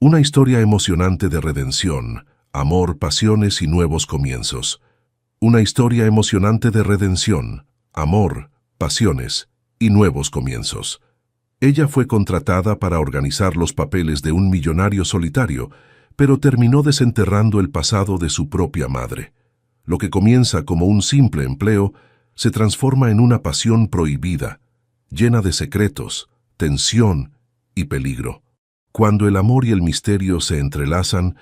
Una historia emocionante de redención, amor, pasiones y nuevos comienzos. Una historia emocionante de redención, amor, pasiones y nuevos comienzos. Ella fue contratada para organizar los papeles de un millonario solitario, pero terminó desenterrando el pasado de su propia madre. Lo que comienza como un simple empleo se transforma en una pasión prohibida, llena de secretos, tensión y peligro. Cuando el amor y el misterio se entrelazan,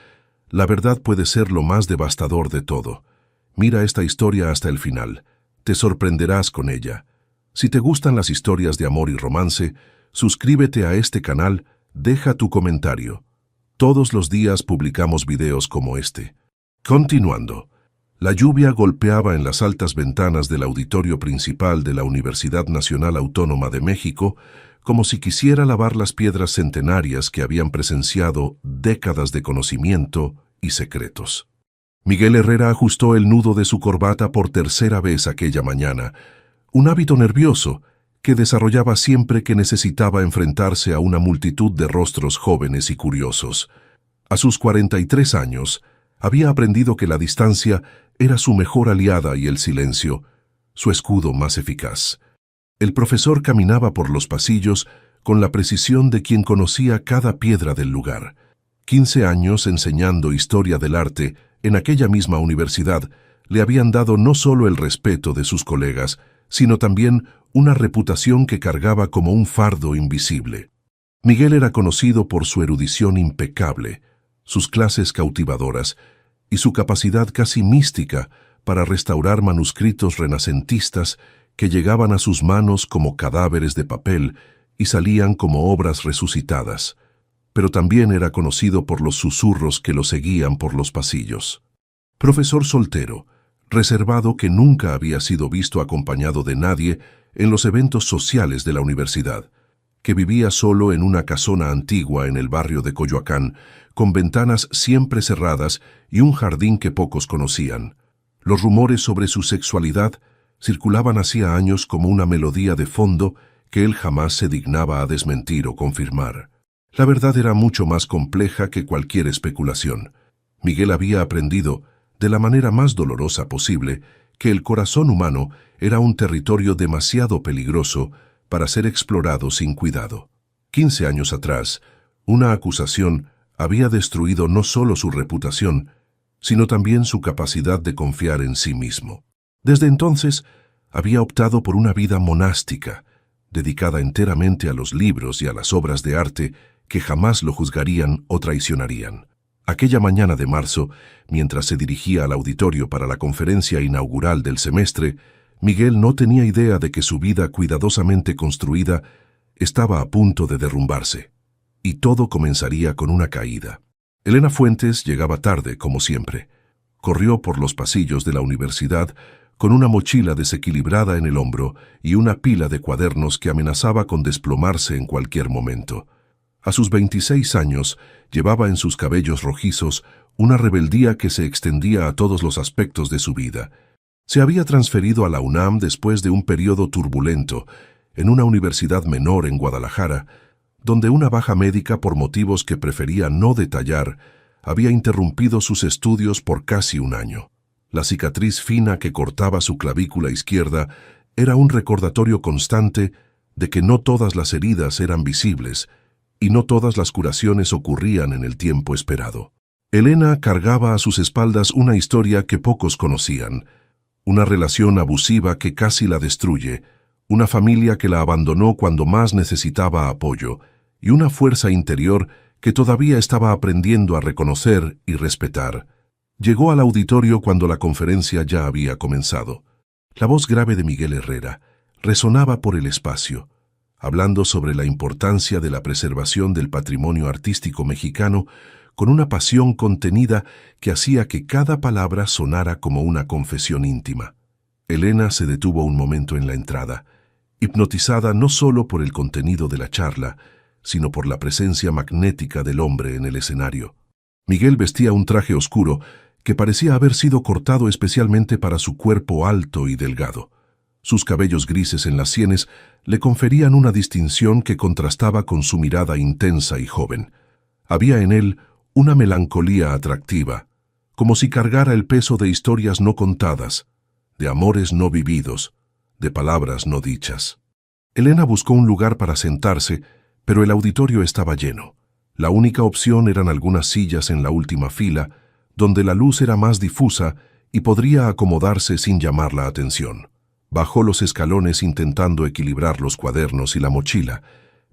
la verdad puede ser lo más devastador de todo. Mira esta historia hasta el final. Te sorprenderás con ella. Si te gustan las historias de amor y romance, suscríbete a este canal, deja tu comentario. Todos los días publicamos videos como este. Continuando. La lluvia golpeaba en las altas ventanas del auditorio principal de la Universidad Nacional Autónoma de México, como si quisiera lavar las piedras centenarias que habían presenciado décadas de conocimiento y secretos. Miguel Herrera ajustó el nudo de su corbata por tercera vez aquella mañana, un hábito nervioso que desarrollaba siempre que necesitaba enfrentarse a una multitud de rostros jóvenes y curiosos. A sus 43 años, había aprendido que la distancia era su mejor aliada y el silencio, su escudo más eficaz. El profesor caminaba por los pasillos con la precisión de quien conocía cada piedra del lugar. 15 años enseñando historia del arte en aquella misma universidad le habían dado no solo el respeto de sus colegas, sino también una reputación que cargaba como un fardo invisible. Miguel era conocido por su erudición impecable, sus clases cautivadoras y su capacidad casi mística para restaurar manuscritos renacentistas que llegaban a sus manos como cadáveres de papel y salían como obras resucitadas. Pero también era conocido por los susurros que lo seguían por los pasillos. Profesor soltero, reservado que nunca había sido visto acompañado de nadie en los eventos sociales de la universidad, que vivía solo en una casona antigua en el barrio de Coyoacán, con ventanas siempre cerradas y un jardín que pocos conocían. Los rumores sobre su sexualidad circulaban hacía años como una melodía de fondo que él jamás se dignaba a desmentir o confirmar. La verdad era mucho más compleja que cualquier especulación. Miguel había aprendido, de la manera más dolorosa posible, que el corazón humano era un territorio demasiado peligroso para ser explorado sin cuidado. 15 años atrás, una acusación había destruido no solo su reputación, sino también su capacidad de confiar en sí mismo. Desde entonces, había optado por una vida monástica, dedicada enteramente a los libros y a las obras de arte que jamás lo juzgarían o traicionarían. Aquella mañana de marzo, mientras se dirigía al auditorio para la conferencia inaugural del semestre, Miguel no tenía idea de que su vida cuidadosamente construida estaba a punto de derrumbarse. Y todo comenzaría con una caída. Elena Fuentes llegaba tarde, como siempre. Corrió por los pasillos de la universidad con una mochila desequilibrada en el hombro y una pila de cuadernos que amenazaba con desplomarse en cualquier momento. A sus 26 años, llevaba en sus cabellos rojizos una rebeldía que se extendía a todos los aspectos de su vida. Se había transferido a la UNAM después de un periodo turbulento, en una universidad menor en Guadalajara, donde una baja médica por motivos que prefería no detallar, había interrumpido sus estudios por casi un año. La cicatriz fina que cortaba su clavícula izquierda era un recordatorio constante de que no todas las heridas eran visibles y no todas las curaciones ocurrían en el tiempo esperado. Elena cargaba a sus espaldas una historia que pocos conocían, una relación abusiva que casi la destruye, una familia que la abandonó cuando más necesitaba apoyo y una fuerza interior que todavía estaba aprendiendo a reconocer y respetar. Llegó al auditorio cuando la conferencia ya había comenzado. La voz grave de Miguel Herrera resonaba por el espacio, hablando sobre la importancia de la preservación del patrimonio artístico mexicano con una pasión contenida que hacía que cada palabra sonara como una confesión íntima. Elena se detuvo un momento en la entrada, hipnotizada no solo por el contenido de la charla, sino por la presencia magnética del hombre en el escenario. Miguel vestía un traje oscuro que parecía haber sido cortado especialmente para su cuerpo alto y delgado. Sus cabellos grises en las sienes le conferían una distinción que contrastaba con su mirada intensa y joven. Había en él una melancolía atractiva, como si cargara el peso de historias no contadas, de amores no vividos, de palabras no dichas. Elena buscó un lugar para sentarse, pero el auditorio estaba lleno. La única opción eran algunas sillas en la última fila, donde la luz era más difusa y podría acomodarse sin llamar la atención. Bajó los escalones intentando equilibrar los cuadernos y la mochila,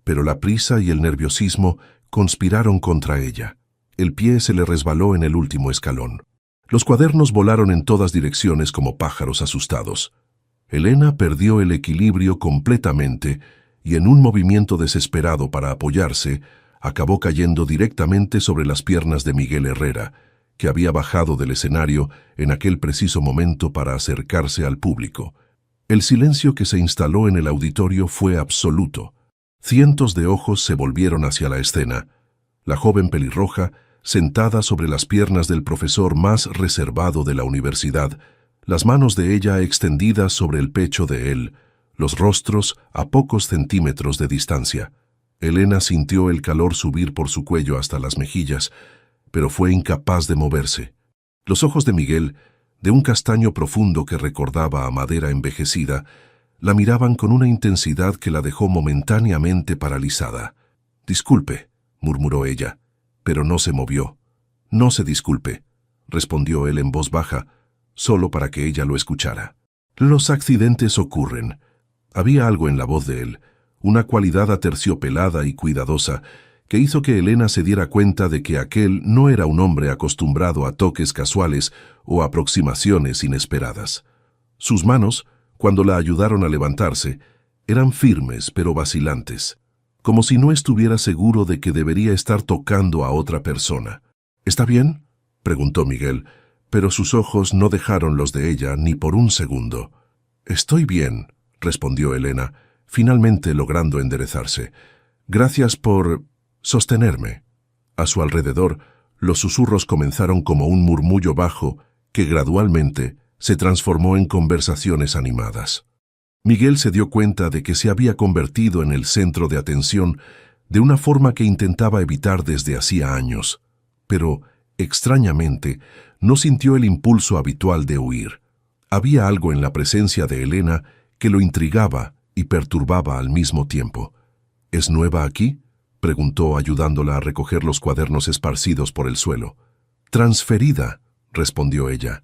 pero la prisa y el nerviosismo conspiraron contra ella. El pie se le resbaló en el último escalón. Los cuadernos volaron en todas direcciones como pájaros asustados. Elena perdió el equilibrio completamente y en un movimiento desesperado para apoyarse, acabó cayendo directamente sobre las piernas de Miguel Herrera, que había bajado del escenario en aquel preciso momento para acercarse al público. El silencio que se instaló en el auditorio fue absoluto. Cientos de ojos se volvieron hacia la escena. La joven pelirroja, sentada sobre las piernas del profesor más reservado de la universidad, las manos de ella extendidas sobre el pecho de él, los rostros a pocos centímetros de distancia. Elena sintió el calor subir por su cuello hasta las mejillas, pero fue incapaz de moverse. Los ojos de Miguel, de un castaño profundo que recordaba a madera envejecida, la miraban con una intensidad que la dejó momentáneamente paralizada. «Disculpe», murmuró ella, pero no se movió. «No se disculpe», respondió él en voz baja, solo para que ella lo escuchara. «Los accidentes ocurren». Había algo en la voz de él, una cualidad aterciopelada y cuidadosa, que hizo que Elena se diera cuenta de que aquel no era un hombre acostumbrado a toques casuales o aproximaciones inesperadas. Sus manos, cuando la ayudaron a levantarse, eran firmes pero vacilantes, como si no estuviera seguro de que debería estar tocando a otra persona. «¿Está bien?», preguntó Miguel, pero sus ojos no dejaron los de ella ni por un segundo. «Estoy bien», respondió Elena, finalmente logrando enderezarse. «Gracias por sostenerme». A su alrededor, los susurros comenzaron como un murmullo bajo que gradualmente se transformó en conversaciones animadas. Miguel se dio cuenta de que se había convertido en el centro de atención de una forma que intentaba evitar desde hacía años, pero, extrañamente, no sintió el impulso habitual de huir. Había algo en la presencia de Elena que lo intrigaba y perturbaba al mismo tiempo. «¿Es nueva aquí?», preguntó ayudándola a recoger los cuadernos esparcidos por el suelo. «Transferida», respondió ella.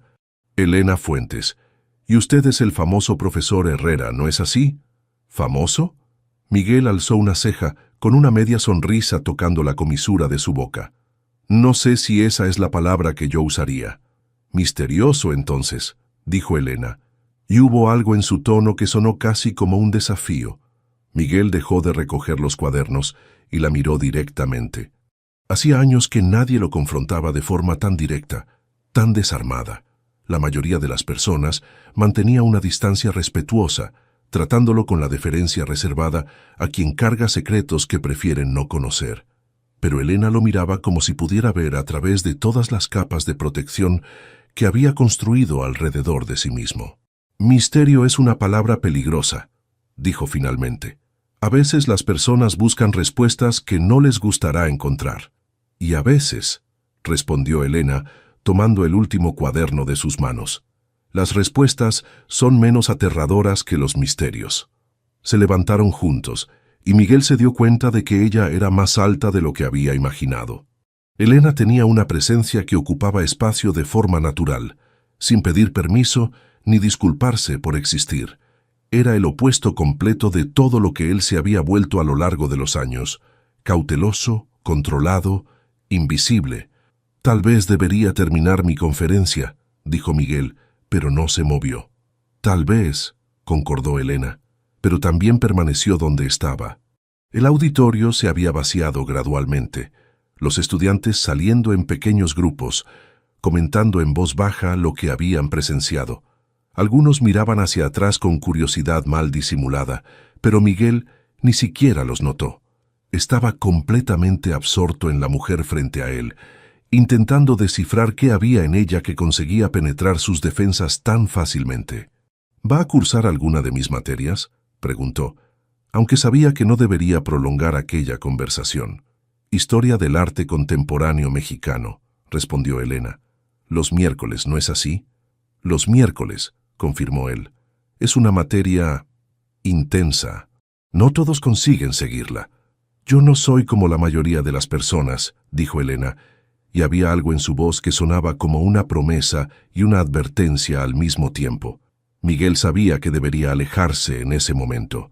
«Elena Fuentes. Y usted es el famoso profesor Herrera, ¿no es así?» «¿Famoso?». Miguel alzó una ceja con una media sonrisa tocando la comisura de su boca. «No sé si esa es la palabra que yo usaría». «Misterioso, entonces», dijo Elena, y hubo algo en su tono que sonó casi como un desafío. Miguel dejó de recoger los cuadernos y la miró directamente. Hacía años que nadie lo confrontaba de forma tan directa, tan desarmada. La mayoría de las personas mantenía una distancia respetuosa, tratándolo con la deferencia reservada a quien carga secretos que prefieren no conocer. Pero Elena lo miraba como si pudiera ver a través de todas las capas de protección que había construido alrededor de sí mismo. «Misterio es una palabra peligrosa», dijo finalmente. «A veces las personas buscan respuestas que no les gustará encontrar». «Y a veces», respondió Elena, tomando el último cuaderno de sus manos, «las respuestas son menos aterradoras que los misterios». Se levantaron juntos, y Miguel se dio cuenta de que ella era más alta de lo que había imaginado. Elena tenía una presencia que ocupaba espacio de forma natural, sin pedir permiso ni disculparse por existir. Era el opuesto completo de todo lo que él se había vuelto a lo largo de los años, cauteloso, controlado, invisible. «Tal vez debería terminar mi conferencia», dijo Miguel, pero no se movió. «Tal vez», concordó Elena, pero también permaneció donde estaba. El auditorio se había vaciado gradualmente, los estudiantes saliendo en pequeños grupos, comentando en voz baja lo que habían presenciado. Algunos miraban hacia atrás con curiosidad mal disimulada, pero Miguel ni siquiera los notó. Estaba completamente absorto en la mujer frente a él, intentando descifrar qué había en ella que conseguía penetrar sus defensas tan fácilmente. «¿Va a cursar alguna de mis materias?», preguntó, aunque sabía que no debería prolongar aquella conversación. Historia del arte contemporáneo mexicano, respondió Elena. Los miércoles, ¿no es así? Los miércoles, confirmó él. Es una materia intensa. No todos consiguen seguirla. Yo no soy como la mayoría de las personas, dijo Elena, y había algo en su voz que sonaba como una promesa y una advertencia al mismo tiempo. Miguel sabía que debería alejarse en ese momento.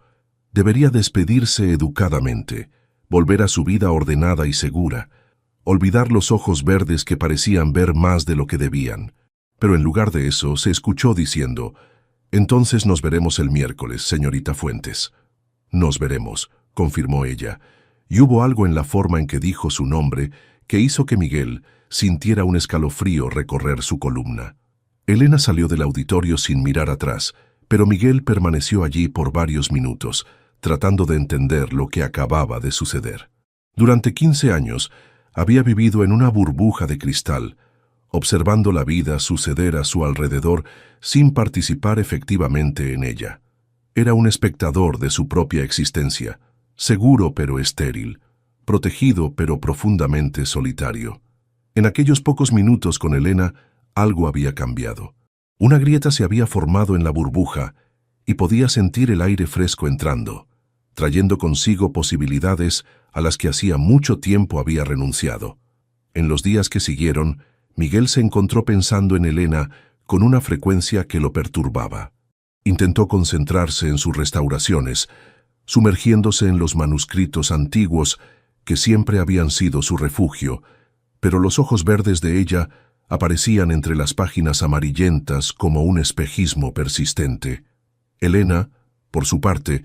Debería despedirse educadamente, volver a su vida ordenada y segura, olvidar los ojos verdes que parecían ver más de lo que debían. Pero en lugar de eso, se escuchó diciendo: «Entonces nos veremos el miércoles, señorita Fuentes». «Nos veremos», confirmó ella, y hubo algo en la forma en que dijo su nombre que hizo que Miguel sintiera un escalofrío recorrer su columna. Elena salió del auditorio sin mirar atrás, pero Miguel permaneció allí por varios minutos, tratando de entender lo que acababa de suceder. Durante 15 años, había vivido en una burbuja de cristal, observando la vida suceder a su alrededor sin participar efectivamente en ella. Era un espectador de su propia existencia, seguro pero estéril, protegido pero profundamente solitario. En aquellos pocos minutos con Elena, algo había cambiado. Una grieta se había formado en la burbuja y podía sentir el aire fresco entrando, trayendo consigo posibilidades a las que hacía mucho tiempo había renunciado. En los días que siguieron, Miguel se encontró pensando en Elena con una frecuencia que lo perturbaba. Intentó concentrarse en sus restauraciones, sumergiéndose en los manuscritos antiguos que siempre habían sido su refugio, pero los ojos verdes de ella aparecían entre las páginas amarillentas como un espejismo persistente. Elena, por su parte,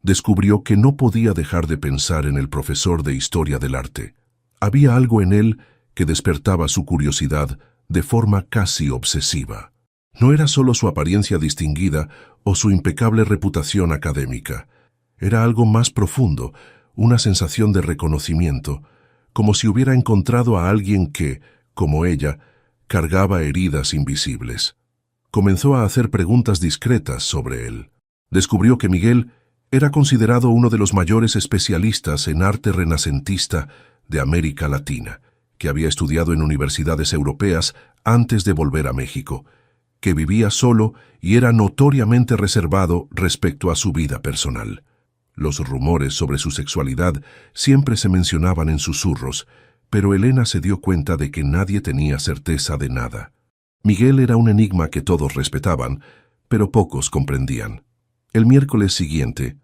descubrió que no podía dejar de pensar en el profesor de Historia del Arte. Había algo en él que despertaba su curiosidad de forma casi obsesiva. No era solo su apariencia distinguida o su impecable reputación académica. Era algo más profundo, una sensación de reconocimiento, como si hubiera encontrado a alguien que, como ella, cargaba heridas invisibles. Comenzó a hacer preguntas discretas sobre él. Descubrió que Miguel era considerado uno de los mayores especialistas en arte renacentista de América Latina, que había estudiado en universidades europeas antes de volver a México, que vivía solo y era notoriamente reservado respecto a su vida personal. Los rumores sobre su sexualidad siempre se mencionaban en susurros, pero Elena se dio cuenta de que nadie tenía certeza de nada. Miguel era un enigma que todos respetaban, pero pocos comprendían. El miércoles siguiente,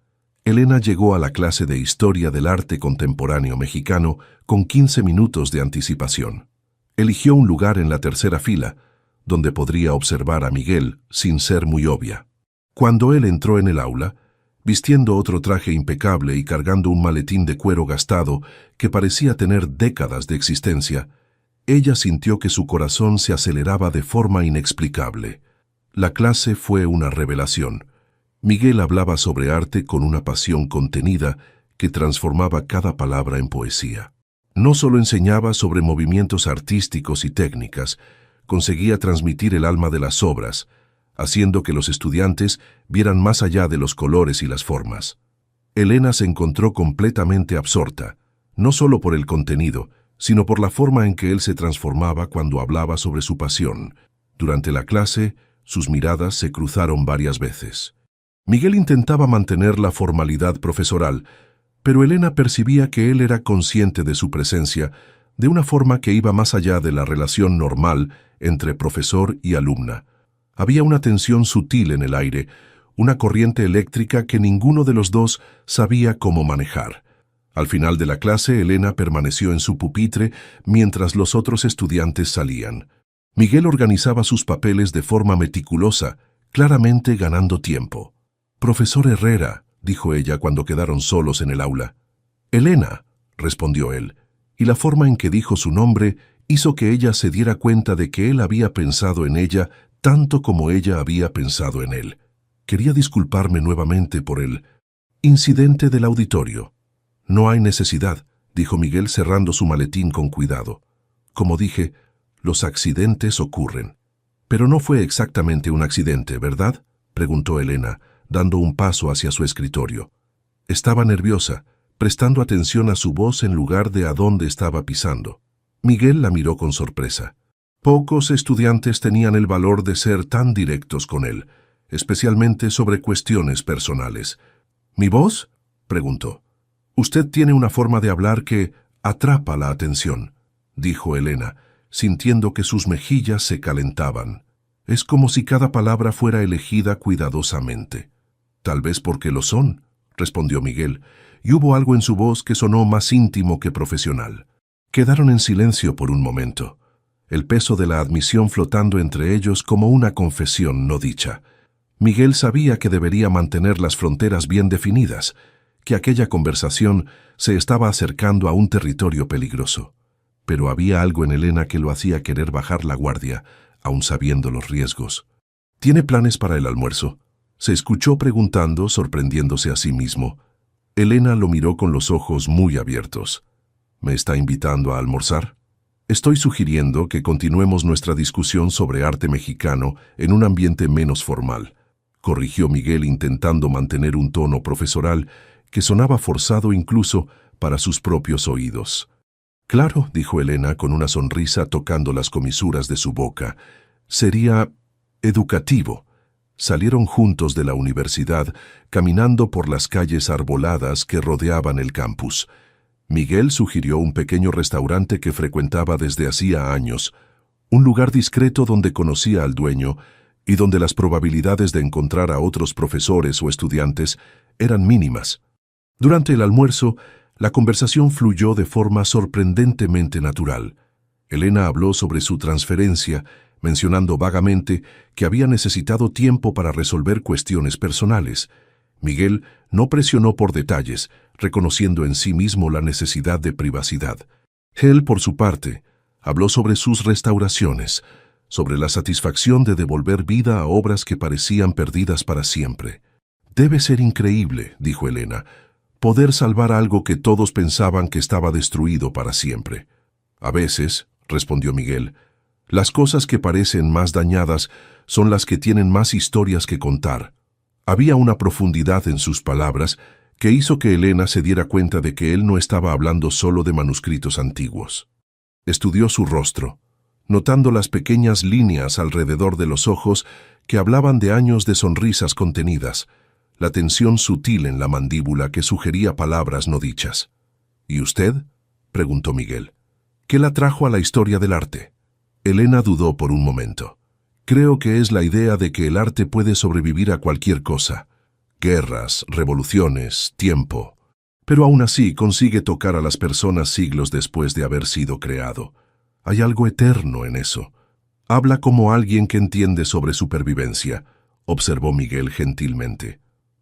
Elena llegó a la clase de Historia del Arte Contemporáneo Mexicano con 15 minutos de anticipación. Eligió un lugar en la tercera fila, donde podría observar a Miguel sin ser muy obvia. Cuando él entró en el aula, vistiendo otro traje impecable y cargando un maletín de cuero gastado que parecía tener décadas de existencia, ella sintió que su corazón se aceleraba de forma inexplicable. La clase fue una revelación. Miguel hablaba sobre arte con una pasión contenida que transformaba cada palabra en poesía. No solo enseñaba sobre movimientos artísticos y técnicas, conseguía transmitir el alma de las obras, haciendo que los estudiantes vieran más allá de los colores y las formas. Elena se encontró completamente absorta, no solo por el contenido, sino por la forma en que él se transformaba cuando hablaba sobre su pasión. Durante la clase, sus miradas se cruzaron varias veces. Miguel intentaba mantener la formalidad profesoral, pero Elena percibía que él era consciente de su presencia de una forma que iba más allá de la relación normal entre profesor y alumna. Había una tensión sutil en el aire, una corriente eléctrica que ninguno de los dos sabía cómo manejar. Al final de la clase, Elena permaneció en su pupitre mientras los otros estudiantes salían. Miguel organizaba sus papeles de forma meticulosa, claramente ganando tiempo. «Profesor Herrera», dijo ella cuando quedaron solos en el aula. «Elena», respondió él, y la forma en que dijo su nombre hizo que ella se diera cuenta de que él había pensado en ella tanto como ella había pensado en él. Quería disculparme nuevamente por el incidente del auditorio. «No hay necesidad», dijo Miguel cerrando su maletín con cuidado. «Como dije, los accidentes ocurren». «Pero no fue exactamente un accidente, ¿verdad?», preguntó Elena, dando un paso hacia su escritorio. Estaba nerviosa, prestando atención a su voz en lugar de a dónde estaba pisando. Miguel la miró con sorpresa. Pocos estudiantes tenían el valor de ser tan directos con él, especialmente sobre cuestiones personales. ¿Mi voz?, preguntó. Usted tiene una forma de hablar que atrapa la atención, dijo Elena, sintiendo que sus mejillas se calentaban. Es como si cada palabra fuera elegida cuidadosamente. Tal vez porque lo son, respondió Miguel, y hubo algo en su voz que sonó más íntimo que profesional. Quedaron en silencio por un momento, el peso de la admisión flotando entre ellos como una confesión no dicha. Miguel sabía que debería mantener las fronteras bien definidas, que aquella conversación se estaba acercando a un territorio peligroso. Pero había algo en Elena que lo hacía querer bajar la guardia, aun sabiendo los riesgos. ¿Tiene planes para el almuerzo?, se escuchó preguntando, sorprendiéndose a sí mismo. Elena lo miró con los ojos muy abiertos. ¿Me está invitando a almorzar? Estoy sugiriendo que continuemos nuestra discusión sobre arte mexicano en un ambiente menos formal, corrigió Miguel intentando mantener un tono profesoral que sonaba forzado incluso para sus propios oídos. Claro, dijo Elena con una sonrisa tocando las comisuras de su boca. Sería educativo. Salieron juntos de la universidad, caminando por las calles arboladas que rodeaban el campus. Miguel sugirió un pequeño restaurante que frecuentaba desde hacía años, un lugar discreto donde conocía al dueño y donde las probabilidades de encontrar a otros profesores o estudiantes eran mínimas. Durante el almuerzo, la conversación fluyó de forma sorprendentemente natural. Elena habló sobre su transferencia, mencionando vagamente que había necesitado tiempo para resolver cuestiones personales. Miguel no presionó por detalles, reconociendo en sí mismo la necesidad de privacidad. Él, por su parte, habló sobre sus restauraciones, sobre la satisfacción de devolver vida a obras que parecían perdidas para siempre. «Debe ser increíble», dijo Elena, «poder salvar algo que todos pensaban que estaba destruido para siempre». «A veces», respondió Miguel, «las cosas que parecen más dañadas son las que tienen más historias que contar». Había una profundidad en sus palabras que hizo que Elena se diera cuenta de que él no estaba hablando solo de manuscritos antiguos. Estudió su rostro, notando las pequeñas líneas alrededor de los ojos que hablaban de años de sonrisas contenidas, la tensión sutil en la mandíbula que sugería palabras no dichas. «¿Y usted?», preguntó Miguel. «¿Qué la trajo a la historia del arte?». Elena dudó por un momento. «Creo que es la idea de que el arte puede sobrevivir a cualquier cosa. Guerras, revoluciones, tiempo. Pero aún así consigue tocar a las personas siglos después de haber sido creado. Hay algo eterno en eso. Habla como alguien que entiende sobre supervivencia», observó Miguel gentilmente.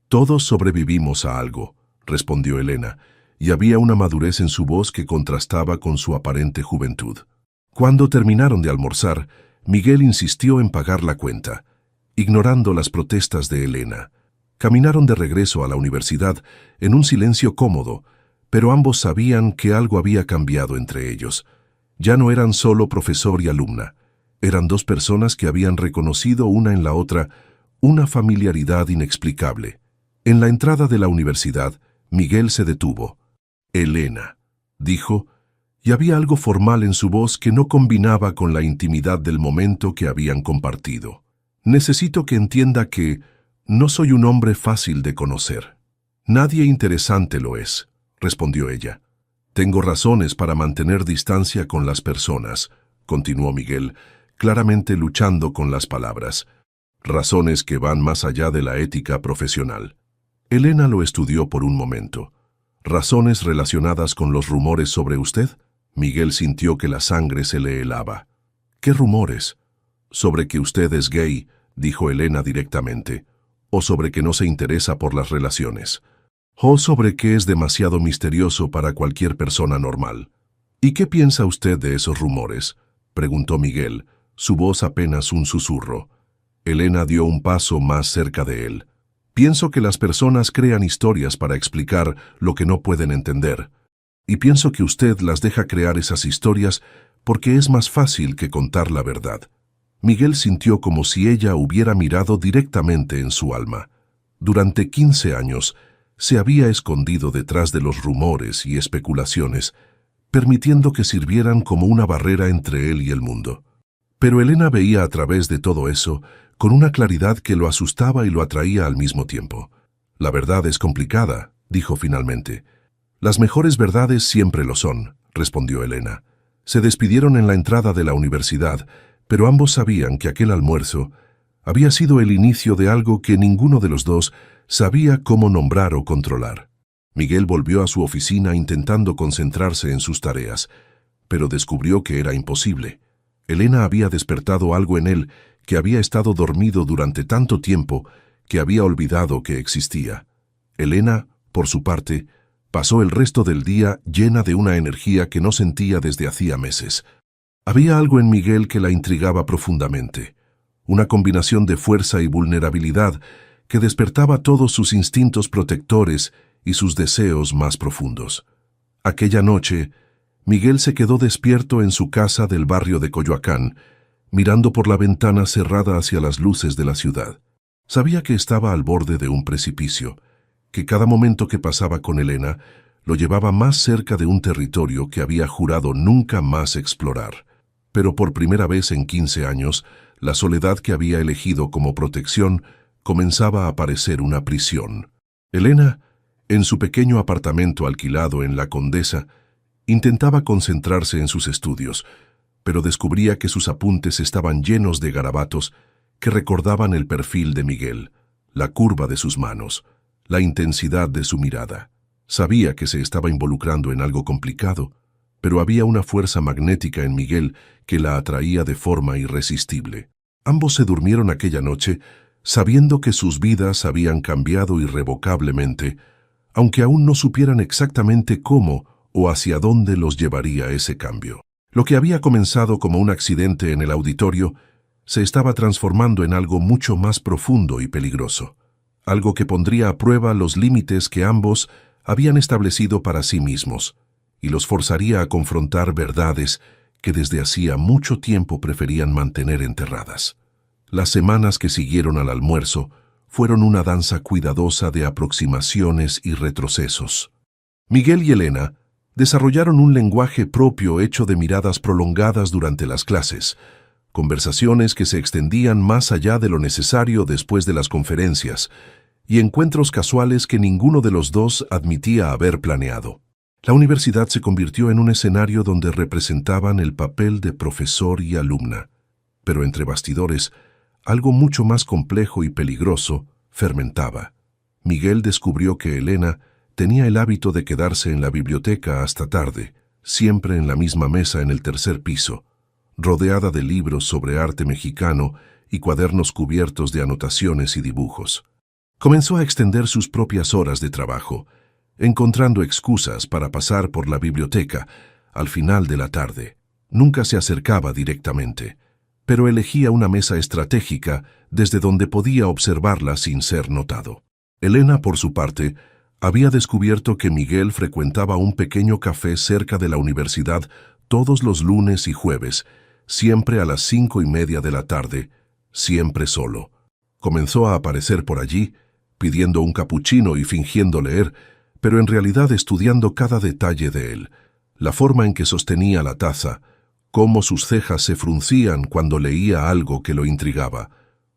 «Todos sobrevivimos a algo», respondió Elena, y había una madurez en su voz que contrastaba con su aparente juventud. Cuando terminaron de almorzar, Miguel insistió en pagar la cuenta, ignorando las protestas de Elena. Caminaron de regreso a la universidad en un silencio cómodo, pero ambos sabían que algo había cambiado entre ellos. Ya no eran solo profesor y alumna, eran dos personas que habían reconocido una en la otra una familiaridad inexplicable. En la entrada de la universidad, Miguel se detuvo. «Elena», dijo, y había algo formal en su voz que no combinaba con la intimidad del momento que habían compartido. «Necesito que entienda que no soy un hombre fácil de conocer». «Nadie interesante lo es», respondió ella. «Tengo razones para mantener distancia con las personas», continuó Miguel, claramente luchando con las palabras. «Razones que van más allá de la ética profesional». Elena lo estudió por un momento. «¿Razones relacionadas con los rumores sobre usted?». Miguel sintió que la sangre se le helaba. «¿Qué rumores?». «Sobre que usted es gay», dijo Elena directamente, «o sobre que no se interesa por las relaciones. O sobre que es demasiado misterioso para cualquier persona normal». «¿Y qué piensa usted de esos rumores?», preguntó Miguel, su voz apenas un susurro. Elena dio un paso más cerca de él. «Pienso que las personas crean historias para explicar lo que no pueden entender. Y pienso que usted las deja crear esas historias porque es más fácil que contar la verdad». Miguel sintió como si ella hubiera mirado directamente en su alma. Durante 15 años, se había escondido detrás de los rumores y especulaciones, permitiendo que sirvieran como una barrera entre él y el mundo. Pero Elena veía a través de todo eso con una claridad que lo asustaba y lo atraía al mismo tiempo. «La verdad es complicada», dijo finalmente. «Las mejores verdades siempre lo son», respondió Elena. Se despidieron en la entrada de la universidad, pero ambos sabían que aquel almuerzo había sido el inicio de algo que ninguno de los dos sabía cómo nombrar o controlar. Miguel volvió a su oficina intentando concentrarse en sus tareas, pero descubrió que era imposible. Elena había despertado algo en él que había estado dormido durante tanto tiempo que había olvidado que existía. Elena, por su parte, pasó el resto del día llena de una energía que no sentía desde hacía meses. Había algo en Miguel que la intrigaba profundamente, una combinación de fuerza y vulnerabilidad que despertaba todos sus instintos protectores y sus deseos más profundos. Aquella noche, Miguel se quedó despierto en su casa del barrio de Coyoacán, mirando por la ventana cerrada hacia las luces de la ciudad. Sabía que estaba al borde de un precipicio, que cada momento que pasaba con Elena lo llevaba más cerca de un territorio que había jurado nunca más explorar. Pero por primera vez en 15 años, la soledad que había elegido como protección comenzaba a parecer una prisión. Elena, en su pequeño apartamento alquilado en La Condesa, intentaba concentrarse en sus estudios, pero descubría que sus apuntes estaban llenos de garabatos que recordaban el perfil de Miguel, la curva de sus manos, la intensidad de su mirada. Sabía que se estaba involucrando en algo complicado, pero había una fuerza magnética en Miguel que la atraía de forma irresistible. Ambos se durmieron aquella noche sabiendo que sus vidas habían cambiado irrevocablemente, aunque aún no supieran exactamente cómo o hacia dónde los llevaría ese cambio. Lo que había comenzado como un accidente en el auditorio se estaba transformando en algo mucho más profundo y peligroso, algo que pondría a prueba los límites que ambos habían establecido para sí mismos y los forzaría a confrontar verdades que desde hacía mucho tiempo preferían mantener enterradas. Las semanas que siguieron al almuerzo fueron una danza cuidadosa de aproximaciones y retrocesos. Miguel y Elena desarrollaron un lenguaje propio hecho de miradas prolongadas durante las clases, conversaciones que se extendían más allá de lo necesario después de las conferencias, y encuentros casuales que ninguno de los dos admitía haber planeado. La universidad se convirtió en un escenario donde representaban el papel de profesor y alumna, pero entre bastidores, algo mucho más complejo y peligroso fermentaba. Miguel descubrió que Elena tenía el hábito de quedarse en la biblioteca hasta tarde, siempre en la misma mesa en el tercer piso, rodeada de libros sobre arte mexicano y cuadernos cubiertos de anotaciones y dibujos. Comenzó a extender sus propias horas de trabajo, encontrando excusas para pasar por la biblioteca al final de la tarde. Nunca se acercaba directamente, pero elegía una mesa estratégica desde donde podía observarla sin ser notado. Elena, por su parte, había descubierto que Miguel frecuentaba un pequeño café cerca de la universidad todos los lunes y jueves, siempre a las 5:30 de la tarde, siempre solo. Comenzó a aparecer por allí, pidiendo un capuchino y fingiendo leer, pero en realidad estudiando cada detalle de él, la forma en que sostenía la taza, cómo sus cejas se fruncían cuando leía algo que lo intrigaba,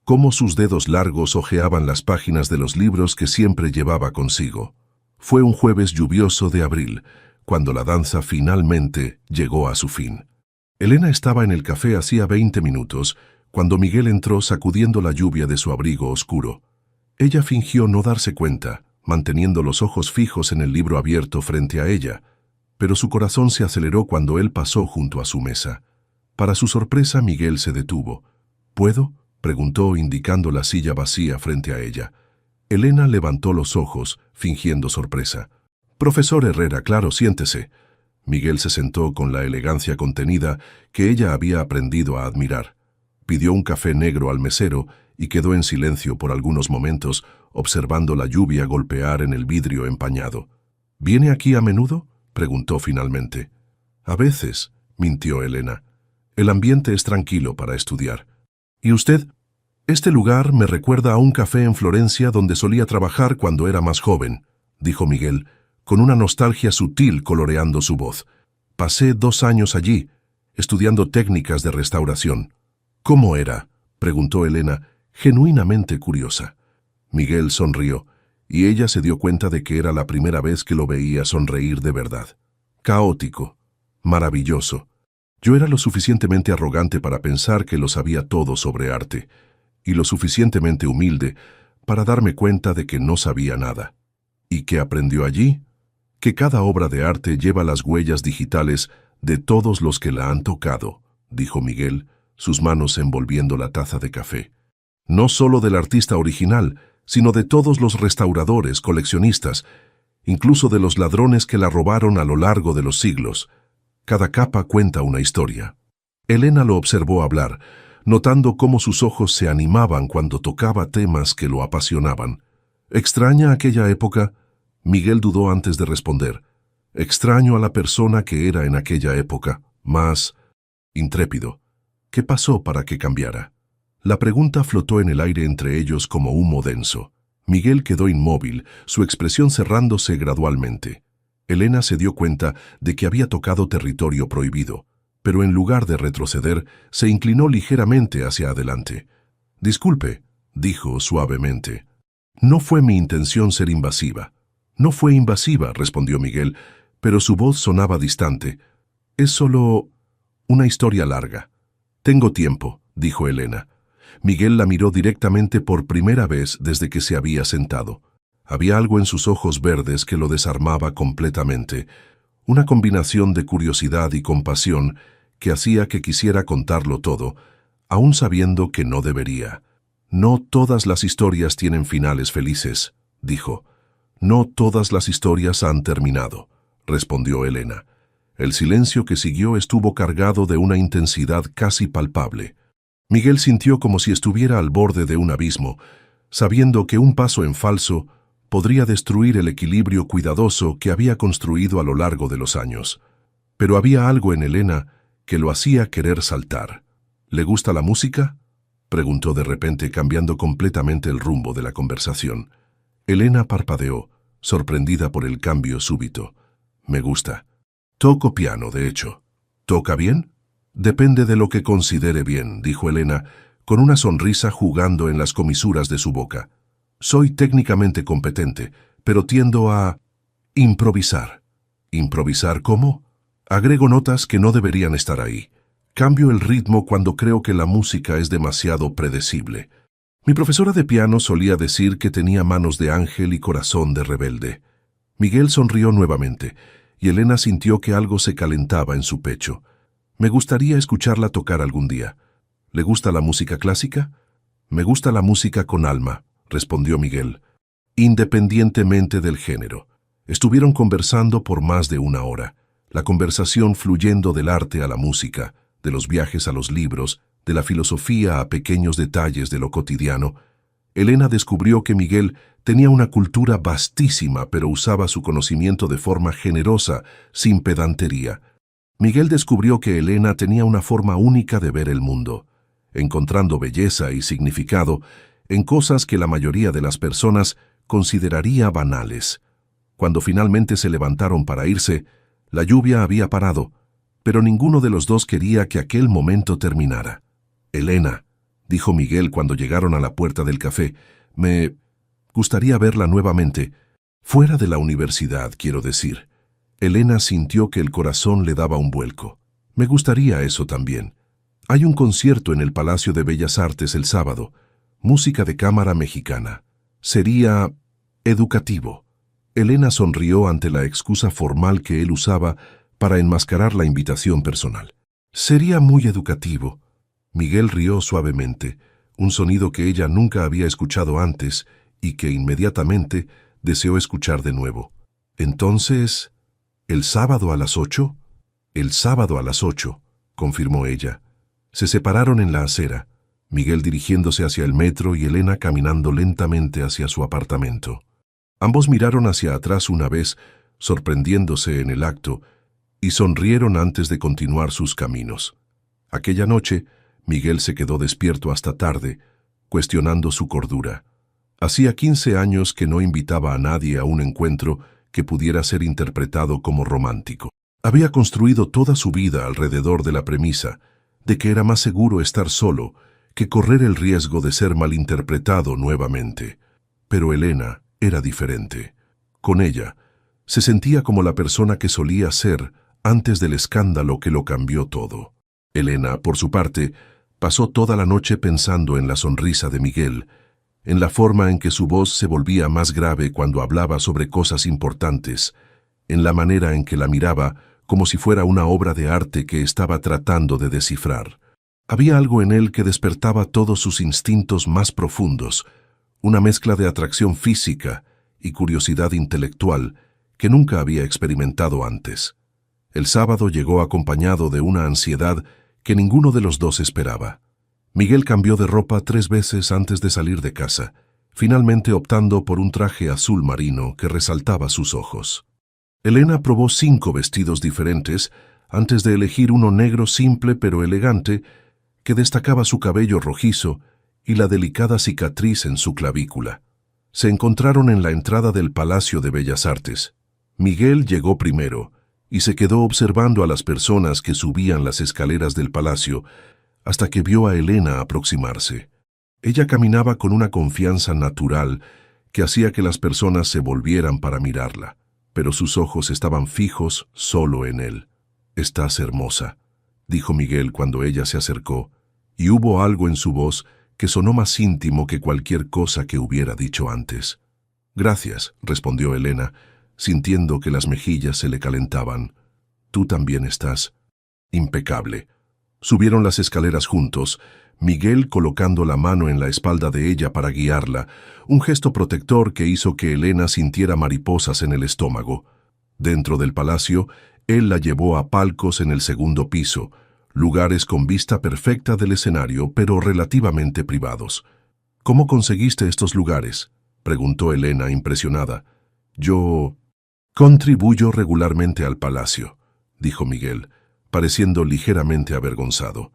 cómo sus dedos largos hojeaban las páginas de los libros que siempre llevaba consigo. Fue un jueves lluvioso de abril, cuando la danza finalmente llegó a su fin. Elena estaba en el café hacía 20 minutos, cuando Miguel entró sacudiendo la lluvia de su abrigo oscuro. Ella fingió no darse cuenta, manteniendo los ojos fijos en el libro abierto frente a ella, pero su corazón se aceleró cuando él pasó junto a su mesa. Para su sorpresa, Miguel se detuvo. «¿Puedo?», preguntó indicando la silla vacía frente a ella. Elena levantó los ojos, fingiendo sorpresa. «Profesor Herrera, claro, siéntese». Miguel se sentó con la elegancia contenida que ella había aprendido a admirar. Pidió un café negro al mesero y quedó en silencio por algunos momentos, observando la lluvia golpear en el vidrio empañado. «¿Viene aquí a menudo?», preguntó finalmente. «A veces», mintió Elena. «El ambiente es tranquilo para estudiar». «¿Y usted?» «Este lugar me recuerda a un café en Florencia donde solía trabajar cuando era más joven», dijo Miguel, con una nostalgia sutil coloreando su voz. Pasé 2 años allí, estudiando técnicas de restauración. ¿Cómo era?, preguntó Elena, genuinamente curiosa. Miguel sonrió, y ella se dio cuenta de que era la primera vez que lo veía sonreír de verdad. Caótico, maravilloso. Yo era lo suficientemente arrogante para pensar que lo sabía todo sobre arte, y lo suficientemente humilde para darme cuenta de que no sabía nada. ¿Y qué aprendió allí? Que cada obra de arte lleva las huellas digitales de todos los que la han tocado, dijo Miguel, sus manos envolviendo la taza de café. No solo del artista original, sino de todos los restauradores, coleccionistas, incluso de los ladrones que la robaron a lo largo de los siglos. Cada capa cuenta una historia. Elena lo observó hablar, notando cómo sus ojos se animaban cuando tocaba temas que lo apasionaban. ¿Extraña aquella época? Miguel dudó antes de responder. Extraño a la persona que era en aquella época, más intrépido. ¿Qué pasó para que cambiara? La pregunta flotó en el aire entre ellos como humo denso. Miguel quedó inmóvil, su expresión cerrándose gradualmente. Elena se dio cuenta de que había tocado territorio prohibido, pero en lugar de retroceder, se inclinó ligeramente hacia adelante. «Disculpe», dijo suavemente. «No fue mi intención ser invasiva». «No fue invasiva», respondió Miguel, pero su voz sonaba distante. «Es solo una historia larga». «Tengo tiempo», dijo Elena. Miguel la miró directamente por primera vez desde que se había sentado. Había algo en sus ojos verdes que lo desarmaba completamente, una combinación de curiosidad y compasión que hacía que quisiera contarlo todo, aun sabiendo que no debería. «No todas las historias tienen finales felices», dijo. «No todas las historias han terminado», respondió Elena. El silencio que siguió estuvo cargado de una intensidad casi palpable. Miguel sintió como si estuviera al borde de un abismo, sabiendo que un paso en falso podría destruir el equilibrio cuidadoso que había construido a lo largo de los años. Pero había algo en Elena que lo hacía querer saltar. «¿Le gusta la música?», preguntó de repente, cambiando completamente el rumbo de la conversación. Elena parpadeó, sorprendida por el cambio súbito. «Me gusta. Toco piano, de hecho». «¿Toca bien?». «Depende de lo que considere bien», dijo Elena, con una sonrisa jugando en las comisuras de su boca. «Soy técnicamente competente, pero tiendo a improvisar». «¿Improvisar cómo?». «Agrego notas que no deberían estar ahí. Cambio el ritmo cuando creo que la música es demasiado predecible». Mi profesora de piano solía decir que tenía manos de ángel y corazón de rebelde. Miguel sonrió nuevamente, y Elena sintió que algo se calentaba en su pecho. «Me gustaría escucharla tocar algún día». «¿Le gusta la música clásica?». «Me gusta la música con alma», respondió Miguel, independientemente del género. Estuvieron conversando por más de 1 hora, la conversación fluyendo del arte a la música, de los viajes a los libros, de la filosofía a pequeños detalles de lo cotidiano. Elena descubrió que Miguel tenía una cultura vastísima, pero usaba su conocimiento de forma generosa, sin pedantería. Miguel descubrió que Elena tenía una forma única de ver el mundo, encontrando belleza y significado en cosas que la mayoría de las personas consideraría banales. Cuando finalmente se levantaron para irse, la lluvia había parado, pero ninguno de los dos quería que aquel momento terminara. «Elena», dijo Miguel cuando llegaron a la puerta del café, «me gustaría verla nuevamente, fuera de la universidad, quiero decir». Elena sintió que el corazón le daba un vuelco. «Me gustaría eso también. Hay un concierto en el Palacio de Bellas Artes el sábado, música de cámara mexicana. Sería educativo». Elena sonrió ante la excusa formal que él usaba para enmascarar la invitación personal. «Sería muy educativo». Miguel rió suavemente, un sonido que ella nunca había escuchado antes y que inmediatamente deseó escuchar de nuevo. «Entonces, ¿el sábado a las 8? «El sábado a las 8, confirmó ella. Se separaron en la acera, Miguel dirigiéndose hacia el metro y Elena caminando lentamente hacia su apartamento. Ambos miraron hacia atrás una vez, sorprendiéndose en el acto, y sonrieron antes de continuar sus caminos. Aquella noche, Miguel se quedó despierto hasta tarde, cuestionando su cordura. Hacía 15 años que no invitaba a nadie a un encuentro que pudiera ser interpretado como romántico. Había construido toda su vida alrededor de la premisa de que era más seguro estar solo que correr el riesgo de ser malinterpretado nuevamente. Pero Elena era diferente. Con ella, se sentía como la persona que solía ser antes del escándalo que lo cambió todo. Elena, por su parte, pasó toda la noche pensando en la sonrisa de Miguel, en la forma en que su voz se volvía más grave cuando hablaba sobre cosas importantes, en la manera en que la miraba como si fuera una obra de arte que estaba tratando de descifrar. Había algo en él que despertaba todos sus instintos más profundos, una mezcla de atracción física y curiosidad intelectual que nunca había experimentado antes. El sábado llegó acompañado de una ansiedad que ninguno de los dos esperaba. Miguel cambió de ropa 3 veces antes de salir de casa, finalmente optando por un traje azul marino que resaltaba sus ojos. Elena probó 5 vestidos diferentes antes de elegir uno negro simple pero elegante que destacaba su cabello rojizo y la delicada cicatriz en su clavícula. Se encontraron en la entrada del Palacio de Bellas Artes. Miguel llegó primero y se quedó observando a las personas que subían las escaleras del palacio hasta que vio a Elena aproximarse. Ella caminaba con una confianza natural que hacía que las personas se volvieran para mirarla, pero sus ojos estaban fijos solo en él. «Estás hermosa», dijo Miguel cuando ella se acercó, y hubo algo en su voz que sonó más íntimo que cualquier cosa que hubiera dicho antes. «Gracias», respondió Elena, sintiendo que las mejillas se le calentaban. «Tú también estás impecable». Subieron las escaleras juntos, Miguel colocando la mano en la espalda de ella para guiarla, un gesto protector que hizo que Elena sintiera mariposas en el estómago. Dentro del palacio, él la llevó a palcos en el segundo piso, lugares con vista perfecta del escenario, pero relativamente privados. «¿Cómo conseguiste estos lugares?», preguntó Elena impresionada. «Yo contribuyo regularmente al palacio», dijo Miguel, pareciendo ligeramente avergonzado.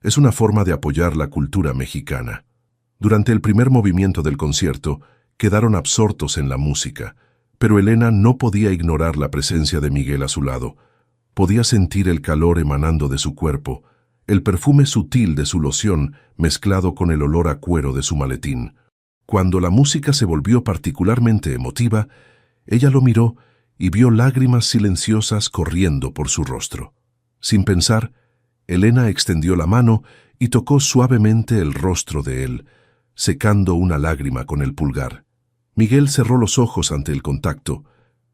«Es una forma de apoyar la cultura mexicana». Durante el primer movimiento del concierto, quedaron absortos en la música, pero Elena no podía ignorar la presencia de Miguel a su lado. Podía sentir el calor emanando de su cuerpo, el perfume sutil de su loción mezclado con el olor a cuero de su maletín. Cuando la música se volvió particularmente emotiva, ella lo miró y vio lágrimas silenciosas corriendo por su rostro. Sin pensar, Elena extendió la mano y tocó suavemente el rostro de él, secando una lágrima con el pulgar. Miguel cerró los ojos ante el contacto,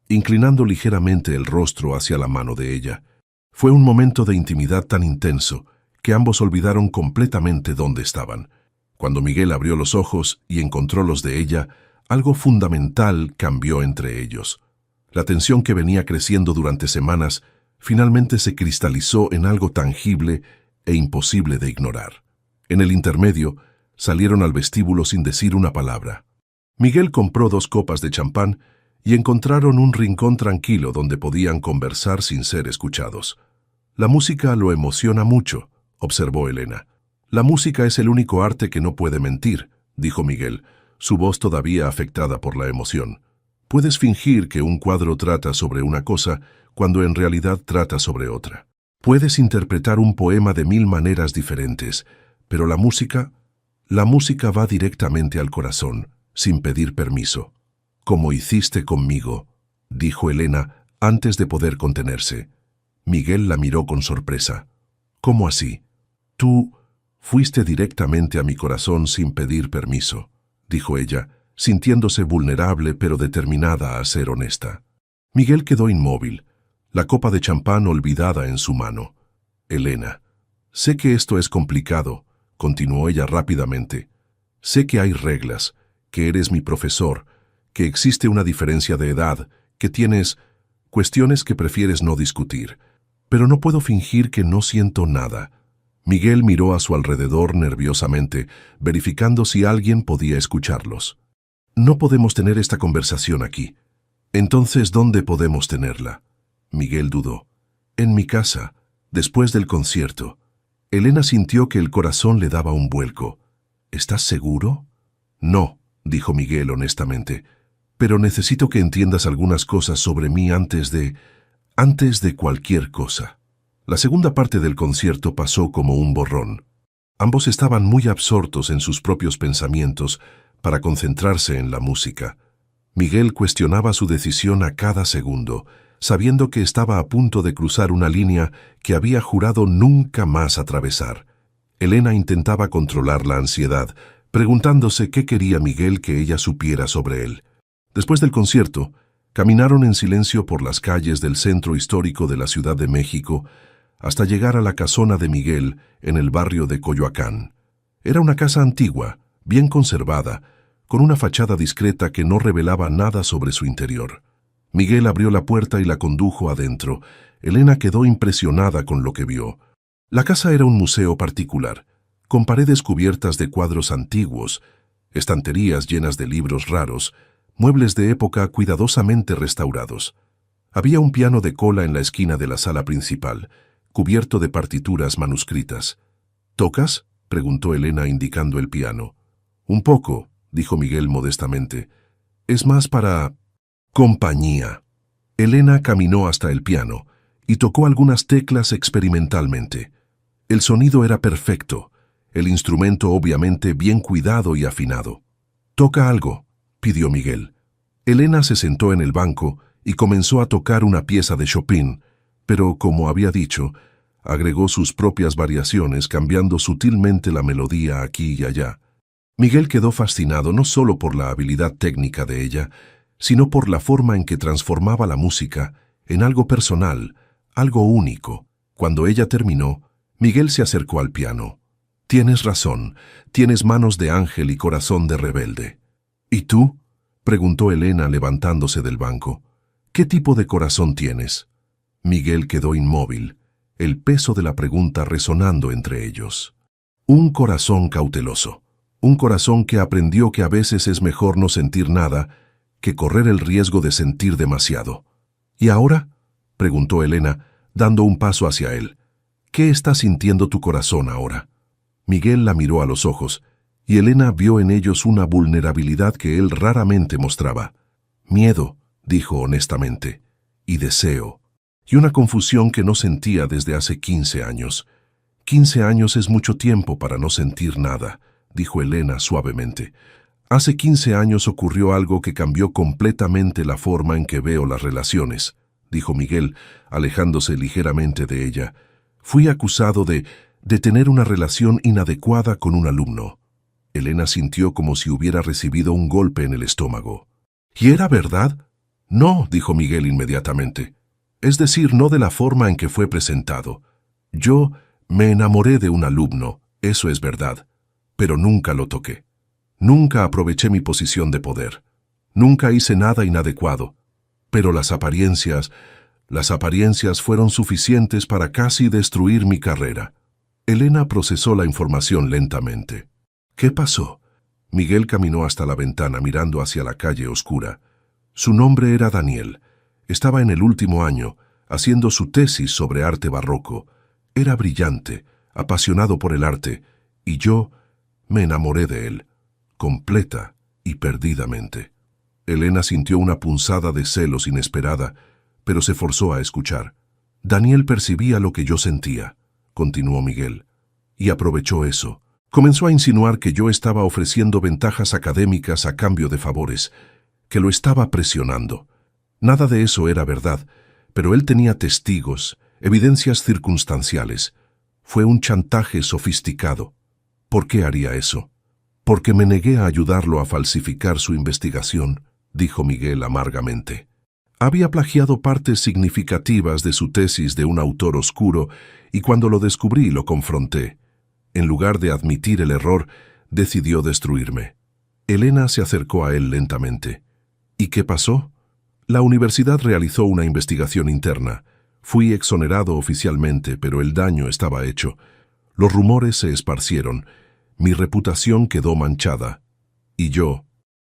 inclinando ligeramente el rostro hacia la mano de ella. Fue un momento de intimidad tan intenso que ambos olvidaron completamente dónde estaban. Cuando Miguel abrió los ojos y encontró los de ella, algo fundamental cambió entre ellos. La tensión que venía creciendo durante semanas finalmente se cristalizó en algo tangible e imposible de ignorar. En el intermedio, salieron al vestíbulo sin decir una palabra. Miguel compró 2 copas de champán y encontraron un rincón tranquilo donde podían conversar sin ser escuchados. «La música lo emociona mucho», observó Elena. «La música es el único arte que no puede mentir», dijo Miguel, su voz todavía afectada por la emoción. «Puedes fingir que un cuadro trata sobre una cosa cuando en realidad trata sobre otra. Puedes interpretar un poema de 1000 maneras diferentes, pero la música va directamente al corazón, sin pedir permiso. Como hiciste conmigo», dijo Elena antes de poder contenerse. Miguel la miró con sorpresa. «¿Cómo así?» «Tú fuiste directamente a mi corazón sin pedir permiso», dijo ella, sintiéndose vulnerable pero determinada a ser honesta. Miguel quedó inmóvil, la copa de champán olvidada en su mano. «Elena, sé que esto es complicado», continuó ella rápidamente. «Sé que hay reglas, que eres mi profesor, que existe una diferencia de edad, que tienes cuestiones que prefieres no discutir, pero no puedo fingir que no siento nada». Miguel miró a su alrededor nerviosamente, verificando si alguien podía escucharlos. «No podemos tener esta conversación aquí». «Entonces, ¿dónde podemos tenerla?». Miguel dudó. «En mi casa, después del concierto». Elena sintió que el corazón le daba un vuelco. «¿Estás seguro?». «No», dijo Miguel honestamente, pero necesito que entiendas algunas cosas sobre mí antes de cualquier cosa. La segunda parte del concierto pasó como un borrón. Ambos estaban muy absortos en sus propios pensamientos para concentrarse en la música. Miguel cuestionaba su decisión a cada segundo, sabiendo que estaba a punto de cruzar una línea que había jurado nunca más atravesar. Elena intentaba controlar la ansiedad, preguntándose qué quería Miguel que ella supiera sobre él. Después del concierto, caminaron en silencio por las calles del centro histórico de la Ciudad de México hasta llegar a la casona de Miguel en el barrio de Coyoacán. Era una casa antigua, bien conservada, con una fachada discreta que no revelaba nada sobre su interior. Miguel abrió la puerta y la condujo adentro. Elena quedó impresionada con lo que vio. La casa era un museo particular, con paredes cubiertas de cuadros antiguos, estanterías llenas de libros raros, muebles de época cuidadosamente restaurados. Había un piano de cola en la esquina de la sala principal, cubierto de partituras manuscritas. ¿Tocas?, preguntó Elena indicando el piano. Un poco, dijo Miguel modestamente. Es más para compañía. Elena caminó hasta el piano y tocó algunas teclas experimentalmente. El sonido era perfecto, el instrumento obviamente bien cuidado y afinado. «Toca algo», pidió Miguel. Elena se sentó en el banco y comenzó a tocar una pieza de Chopin, pero, como había dicho, agregó sus propias variaciones cambiando sutilmente la melodía aquí y allá. Miguel quedó fascinado no solo por la habilidad técnica de ella, sino por la forma en que transformaba la música en algo personal, algo único. Cuando ella terminó, Miguel se acercó al piano. «Tienes razón, tienes manos de ángel y corazón de rebelde». «¿Y tú?», preguntó Elena levantándose del banco. «¿Qué tipo de corazón tienes?». Miguel quedó inmóvil, el peso de la pregunta resonando entre ellos. «Un corazón cauteloso, un corazón que aprendió que a veces es mejor no sentir nada que correr el riesgo de sentir demasiado». «¿Y ahora?», preguntó Elena, dando un paso hacia él. «¿Qué está sintiendo tu corazón ahora?». Miguel la miró a los ojos, y Elena vio en ellos una vulnerabilidad que él raramente mostraba. «Miedo», dijo honestamente, «y deseo, y una confusión que no sentía desde hace 15 años. 15 años es mucho tiempo para no sentir nada», dijo Elena suavemente. «Hace 15 años ocurrió algo que cambió completamente la forma en que veo las relaciones», dijo Miguel, alejándose ligeramente de ella. «Fui acusado de tener una relación inadecuada con un alumno». Elena sintió como si hubiera recibido un golpe en el estómago. «¿Y era verdad?». «No», dijo Miguel inmediatamente. «Es decir, no de la forma en que fue presentado. Yo me enamoré de un alumno, eso es verdad, pero nunca lo toqué. Nunca aproveché mi posición de poder. Nunca hice nada inadecuado. Pero las apariencias fueron suficientes para casi destruir mi carrera». Elena procesó la información lentamente. «¿Qué pasó?». Miguel caminó hasta la ventana mirando hacia la calle oscura. Su nombre era Daniel. Estaba en el último año, haciendo su tesis sobre arte barroco. Era brillante, apasionado por el arte, y yo me enamoré de él, completa y perdidamente. Elena sintió una punzada de celos inesperada, pero se forzó a escuchar. «Daniel percibía lo que yo sentía», continuó Miguel, «y aprovechó eso. Comenzó a insinuar que yo estaba ofreciendo ventajas académicas a cambio de favores, que lo estaba presionando. Nada de eso era verdad, pero él tenía testigos, evidencias circunstanciales. Fue un chantaje sofisticado. ¿Por qué haría eso?». «Porque me negué a ayudarlo a falsificar su investigación», dijo Miguel amargamente. «Había plagiado partes significativas de su tesis de un autor oscuro y cuando lo descubrí lo confronté. En lugar de admitir el error, decidió destruirme». Elena se acercó a él lentamente. «¿Y qué pasó?». «La universidad realizó una investigación interna. Fui exonerado oficialmente, pero el daño estaba hecho. Los rumores se esparcieron. Mi reputación quedó manchada. Y yo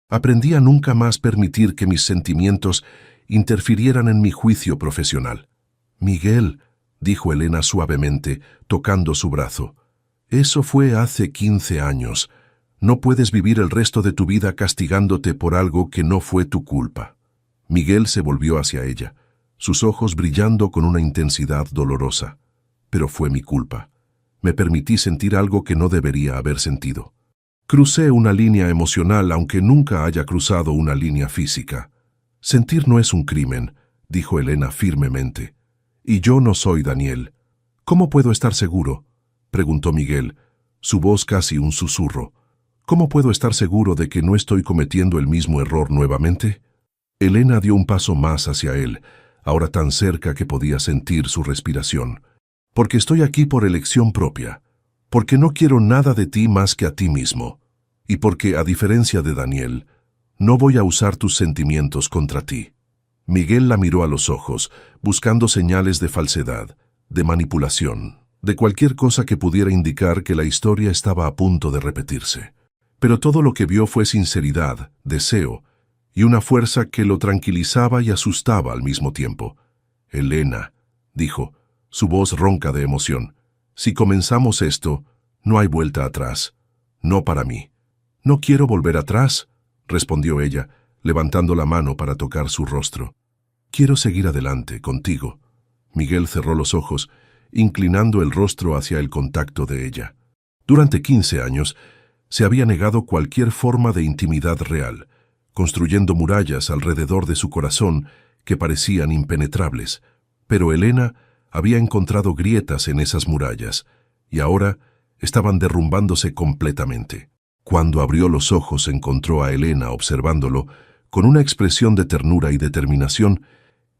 aprendí a nunca más permitir que mis sentimientos interfirieran en mi juicio profesional». «Miguel», dijo Elena suavemente, tocando su brazo, «eso fue hace 15 años. No puedes vivir el resto de tu vida castigándote por algo que no fue tu culpa. Miguel se volvió hacia ella, sus ojos brillando con una intensidad dolorosa. Pero fue mi culpa. Me permití sentir algo que no debería haber sentido. Crucé una línea emocional aunque nunca haya cruzado una línea física. Sentir no es un crimen, dijo Elena firmemente. Y yo no soy Daniel. ¿Cómo puedo estar seguro?, preguntó Miguel, su voz casi un susurro. ¿Cómo puedo estar seguro de que no estoy cometiendo el mismo error nuevamente? Elena dio un paso más hacia él, ahora tan cerca que podía sentir su respiración. Porque estoy aquí por elección propia, porque no quiero nada de ti más que a ti mismo, y porque, a diferencia de Daniel, no voy a usar tus sentimientos contra ti. Miguel la miró a los ojos, buscando señales de falsedad, de manipulación, de cualquier cosa que pudiera indicar que la historia estaba a punto de repetirse. Pero todo lo que vio fue sinceridad, deseo, y una fuerza que lo tranquilizaba y asustaba al mismo tiempo. «Elena», dijo, su voz ronca de emoción, «si comenzamos esto, no hay vuelta atrás. No para mí». «No quiero volver atrás», respondió ella, levantando la mano para tocar su rostro. «Quiero seguir adelante, contigo». Miguel cerró los ojos, inclinando el rostro hacia el contacto de ella. Durante 15 años, se había negado cualquier forma de intimidad real, construyendo murallas alrededor de su corazón que parecían impenetrables. Pero Elena había encontrado grietas en esas murallas, y ahora estaban derrumbándose completamente. Cuando abrió los ojos encontró a Elena observándolo con una expresión de ternura y determinación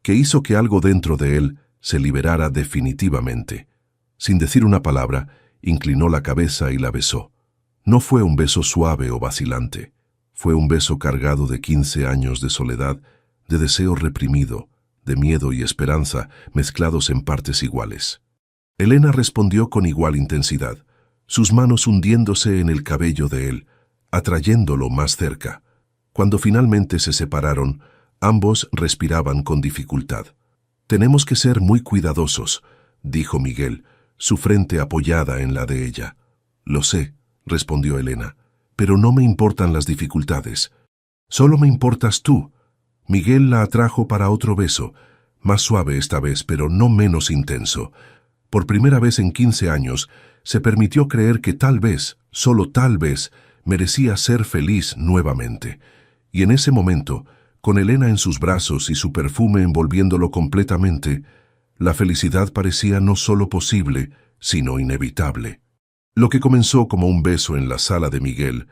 que hizo que algo dentro de él se liberara definitivamente. Sin decir una palabra, inclinó la cabeza y la besó. No fue un beso suave o vacilante. Fue un beso cargado de 15 años de soledad, de deseo reprimido, de miedo y esperanza mezclados en partes iguales. Elena respondió con igual intensidad, sus manos hundiéndose en el cabello de él, atrayéndolo más cerca. Cuando finalmente se separaron, ambos respiraban con dificultad. «Tenemos que ser muy cuidadosos», dijo Miguel, su frente apoyada en la de ella. «Lo sé», respondió Elena, «pero no me importan las dificultades. Solo me importas tú». Miguel la atrajo para otro beso, más suave esta vez, pero no menos intenso. Por primera vez en 15 años, se permitió creer que tal vez, solo tal vez, merecía ser feliz nuevamente. Y en ese momento, con Elena en sus brazos y su perfume envolviéndolo completamente, la felicidad parecía no solo posible, sino inevitable. Lo que comenzó como un beso en la sala de Miguel,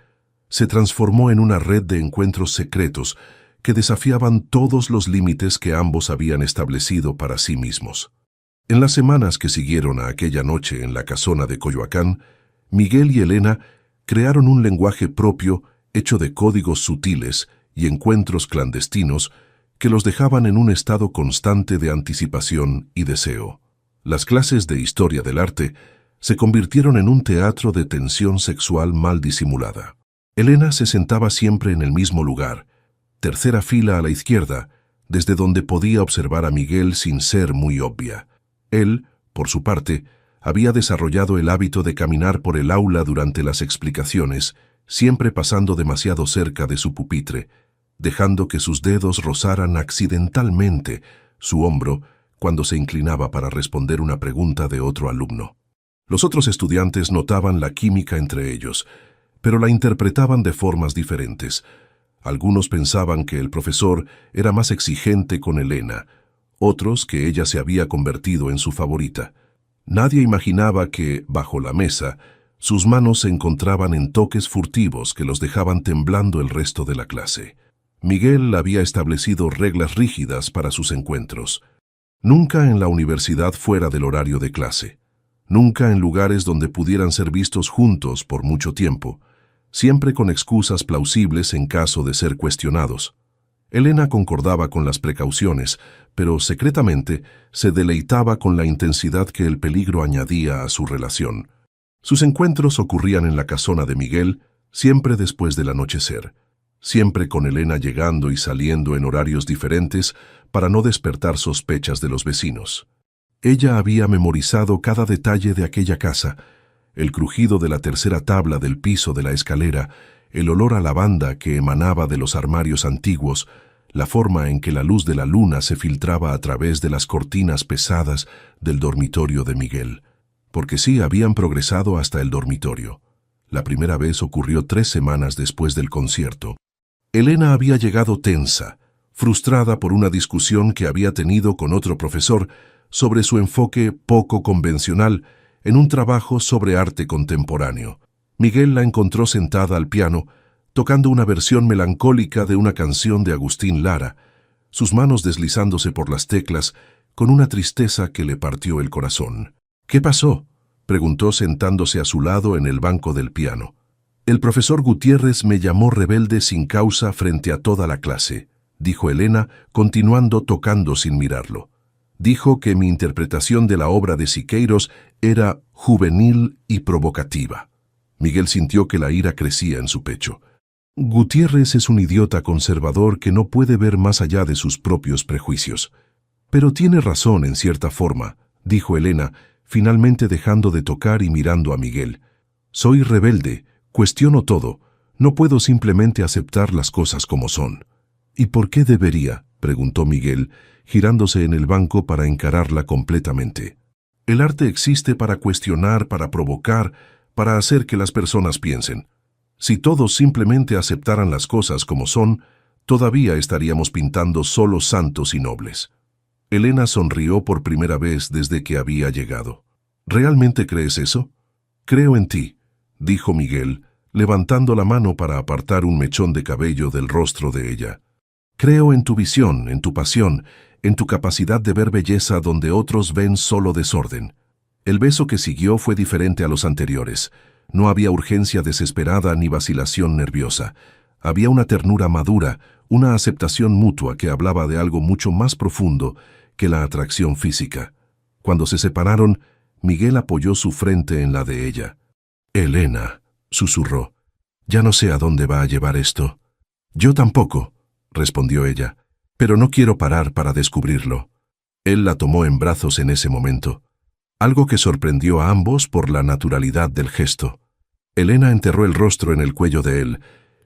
se transformó en una red de encuentros secretos que desafiaban todos los límites que ambos habían establecido para sí mismos. En las semanas que siguieron a aquella noche en la casona de Coyoacán, Miguel y Elena crearon un lenguaje propio hecho de códigos sutiles y encuentros clandestinos que los dejaban en un estado constante de anticipación y deseo. Las clases de historia del arte se convirtieron en un teatro de tensión sexual mal disimulada. Elena se sentaba siempre en el mismo lugar, tercera fila a la izquierda, desde donde podía observar a Miguel sin ser muy obvia. Él, por su parte, había desarrollado el hábito de caminar por el aula durante las explicaciones, siempre pasando demasiado cerca de su pupitre, dejando que sus dedos rozaran accidentalmente su hombro cuando se inclinaba para responder una pregunta de otro alumno. Los otros estudiantes notaban la química entre ellos, pero la interpretaban de formas diferentes. Algunos pensaban que el profesor era más exigente con Elena, otros que ella se había convertido en su favorita. Nadie imaginaba que, bajo la mesa, sus manos se encontraban en toques furtivos que los dejaban temblando el resto de la clase. Miguel había establecido reglas rígidas para sus encuentros. Nunca en la universidad fuera del horario de clase. Nunca en lugares donde pudieran ser vistos juntos por mucho tiempo, siempre con excusas plausibles en caso de ser cuestionados. Elena concordaba con las precauciones, pero secretamente se deleitaba con la intensidad que el peligro añadía a su relación. Sus encuentros ocurrían en la casona de Miguel, siempre después del anochecer, siempre con Elena llegando y saliendo en horarios diferentes para no despertar sospechas de los vecinos. Ella había memorizado cada detalle de aquella casa, el crujido de la tercera tabla del piso de la escalera, el olor a lavanda que emanaba de los armarios antiguos, la forma en que la luz de la luna se filtraba a través de las cortinas pesadas del dormitorio de Miguel. Porque sí habían progresado hasta el dormitorio. La primera vez ocurrió 3 semanas después del concierto. Elena había llegado tensa, frustrada por una discusión que había tenido con otro profesor sobre su enfoque poco convencional en un trabajo sobre arte contemporáneo. Miguel la encontró sentada al piano, tocando una versión melancólica de una canción de Agustín Lara, sus manos deslizándose por las teclas con una tristeza que le partió el corazón. «¿Qué pasó?», preguntó sentándose a su lado en el banco del piano. «El profesor Gutiérrez me llamó rebelde sin causa frente a toda la clase», dijo Elena, continuando tocando sin mirarlo. «Dijo que mi interpretación de la obra de Siqueiros era juvenil y provocativa». Miguel sintió que la ira crecía en su pecho. «Gutiérrez es un idiota conservador que no puede ver más allá de sus propios prejuicios. Pero tiene razón en cierta forma», dijo Elena, finalmente dejando de tocar y mirando a Miguel. «Soy rebelde, cuestiono todo, no puedo simplemente aceptar las cosas como son». «¿Y por qué debería?», preguntó Miguel, girándose en el banco para encararla completamente. «El arte existe para cuestionar, para provocar, para hacer que las personas piensen. Si todos simplemente aceptaran las cosas como son, todavía estaríamos pintando solo santos y nobles». Elena sonrió por primera vez desde que había llegado. «¿Realmente crees eso?». «Creo en ti», dijo Miguel, levantando la mano para apartar un mechón de cabello del rostro de ella. «Creo en tu visión, en tu pasión, en tu capacidad de ver belleza donde otros ven solo desorden». El beso que siguió fue diferente a los anteriores. No había urgencia desesperada ni vacilación nerviosa. Había una ternura madura, una aceptación mutua que hablaba de algo mucho más profundo que la atracción física. Cuando se separaron, Miguel apoyó su frente en la de ella. «Elena», susurró, «ya no sé a dónde va a llevar esto». «Yo tampoco», respondió ella, «pero no quiero parar para descubrirlo». Él la tomó en brazos en ese momento, algo que sorprendió a ambos por la naturalidad del gesto. Elena enterró el rostro en el cuello de él,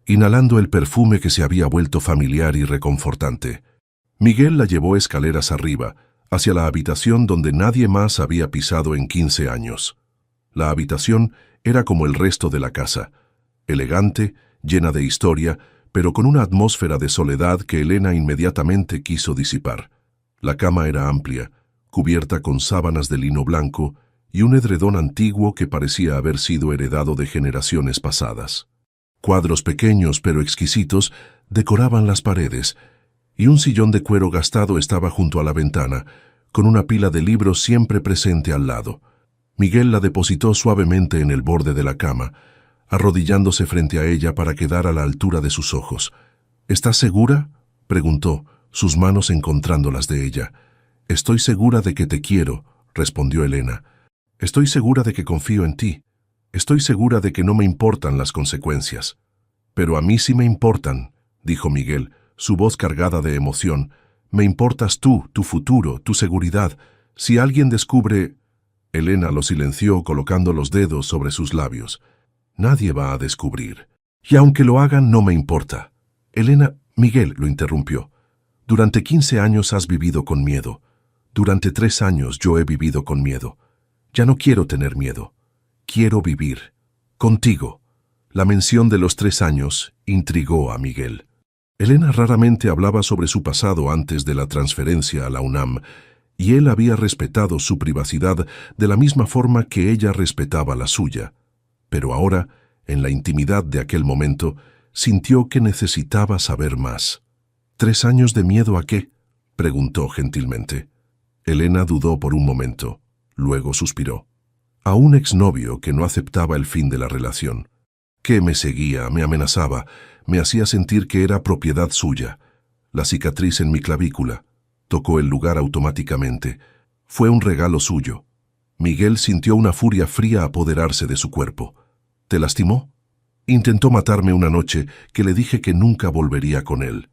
inhalando el perfume que se había vuelto familiar y reconfortante. Miguel la llevó escaleras arriba, hacia la habitación donde nadie más había pisado en 15 años. La habitación era como el resto de la casa, elegante, llena de historia, pero con una atmósfera de soledad que Elena inmediatamente quiso disipar. La cama era amplia, cubierta con sábanas de lino blanco y un edredón antiguo que parecía haber sido heredado de generaciones pasadas. Cuadros pequeños pero exquisitos decoraban las paredes, y un sillón de cuero gastado estaba junto a la ventana, con una pila de libros siempre presente al lado. Miguel la depositó suavemente en el borde de la cama, arrodillándose frente a ella para quedar a la altura de sus ojos. «¿Estás segura?», preguntó, sus manos encontrando las de ella. «Estoy segura de que te quiero», respondió Elena. «Estoy segura de que confío en ti. Estoy segura de que no me importan las consecuencias». «Pero a mí sí me importan», dijo Miguel, su voz cargada de emoción. «Me importas tú, tu futuro, tu seguridad. Si alguien descubre...». Elena lo silenció colocando los dedos sobre sus labios. «Nadie va a descubrir. Y aunque lo hagan, no me importa». «Elena», Miguel lo interrumpió. «Durante 15 años has vivido con miedo. Durante 3 años yo he vivido con miedo. Ya no quiero tener miedo. Quiero vivir. Contigo». La mención de los 3 años intrigó a Miguel. Elena raramente hablaba sobre su pasado antes de la transferencia a la UNAM, y él había respetado su privacidad de la misma forma que ella respetaba la suya. Pero ahora, en la intimidad de aquel momento, sintió que necesitaba saber más. «¿3 años de miedo a qué?», preguntó gentilmente. Elena dudó por un momento, luego suspiró. «A un exnovio que no aceptaba el fin de la relación. Que me seguía, me amenazaba, me hacía sentir que era propiedad suya. La cicatriz en mi clavícula. Tocó el lugar automáticamente. Fue un regalo suyo». Miguel sintió una furia fría apoderarse de su cuerpo. «¿Te lastimó?». «Intentó matarme una noche que le dije que nunca volvería con él»,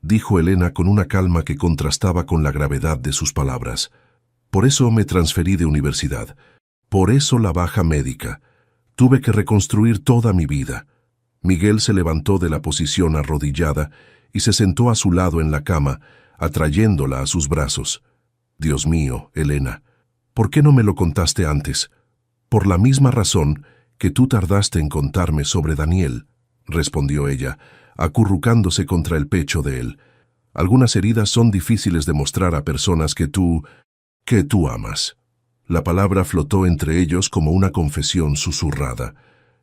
dijo Elena con una calma que contrastaba con la gravedad de sus palabras. «Por eso me transferí de universidad. Por eso la baja médica. Tuve que reconstruir toda mi vida. Miguel se levantó de la posición arrodillada y se sentó a su lado en la cama, atrayéndola a sus brazos. Dios mío, Elena, ¿por qué no me lo contaste antes? Por la misma razón que tú tardaste en contarme sobre Daniel, respondió ella, acurrucándose contra el pecho de él. Algunas heridas son difíciles de mostrar a personas que tú amas. La palabra flotó entre ellos como una confesión susurrada.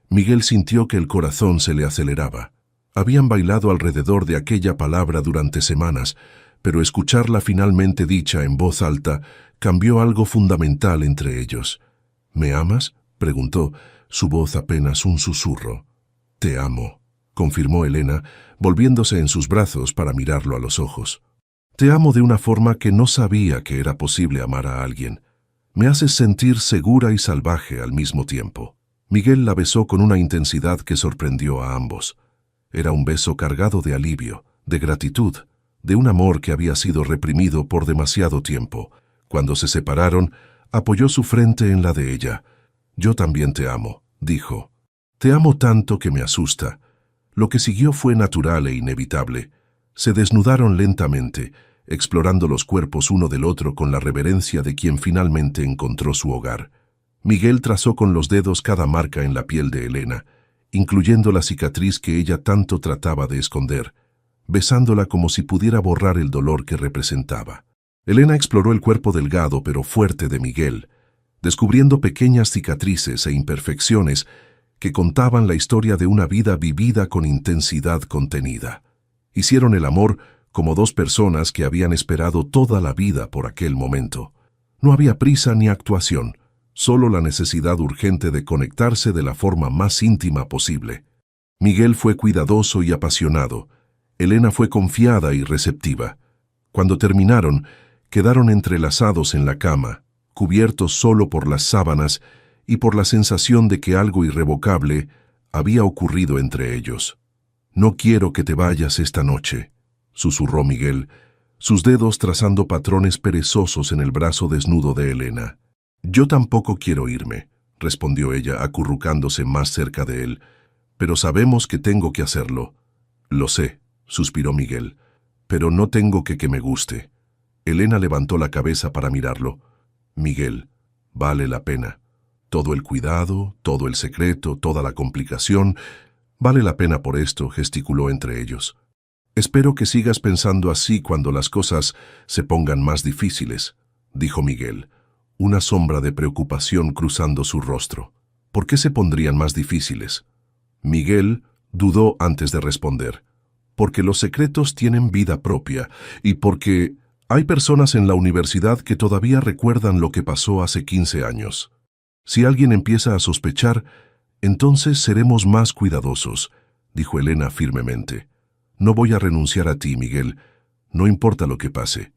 Miguel sintió que el corazón se le aceleraba. Habían bailado alrededor de aquella palabra durante semanas, pero escucharla finalmente dicha en voz alta cambió algo fundamental entre ellos. ¿Me amas?, preguntó, su voz apenas un susurro. Te amo, confirmó Elena, volviéndose en sus brazos para mirarlo a los ojos. Te amo de una forma que no sabía que era posible amar a alguien. Me haces sentir segura y salvaje al mismo tiempo. Miguel la besó con una intensidad que sorprendió a ambos. Era un beso cargado de alivio, de gratitud, de un amor que había sido reprimido por demasiado tiempo. Cuando se separaron, apoyó su frente en la de ella. Yo también te amo, dijo. Te amo tanto que me asusta. Lo que siguió fue natural e inevitable. Se desnudaron lentamente, explorando los cuerpos uno del otro con la reverencia de quien finalmente encontró su hogar. Miguel trazó con los dedos cada marca en la piel de Elena, incluyendo la cicatriz que ella tanto trataba de esconder, besándola como si pudiera borrar el dolor que representaba. Elena exploró el cuerpo delgado pero fuerte de Miguel, descubriendo pequeñas cicatrices e imperfecciones que contaban la historia de una vida vivida con intensidad contenida. Hicieron el amor como dos personas que habían esperado toda la vida por aquel momento. No había prisa ni actuación, solo la necesidad urgente de conectarse de la forma más íntima posible. Miguel fue cuidadoso y apasionado. Elena fue confiada y receptiva. Cuando terminaron, quedaron entrelazados en la cama, cubiertos solo por las sábanas y por la sensación de que algo irrevocable había ocurrido entre ellos. «No quiero que te vayas esta noche», susurró Miguel, sus dedos trazando patrones perezosos en el brazo desnudo de Elena. «Yo tampoco quiero irme», respondió ella, acurrucándose más cerca de él, «pero sabemos que tengo que hacerlo». «Lo sé», suspiró Miguel, «pero no tengo que me guste». Elena levantó la cabeza para mirarlo. «Miguel, vale la pena. Todo el cuidado, todo el secreto, toda la complicación, vale la pena por esto», gesticuló entre ellos. «Espero que sigas pensando así cuando las cosas se pongan más difíciles», dijo Miguel, una sombra de preocupación cruzando su rostro. «¿Por qué se pondrían más difíciles?» Miguel dudó antes de responder. «Porque los secretos tienen vida propia y porque hay personas en la universidad que todavía recuerdan lo que pasó hace 15 años. Si alguien empieza a sospechar, entonces seremos más cuidadosos», dijo Elena firmemente. «No voy a renunciar a ti, Miguel, no importa lo que pase».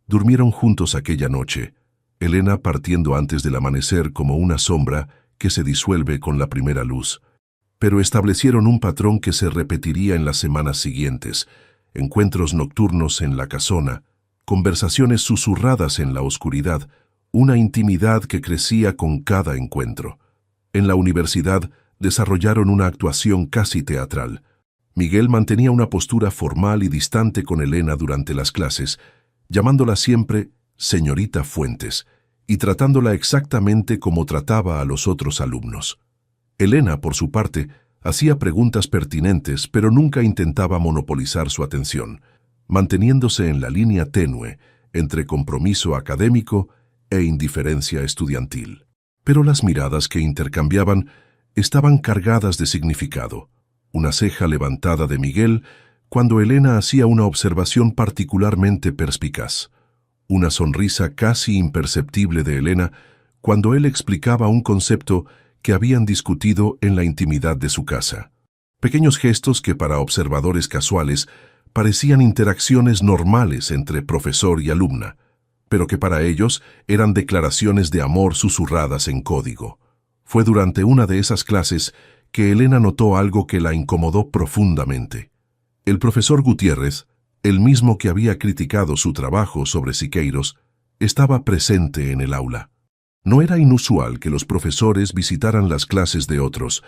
Durmieron juntos aquella noche, Elena partiendo antes del amanecer como una sombra que se disuelve con la primera luz. Pero establecieron un patrón que se repetiría en las semanas siguientes: encuentros nocturnos en la casona, conversaciones susurradas en la oscuridad, una intimidad que crecía con cada encuentro. En la universidad desarrollaron una actuación casi teatral. Miguel mantenía una postura formal y distante con Elena durante las clases, llamándola siempre señorita Fuentes y tratándola exactamente como trataba a los otros alumnos. Elena, por su parte, hacía preguntas pertinentes, pero nunca intentaba monopolizar su atención, manteniéndose en la línea tenue entre compromiso académico e indiferencia estudiantil. Pero las miradas que intercambiaban estaban cargadas de significado. Una ceja levantada de Miguel cuando Elena hacía una observación particularmente perspicaz. Una sonrisa casi imperceptible de Elena cuando él explicaba un concepto que habían discutido en la intimidad de su casa. Pequeños gestos que para observadores casuales parecían interacciones normales entre profesor y alumna, pero que para ellos eran declaraciones de amor susurradas en código. Fue durante una de esas clases que Elena notó algo que la incomodó profundamente. El profesor Gutiérrez, el mismo que había criticado su trabajo sobre Siqueiros, estaba presente en el aula. No era inusual que los profesores visitaran las clases de otros,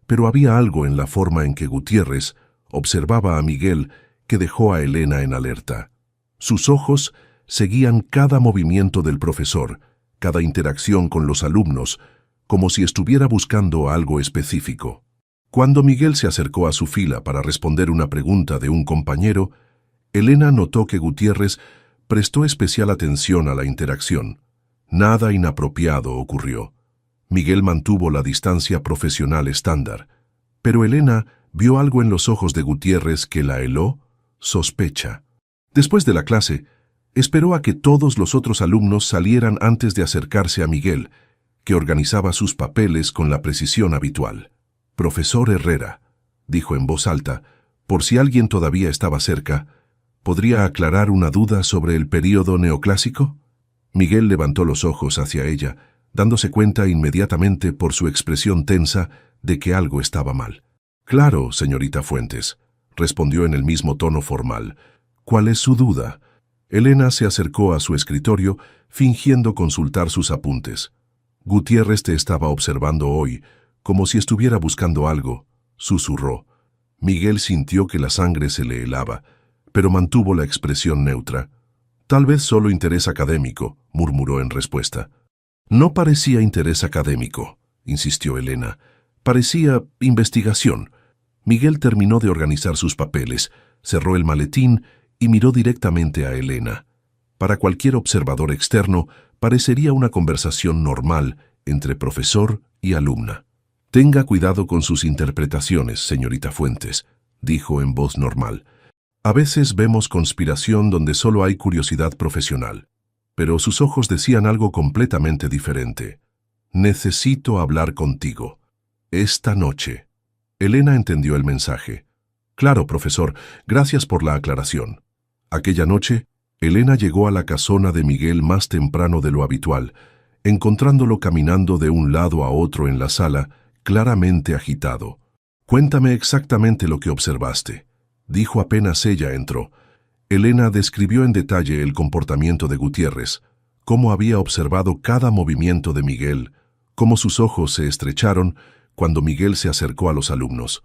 pero había algo en la forma en que Gutiérrez observaba a Miguel que dejó a Elena en alerta. Sus ojos seguían cada movimiento del profesor, cada interacción con los alumnos, como si estuviera buscando algo específico. Cuando Miguel se acercó a su fila para responder una pregunta de un compañero, Elena notó que Gutiérrez prestó especial atención a la interacción. Nada inapropiado ocurrió. Miguel mantuvo la distancia profesional estándar, pero Elena vio algo en los ojos de Gutiérrez que la heló sospecha. Después de la clase, esperó a que todos los otros alumnos salieran antes de acercarse a Miguel, que organizaba sus papeles con la precisión habitual. «Profesor Herrera», dijo en voz alta, por si alguien todavía estaba cerca, ¿podría aclarar una duda sobre el período neoclásico? Miguel levantó los ojos hacia ella, dándose cuenta inmediatamente por su expresión tensa de que algo estaba mal. «Claro, señorita Fuentes», respondió en el mismo tono formal. «¿Cuál es su duda?» Elena se acercó a su escritorio, fingiendo consultar sus apuntes. «Gutiérrez te estaba observando hoy, como si estuviera buscando algo», susurró. Miguel sintió que la sangre se le helaba, pero mantuvo la expresión neutra. «Tal vez solo interés académico», murmuró en respuesta. «No parecía interés académico», insistió Elena. «Parecía investigación». Miguel terminó de organizar sus papeles, cerró el maletín y miró directamente a Elena. Para cualquier observador externo, parecería una conversación normal entre profesor y alumna. «Tenga cuidado con sus interpretaciones, señorita Fuentes», dijo en voz normal. «A veces vemos conspiración donde solo hay curiosidad profesional». Pero sus ojos decían algo completamente diferente. «Necesito hablar contigo. Esta noche». Elena entendió el mensaje. «Claro, profesor, gracias por la aclaración». Aquella noche, Elena llegó a la casona de Miguel más temprano de lo habitual, encontrándolo caminando de un lado a otro en la sala, claramente agitado. «Cuéntame exactamente lo que observaste», dijo apenas ella entró. Elena describió en detalle el comportamiento de Gutiérrez, cómo había observado cada movimiento de Miguel, cómo sus ojos se estrecharon cuando Miguel se acercó a los alumnos.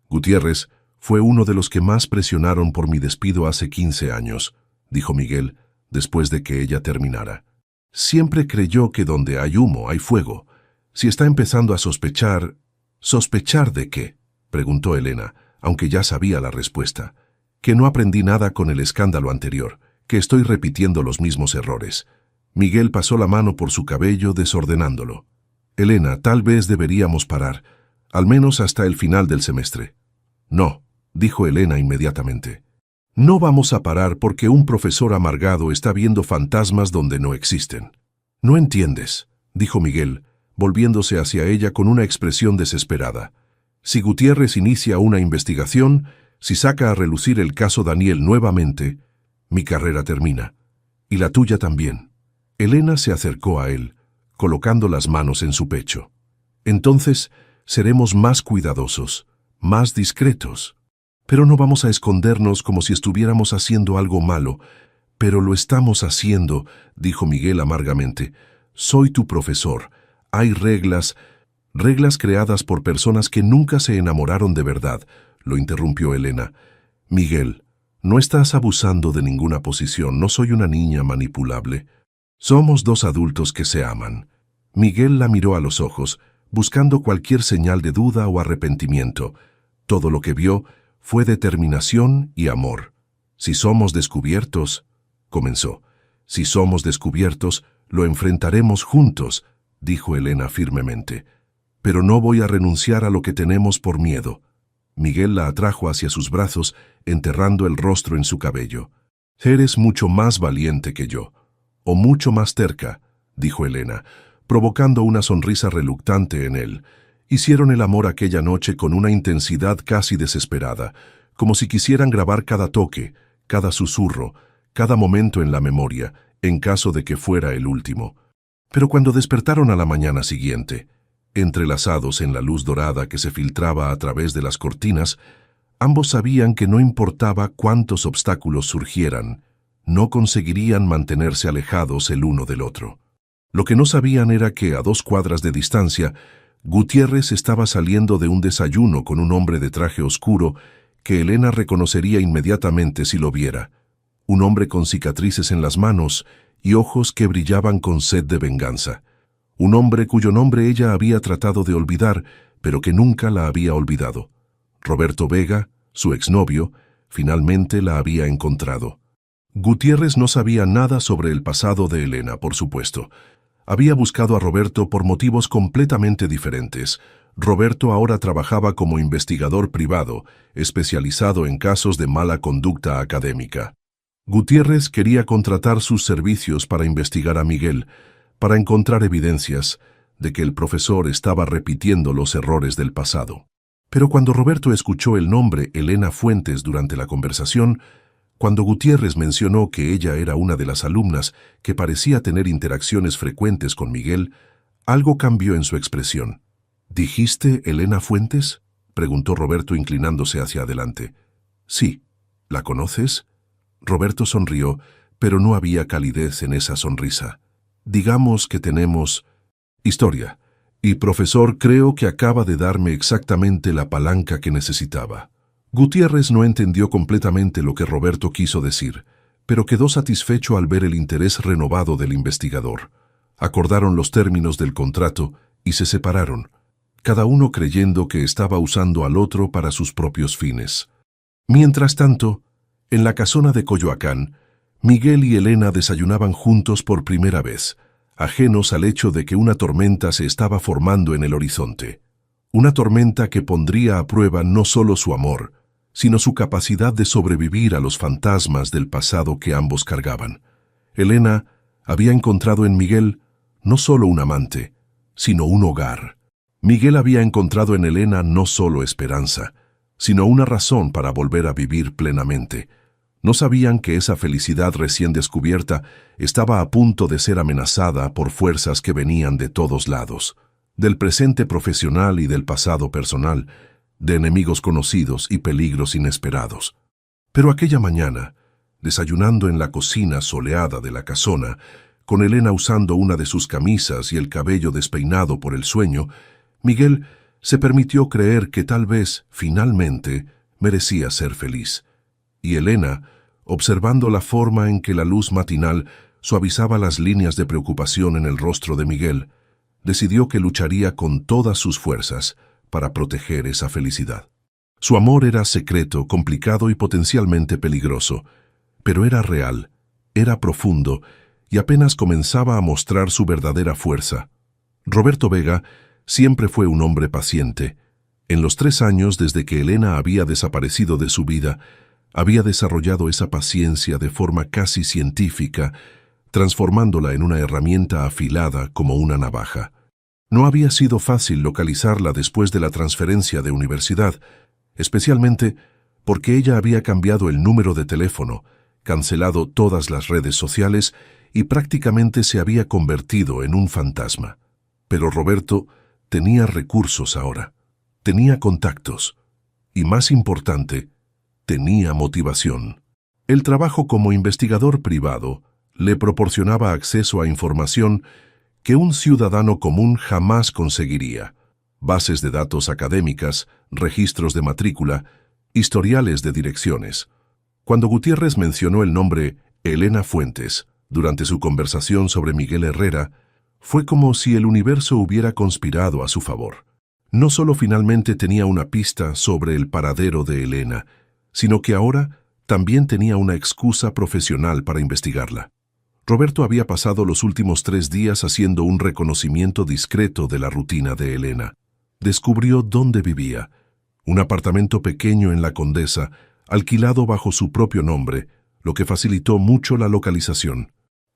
«Gutiérrez fue uno de los que más presionaron por mi despido hace 15 años», dijo Miguel, después de que ella terminara. «Siempre creyó que donde hay humo hay fuego. Si está empezando a sospechar...» «¿Sospechar de qué?», preguntó Elena, aunque ya sabía la respuesta. «Que no aprendí nada con el escándalo anterior, que estoy repitiendo los mismos errores». Miguel pasó la mano por su cabello desordenándolo. «Elena, tal vez deberíamos parar, al menos hasta el final del semestre». «No», dijo Elena inmediatamente. «No vamos a parar porque un profesor amargado está viendo fantasmas donde no existen». «No entiendes», dijo Miguel, volviéndose hacia ella con una expresión desesperada. «Si Gutiérrez inicia una investigación, si saca a relucir el caso Daniel nuevamente, mi carrera termina. Y la tuya también». Elena se acercó a él, colocando las manos en su pecho. «Entonces seremos más cuidadosos, más discretos. Pero no vamos a escondernos como si estuviéramos haciendo algo malo. Pero lo estamos haciendo», dijo Miguel amargamente. «Soy tu profesor. Hay reglas creadas por personas que nunca se enamoraron de verdad», lo interrumpió Elena. «Miguel, no estás abusando de ninguna posición, no soy una niña manipulable. Somos dos adultos que se aman». Miguel la miró a los ojos, buscando cualquier señal de duda o arrepentimiento. Todo lo que vio fue determinación y amor. «Si somos descubiertos», comenzó. «Si somos descubiertos, lo enfrentaremos juntos», dijo Elena firmemente. «Pero no voy a renunciar a lo que tenemos por miedo». Miguel la atrajo hacia sus brazos, enterrando el rostro en su cabello. «Eres mucho más valiente que yo, o mucho más terca», dijo Elena, provocando una sonrisa reluctante en él. Hicieron el amor aquella noche con una intensidad casi desesperada, como si quisieran grabar cada toque, cada susurro, cada momento en la memoria, en caso de que fuera el último. Pero cuando despertaron a la mañana siguiente, entrelazados en la luz dorada que se filtraba a través de las cortinas, ambos sabían que no importaba cuántos obstáculos surgieran, no conseguirían mantenerse alejados el uno del otro. Lo que no sabían era que, a 2 cuadras de distancia, Gutiérrez estaba saliendo de un desayuno con un hombre de traje oscuro que Elena reconocería inmediatamente si lo viera. Un hombre con cicatrices en las manos y ojos que brillaban con sed de venganza. Un hombre cuyo nombre ella había tratado de olvidar, pero que nunca la había olvidado. Roberto Vega, su exnovio, finalmente la había encontrado. Gutiérrez no sabía nada sobre el pasado de Elena, por supuesto. Había buscado a Roberto por motivos completamente diferentes. Roberto ahora trabajaba como investigador privado, especializado en casos de mala conducta académica. Gutiérrez quería contratar sus servicios para investigar a Miguel, para encontrar evidencias de que el profesor estaba repitiendo los errores del pasado. Pero cuando Roberto escuchó el nombre Elena Fuentes durante la conversación, cuando Gutiérrez mencionó que ella era una de las alumnas que parecía tener interacciones frecuentes con Miguel, algo cambió en su expresión. ¿Dijiste Elena Fuentes?, preguntó Roberto inclinándose hacia adelante. Sí. ¿La conoces? Roberto sonrió, pero no había calidez en esa sonrisa. Digamos que tenemos historia, y profesor, creo que acaba de darme exactamente la palanca que necesitaba. Gutiérrez no entendió completamente lo que Roberto quiso decir, pero quedó satisfecho al ver el interés renovado del investigador. Acordaron los términos del contrato y se separaron, cada uno creyendo que estaba usando al otro para sus propios fines. Mientras tanto, en la casona de Coyoacán, Miguel y Elena desayunaban juntos por primera vez, ajenos al hecho de que una tormenta se estaba formando en el horizonte. Una tormenta que pondría a prueba no solo su amor, sino su capacidad de sobrevivir a los fantasmas del pasado que ambos cargaban. Elena había encontrado en Miguel no solo un amante, sino un hogar. Miguel había encontrado en Elena no solo esperanza, sino una razón para volver a vivir plenamente. No sabían que esa felicidad recién descubierta estaba a punto de ser amenazada por fuerzas que venían de todos lados, del presente profesional y del pasado personal, de enemigos conocidos y peligros inesperados. Pero aquella mañana, desayunando en la cocina soleada de la casona, con Elena usando una de sus camisas y el cabello despeinado por el sueño, Miguel se permitió creer que tal vez, finalmente, merecía ser feliz. Y Elena, observando la forma en que la luz matinal suavizaba las líneas de preocupación en el rostro de Miguel, decidió que lucharía con todas sus fuerzas para proteger esa felicidad. Su amor era secreto, complicado y potencialmente peligroso, pero era real, era profundo y apenas comenzaba a mostrar su verdadera fuerza. Roberto Vega siempre fue un hombre paciente. En los 3 años desde que Elena había desaparecido de su vida, había desarrollado esa paciencia de forma casi científica, transformándola en una herramienta afilada como una navaja. No había sido fácil localizarla después de la transferencia de universidad, especialmente porque ella había cambiado el número de teléfono, cancelado todas las redes sociales y prácticamente se había convertido en un fantasma. Pero Roberto tenía recursos ahora, tenía contactos y, más importante, tenía motivación. El trabajo como investigador privado le proporcionaba acceso a información que un ciudadano común jamás conseguiría: bases de datos académicas, registros de matrícula, historiales de direcciones. Cuando Gutiérrez mencionó el nombre Elena Fuentes durante su conversación sobre Miguel Herrera, fue como si el universo hubiera conspirado a su favor. No solo finalmente tenía una pista sobre el paradero de Elena, sino que ahora también tenía una excusa profesional para investigarla. Roberto había pasado los últimos 3 días haciendo un reconocimiento discreto de la rutina de Elena. Descubrió dónde vivía: un apartamento pequeño en La Condesa, alquilado bajo su propio nombre, lo que facilitó mucho la localización.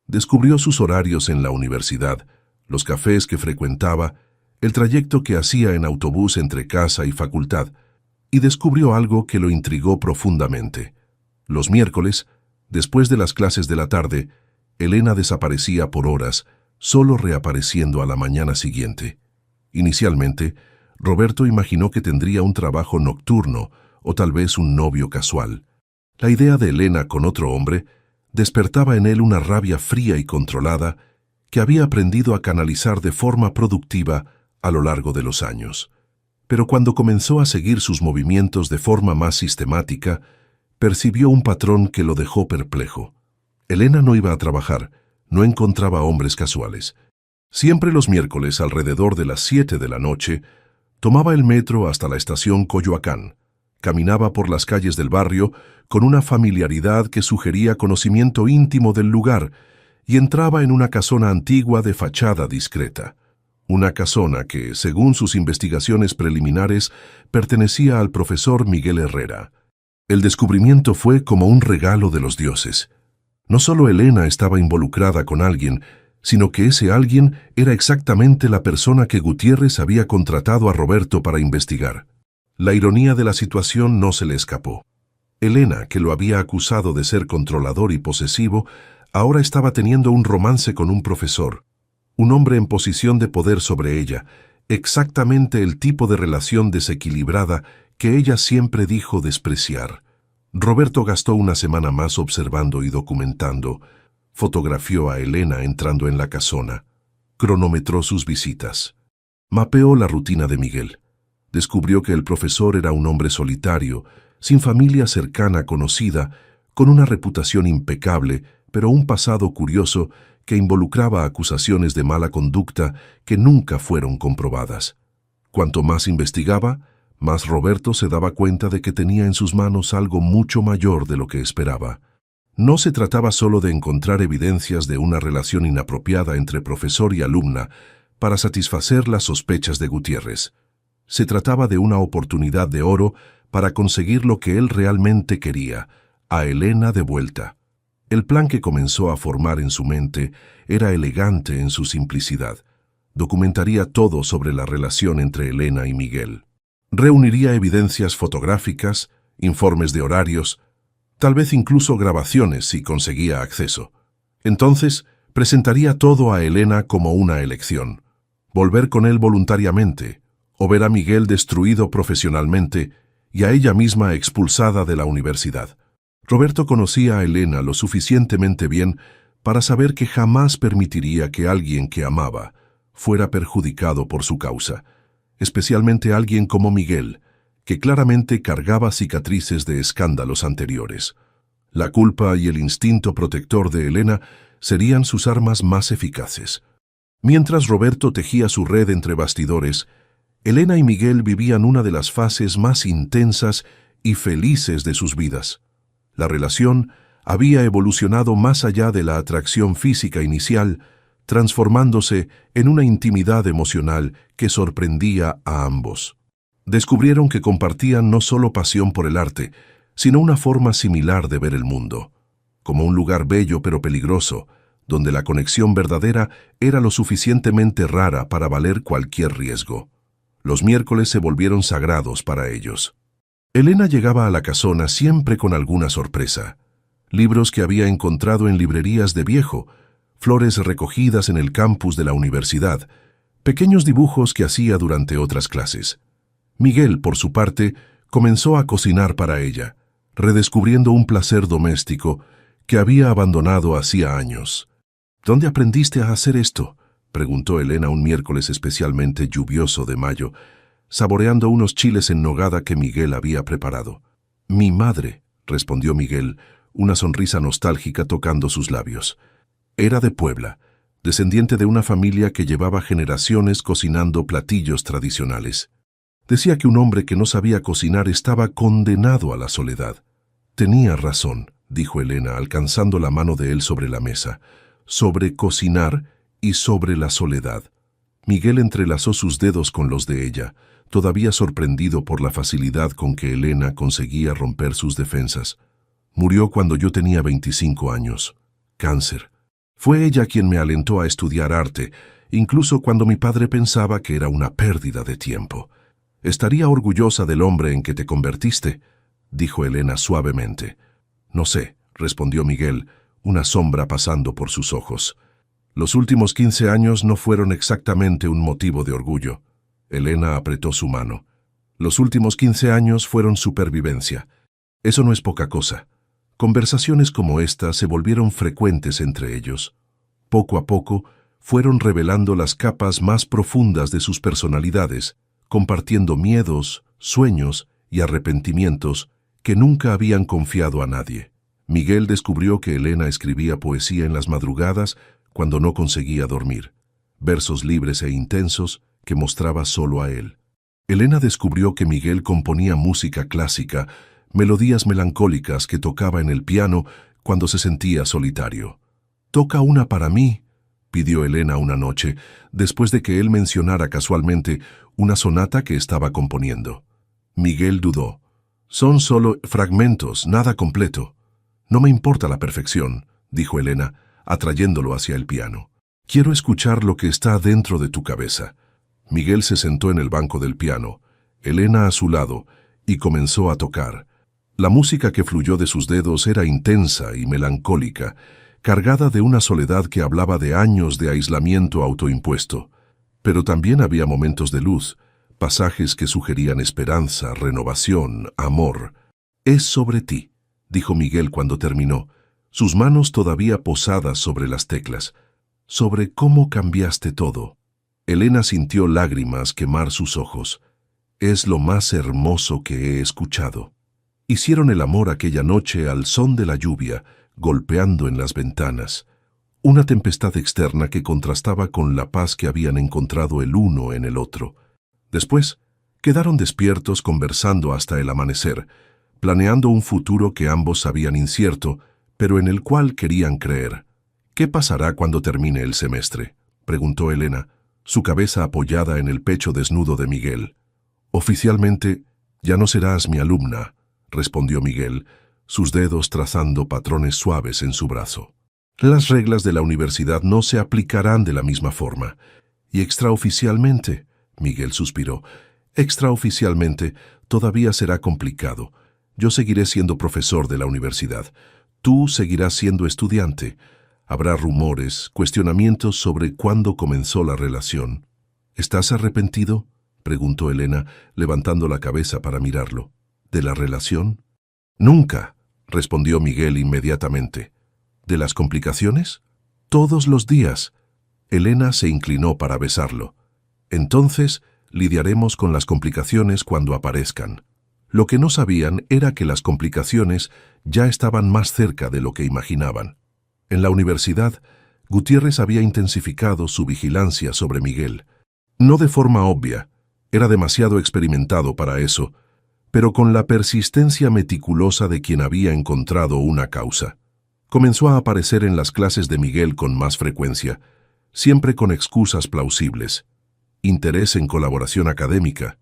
Descubrió sus horarios en la universidad, los cafés que frecuentaba, el trayecto que hacía en autobús entre casa y facultad, y descubrió algo que lo intrigó profundamente. Los miércoles, después de las clases de la tarde, Elena desaparecía por horas, solo reapareciendo a la mañana siguiente. Inicialmente, Roberto imaginó que tendría un trabajo nocturno o tal vez un novio casual. La idea de Elena con otro hombre despertaba en él una rabia fría y controlada que había aprendido a canalizar de forma productiva a lo largo de los años. Pero cuando comenzó a seguir sus movimientos de forma más sistemática, percibió un patrón que lo dejó perplejo. Elena no iba a trabajar, no encontraba hombres casuales. Siempre los miércoles, alrededor de las 7 de la noche, tomaba el metro hasta la estación Coyoacán. Caminaba por las calles del barrio con una familiaridad que sugería conocimiento íntimo del lugar y entraba en una casona antigua de fachada discreta. Una casona que, según sus investigaciones preliminares, pertenecía al profesor Miguel Herrera. El descubrimiento fue como un regalo de los dioses. No solo Elena estaba involucrada con alguien, sino que ese alguien era exactamente la persona que Gutiérrez había contratado a Roberto para investigar. La ironía de la situación no se le escapó. Elena, que lo había acusado de ser controlador y posesivo, ahora estaba teniendo un romance con un profesor, un hombre en posición de poder sobre ella, exactamente el tipo de relación desequilibrada que ella siempre dijo despreciar. Roberto gastó una semana más observando y documentando. Fotografió a Elena entrando en la casona. Cronometró sus visitas. Mapeó la rutina de Miguel. Descubrió que el profesor era un hombre solitario, sin familia cercana conocida, con una reputación impecable, pero un pasado curioso que involucraba acusaciones de mala conducta que nunca fueron comprobadas. Cuanto más investigaba, más Roberto se daba cuenta de que tenía en sus manos algo mucho mayor de lo que esperaba. No se trataba solo de encontrar evidencias de una relación inapropiada entre profesor y alumna para satisfacer las sospechas de Gutiérrez. Se trataba de una oportunidad de oro para conseguir lo que él realmente quería, a Elena de vuelta. El plan que comenzó a formar en su mente era elegante en su simplicidad. Documentaría todo sobre la relación entre Elena y Miguel. Reuniría evidencias fotográficas, informes de horarios, tal vez incluso grabaciones si conseguía acceso. Entonces, presentaría todo a Elena como una elección. Volver con él voluntariamente, o ver a Miguel destruido profesionalmente y a ella misma expulsada de la universidad. Roberto conocía a Elena lo suficientemente bien para saber que jamás permitiría que alguien que amaba fuera perjudicado por su causa, especialmente alguien como Miguel, que claramente cargaba cicatrices de escándalos anteriores. La culpa y el instinto protector de Elena serían sus armas más eficaces. Mientras Roberto tejía su red entre bastidores, Elena y Miguel vivían una de las fases más intensas y felices de sus vidas. La relación había evolucionado más allá de la atracción física inicial, transformándose en una intimidad emocional que sorprendía a ambos. Descubrieron que compartían no solo pasión por el arte, sino una forma similar de ver el mundo, como un lugar bello pero peligroso, donde la conexión verdadera era lo suficientemente rara para valer cualquier riesgo. Los miércoles se volvieron sagrados para ellos. Elena llegaba a la casona siempre con alguna sorpresa. Libros que había encontrado en librerías de viejo, flores recogidas en el campus de la universidad, pequeños dibujos que hacía durante otras clases. Miguel, por su parte, comenzó a cocinar para ella, redescubriendo un placer doméstico que había abandonado hacía años. ¿Dónde aprendiste a hacer esto?, preguntó Elena un miércoles especialmente lluvioso de mayo, saboreando unos chiles en nogada que Miguel había preparado. «Mi madre», respondió Miguel, una sonrisa nostálgica tocando sus labios. Era de Puebla, descendiente de una familia que llevaba generaciones cocinando platillos tradicionales. Decía que un hombre que no sabía cocinar estaba condenado a la soledad. «Tenía razón», dijo Elena, alcanzando la mano de él sobre la mesa, «sobre cocinar y sobre la soledad». Miguel entrelazó sus dedos con los de ella, todavía sorprendido por la facilidad con que Elena conseguía romper sus defensas. «Murió cuando yo tenía 25 años. Cáncer. Fue ella quien me alentó a estudiar arte, incluso cuando mi padre pensaba que era una pérdida de tiempo. Estaría orgullosa del hombre en que te convertiste», dijo Elena suavemente. «No sé», respondió Miguel, una sombra pasando por sus ojos. «Los últimos 15 años no fueron exactamente un motivo de orgullo». Elena apretó su mano. «Los últimos 15 años fueron supervivencia. Eso no es poca cosa». Conversaciones como esta se volvieron frecuentes entre ellos. Poco a poco, fueron revelando las capas más profundas de sus personalidades, compartiendo miedos, sueños y arrepentimientos que nunca habían confiado a nadie. Miguel descubrió que Elena escribía poesía en las madrugadas cuando no conseguía dormir, versos libres e intensos que mostraba solo a él. Elena descubrió que Miguel componía música clásica, melodías melancólicas que tocaba en el piano cuando se sentía solitario. «Toca una para mí», pidió Elena una noche, después de que él mencionara casualmente una sonata que estaba componiendo. Miguel dudó. «Son solo fragmentos, nada completo». «No me importa la perfección», dijo Elena, atrayéndolo hacia el piano. «Quiero escuchar lo que está dentro de tu cabeza». Miguel se sentó en el banco del piano, Elena a su lado, y comenzó a tocar. La música que fluyó de sus dedos era intensa y melancólica, cargada de una soledad que hablaba de años de aislamiento autoimpuesto. Pero también había momentos de luz, pasajes que sugerían esperanza, renovación, amor. «Es sobre ti», dijo Miguel cuando terminó, sus manos todavía posadas sobre las teclas. «Sobre cómo cambiaste todo». Elena sintió lágrimas quemar sus ojos. «Es lo más hermoso que he escuchado». Hicieron el amor aquella noche al son de la lluvia, golpeando en las ventanas. Una tempestad externa que contrastaba con la paz que habían encontrado el uno en el otro. Después, quedaron despiertos conversando hasta el amanecer, planeando un futuro que ambos sabían incierto, pero en el cual querían creer. «¿Qué pasará cuando termine el semestre?», preguntó Elena, su cabeza apoyada en el pecho desnudo de Miguel. «Oficialmente, ya no serás mi alumna», respondió Miguel, sus dedos trazando patrones suaves en su brazo. «Las reglas de la universidad no se aplicarán de la misma forma. Y extraoficialmente», Miguel suspiró, «extraoficialmente todavía será complicado. Yo seguiré siendo profesor de la universidad. Tú seguirás siendo estudiante. Habrá rumores, cuestionamientos sobre cuándo comenzó la relación». «¿Estás arrepentido?», preguntó Elena, levantando la cabeza para mirarlo. «¿De la relación?». «Nunca», respondió Miguel inmediatamente. «¿De las complicaciones?». «Todos los días». Elena se inclinó para besarlo. «Entonces, lidiaremos con las complicaciones cuando aparezcan». Lo que no sabían era que las complicaciones ya estaban más cerca de lo que imaginaban. En la universidad, Gutiérrez había intensificado su vigilancia sobre Miguel. No de forma obvia, era demasiado experimentado para eso, pero con la persistencia meticulosa de quien había encontrado una causa. Comenzó a aparecer en las clases de Miguel con más frecuencia, siempre con excusas plausibles. Interés en colaboración académica,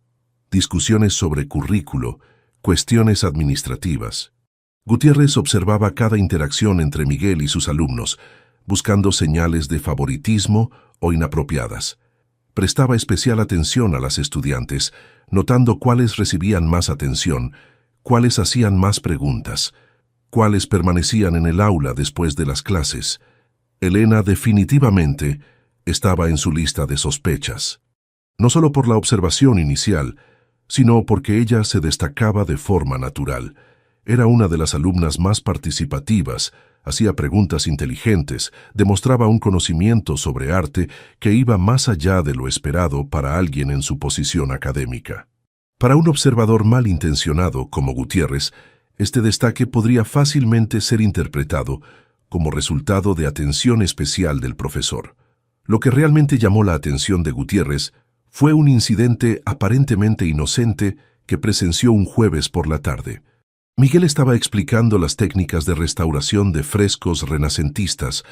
discusiones sobre currículo, cuestiones administrativas. Gutiérrez observaba cada interacción entre Miguel y sus alumnos, buscando señales de favoritismo o inapropiadas. Prestaba especial atención a las estudiantes, notando cuáles recibían más atención, cuáles hacían más preguntas, cuáles permanecían en el aula después de las clases. Elena definitivamente estaba en su lista de sospechas. No solo por la observación inicial, sino porque ella se destacaba de forma natural. Era una de las alumnas más participativas, hacía preguntas inteligentes, demostraba un conocimiento sobre arte que iba más allá de lo esperado para alguien en su posición académica. Para un observador malintencionado como Gutiérrez, este destaque podría fácilmente ser interpretado como resultado de atención especial del profesor. Lo que realmente llamó la atención de Gutiérrez fue un incidente aparentemente inocente que presenció un jueves por la tarde. Miguel estaba explicando las técnicas de restauración de frescos renacentistas,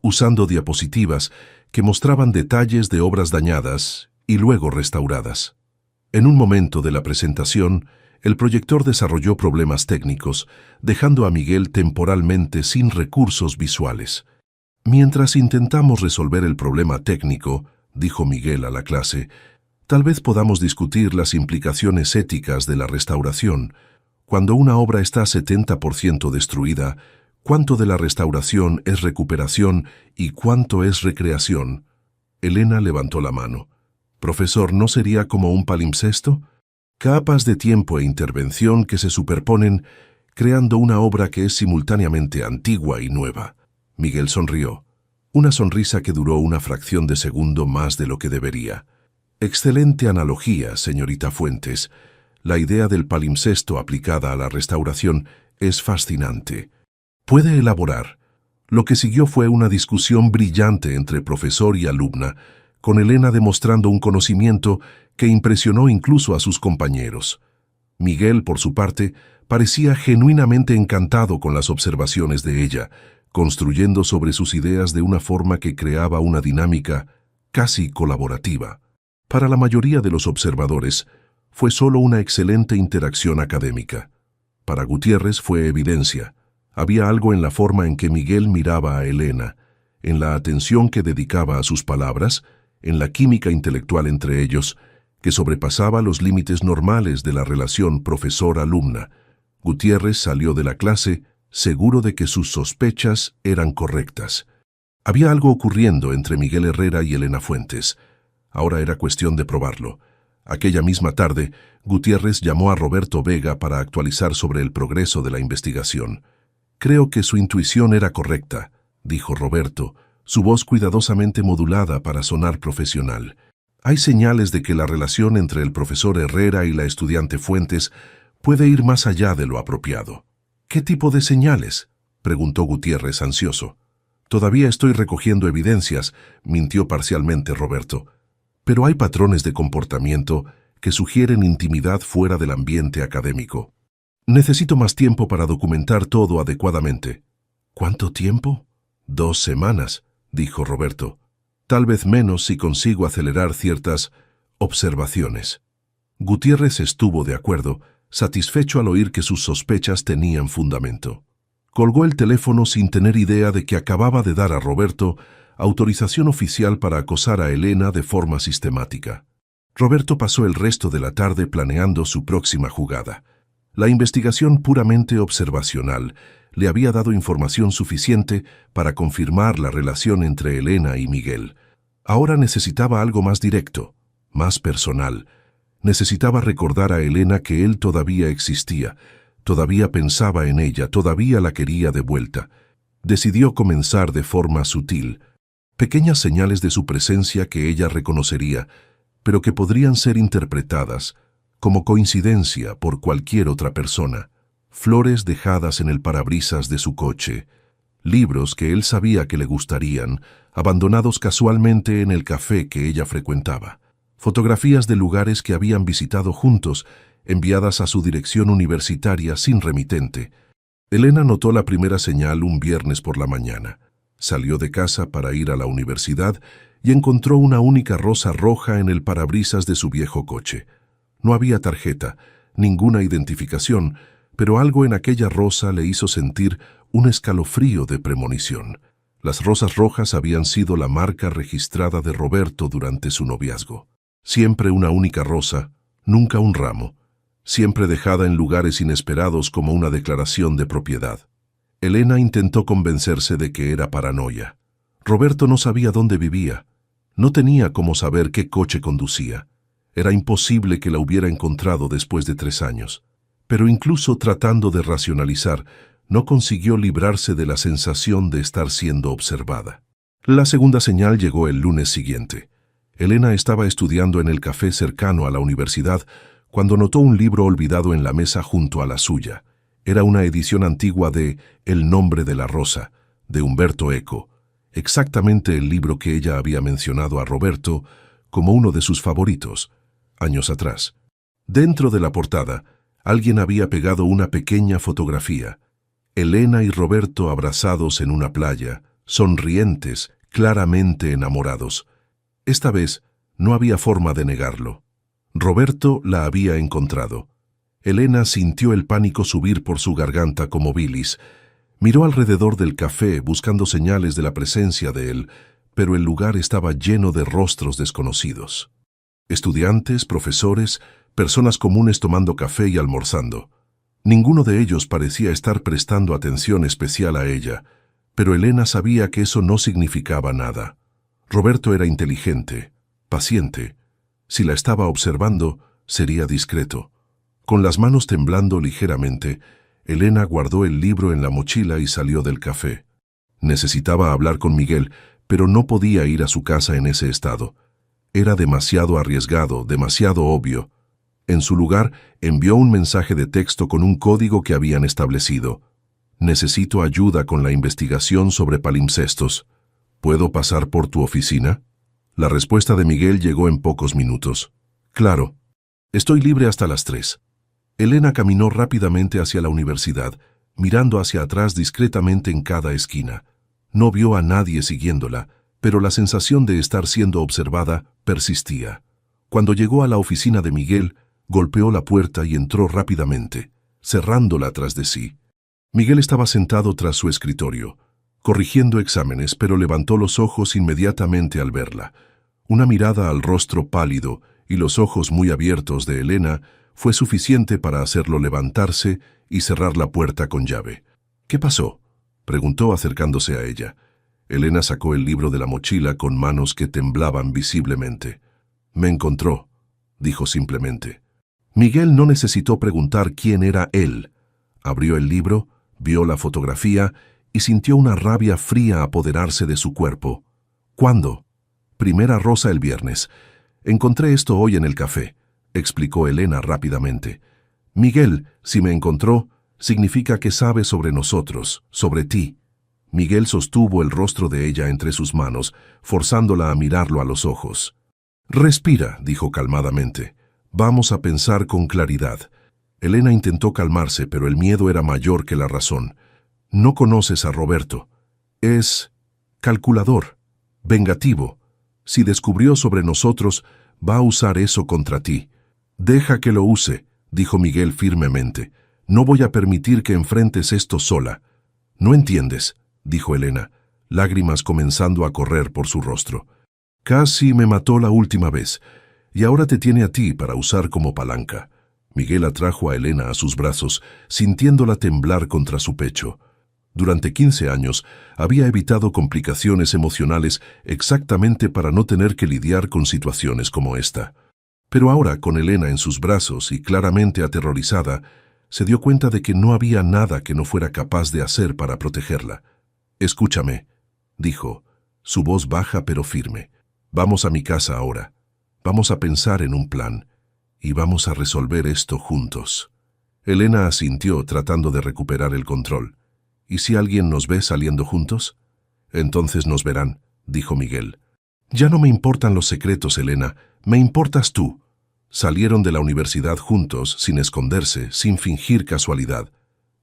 usando diapositivas que mostraban detalles de obras dañadas y luego restauradas. En un momento de la presentación, el proyector desarrolló problemas técnicos, dejando a Miguel temporalmente sin recursos visuales. «Mientras intentamos resolver el problema técnico», dijo Miguel a la clase, «tal vez podamos discutir las implicaciones éticas de la restauración. Cuando una obra está 70% destruida, ¿cuánto de la restauración es recuperación y cuánto es recreación?». Elena levantó la mano. «Profesor, ¿no sería como un palimpsesto? Capas de tiempo e intervención que se superponen, creando una obra que es simultáneamente antigua y nueva». Miguel sonrió. Una sonrisa que duró una fracción de segundo más de lo que debería. Excelente analogía, señorita Fuentes. La idea del palimpsesto aplicada a la restauración es fascinante. Puede elaborar. Lo que siguió fue una discusión brillante entre profesor y alumna, con Elena demostrando un conocimiento que impresionó incluso a sus compañeros. Miguel, por su parte, parecía genuinamente encantado con las observaciones de ella, construyendo sobre sus ideas de una forma que creaba una dinámica casi colaborativa. Para la mayoría de los observadores, fue solo una excelente interacción académica. Para Gutiérrez fue evidencia. Había algo en la forma en que Miguel miraba a Elena, en la atención que dedicaba a sus palabras, en la química intelectual entre ellos, que sobrepasaba los límites normales de la relación profesor-alumna. Gutiérrez salió de la clase seguro de que sus sospechas eran correctas. Había algo ocurriendo entre Miguel Herrera y Elena Fuentes. Ahora era cuestión de probarlo. Aquella misma tarde, Gutiérrez llamó a Roberto Vega para actualizar sobre el progreso de la investigación. «Creo que su intuición era correcta», dijo Roberto, su voz cuidadosamente modulada para sonar profesional. «Hay señales de que la relación entre el profesor Herrera y la estudiante Fuentes puede ir más allá de lo apropiado». «¿Qué tipo de señales?», preguntó Gutiérrez ansioso. «Todavía estoy recogiendo evidencias», mintió parcialmente Roberto. «Pero hay patrones de comportamiento que sugieren intimidad fuera del ambiente académico. Necesito más tiempo para documentar todo adecuadamente». «¿Cuánto tiempo?». «2 semanas», dijo Roberto. «Tal vez menos si consigo acelerar ciertas observaciones». Gutiérrez estuvo de acuerdo, satisfecho al oír que sus sospechas tenían fundamento. Colgó el teléfono sin tener idea de que acababa de dar a Roberto autorización oficial para acosar a Elena de forma sistemática. Roberto pasó el resto de la tarde planeando su próxima jugada. La investigación puramente observacional le había dado información suficiente para confirmar la relación entre Elena y Miguel. Ahora necesitaba algo más directo, más personal. Necesitaba recordar a Elena que él todavía existía, todavía pensaba en ella, todavía la quería de vuelta. Decidió comenzar de forma sutil. Pequeñas señales de su presencia que ella reconocería, pero que podrían ser interpretadas como coincidencia por cualquier otra persona. Flores dejadas en el parabrisas de su coche, libros que él sabía que le gustarían, abandonados casualmente en el café que ella frecuentaba. Fotografías de lugares que habían visitado juntos, enviadas a su dirección universitaria sin remitente. Elena notó la primera señal un viernes por la mañana. Salió de casa para ir a la universidad y encontró una única rosa roja en el parabrisas de su viejo coche. No había tarjeta, ninguna identificación, pero algo en aquella rosa le hizo sentir un escalofrío de premonición. Las rosas rojas habían sido la marca registrada de Roberto durante su noviazgo. Siempre una única rosa, nunca un ramo, siempre dejada en lugares inesperados como una declaración de propiedad. Elena intentó convencerse de que era paranoia. Roberto no sabía dónde vivía, no tenía cómo saber qué coche conducía. Era imposible que la hubiera encontrado después de 3 años. Pero incluso tratando de racionalizar, no consiguió librarse de la sensación de estar siendo observada. La segunda señal llegó el lunes siguiente. Elena estaba estudiando en el café cercano a la universidad cuando notó un libro olvidado en la mesa junto a la suya. Era una edición antigua de El nombre de la rosa, de Humberto Eco, exactamente el libro que ella había mencionado a Roberto como uno de sus favoritos, años atrás. Dentro de la portada, alguien había pegado una pequeña fotografía. Elena y Roberto abrazados en una playa, sonrientes, claramente enamorados. Esta vez no había forma de negarlo. Roberto la había encontrado. Elena sintió el pánico subir por su garganta como bilis. Miró alrededor del café buscando señales de la presencia de él, pero el lugar estaba lleno de rostros desconocidos. Estudiantes, profesores, personas comunes tomando café y almorzando. Ninguno de ellos parecía estar prestando atención especial a ella, pero Elena sabía que eso no significaba nada. Roberto era inteligente, paciente. Si la estaba observando, sería discreto. Con las manos temblando ligeramente, Elena guardó el libro en la mochila y salió del café. Necesitaba hablar con Miguel, pero no podía ir a su casa en ese estado. Era demasiado arriesgado, demasiado obvio. En su lugar, envió un mensaje de texto con un código que habían establecido. Necesito ayuda con la investigación sobre palimpsestos. ¿Puedo pasar por tu oficina? La respuesta de Miguel llegó en pocos minutos. Claro. Estoy libre hasta las 3. Elena caminó rápidamente hacia la universidad, mirando hacia atrás discretamente en cada esquina. No vio a nadie siguiéndola, pero la sensación de estar siendo observada persistía. Cuando llegó a la oficina de Miguel, golpeó la puerta y entró rápidamente, cerrándola tras de sí. Miguel estaba sentado tras su escritorio, corrigiendo exámenes, pero levantó los ojos inmediatamente al verla. Una mirada al rostro pálido y los ojos muy abiertos de Elena fue suficiente para hacerlo levantarse y cerrar la puerta con llave. ¿Qué pasó?, preguntó acercándose a ella. Elena sacó el libro de la mochila con manos que temblaban visiblemente. Me encontró, dijo simplemente. Miguel no necesitó preguntar quién era él. Abrió el libro, vio la fotografía y sintió una rabia fría apoderarse de su cuerpo. ¿Cuándo? Primera rosa el viernes. Encontré esto hoy en el café, explicó Elena rápidamente. Miguel, si me encontró, significa que sabe sobre nosotros, sobre ti. Miguel sostuvo el rostro de ella entre sus manos, forzándola a mirarlo a los ojos. Respira, dijo calmadamente. Vamos a pensar con claridad. Elena intentó calmarse, pero el miedo era mayor que la razón. No conoces a Roberto. Es calculador, vengativo. Si descubrió sobre nosotros, va a usar eso contra ti. Deja que lo use, dijo Miguel firmemente. No voy a permitir que enfrentes esto sola. No entiendes, dijo Elena, lágrimas comenzando a correr por su rostro. Casi me mató la última vez, y ahora te tiene a ti para usar como palanca. Miguel atrajo a Elena a sus brazos, sintiéndola temblar contra su pecho. Durante 15 años había evitado complicaciones emocionales exactamente para no tener que lidiar con situaciones como esta. Pero ahora, con Elena en sus brazos y claramente aterrorizada, se dio cuenta de que no había nada que no fuera capaz de hacer para protegerla. Escúchame, dijo, su voz baja pero firme. Vamos a mi casa ahora. Vamos a pensar en un plan. Y vamos a resolver esto juntos. Elena asintió tratando de recuperar el control. ¿Y si alguien nos ve saliendo juntos? Entonces nos verán, dijo Miguel. Ya no me importan los secretos, Elena. Me importas tú. Salieron de la universidad juntos, sin esconderse, sin fingir casualidad.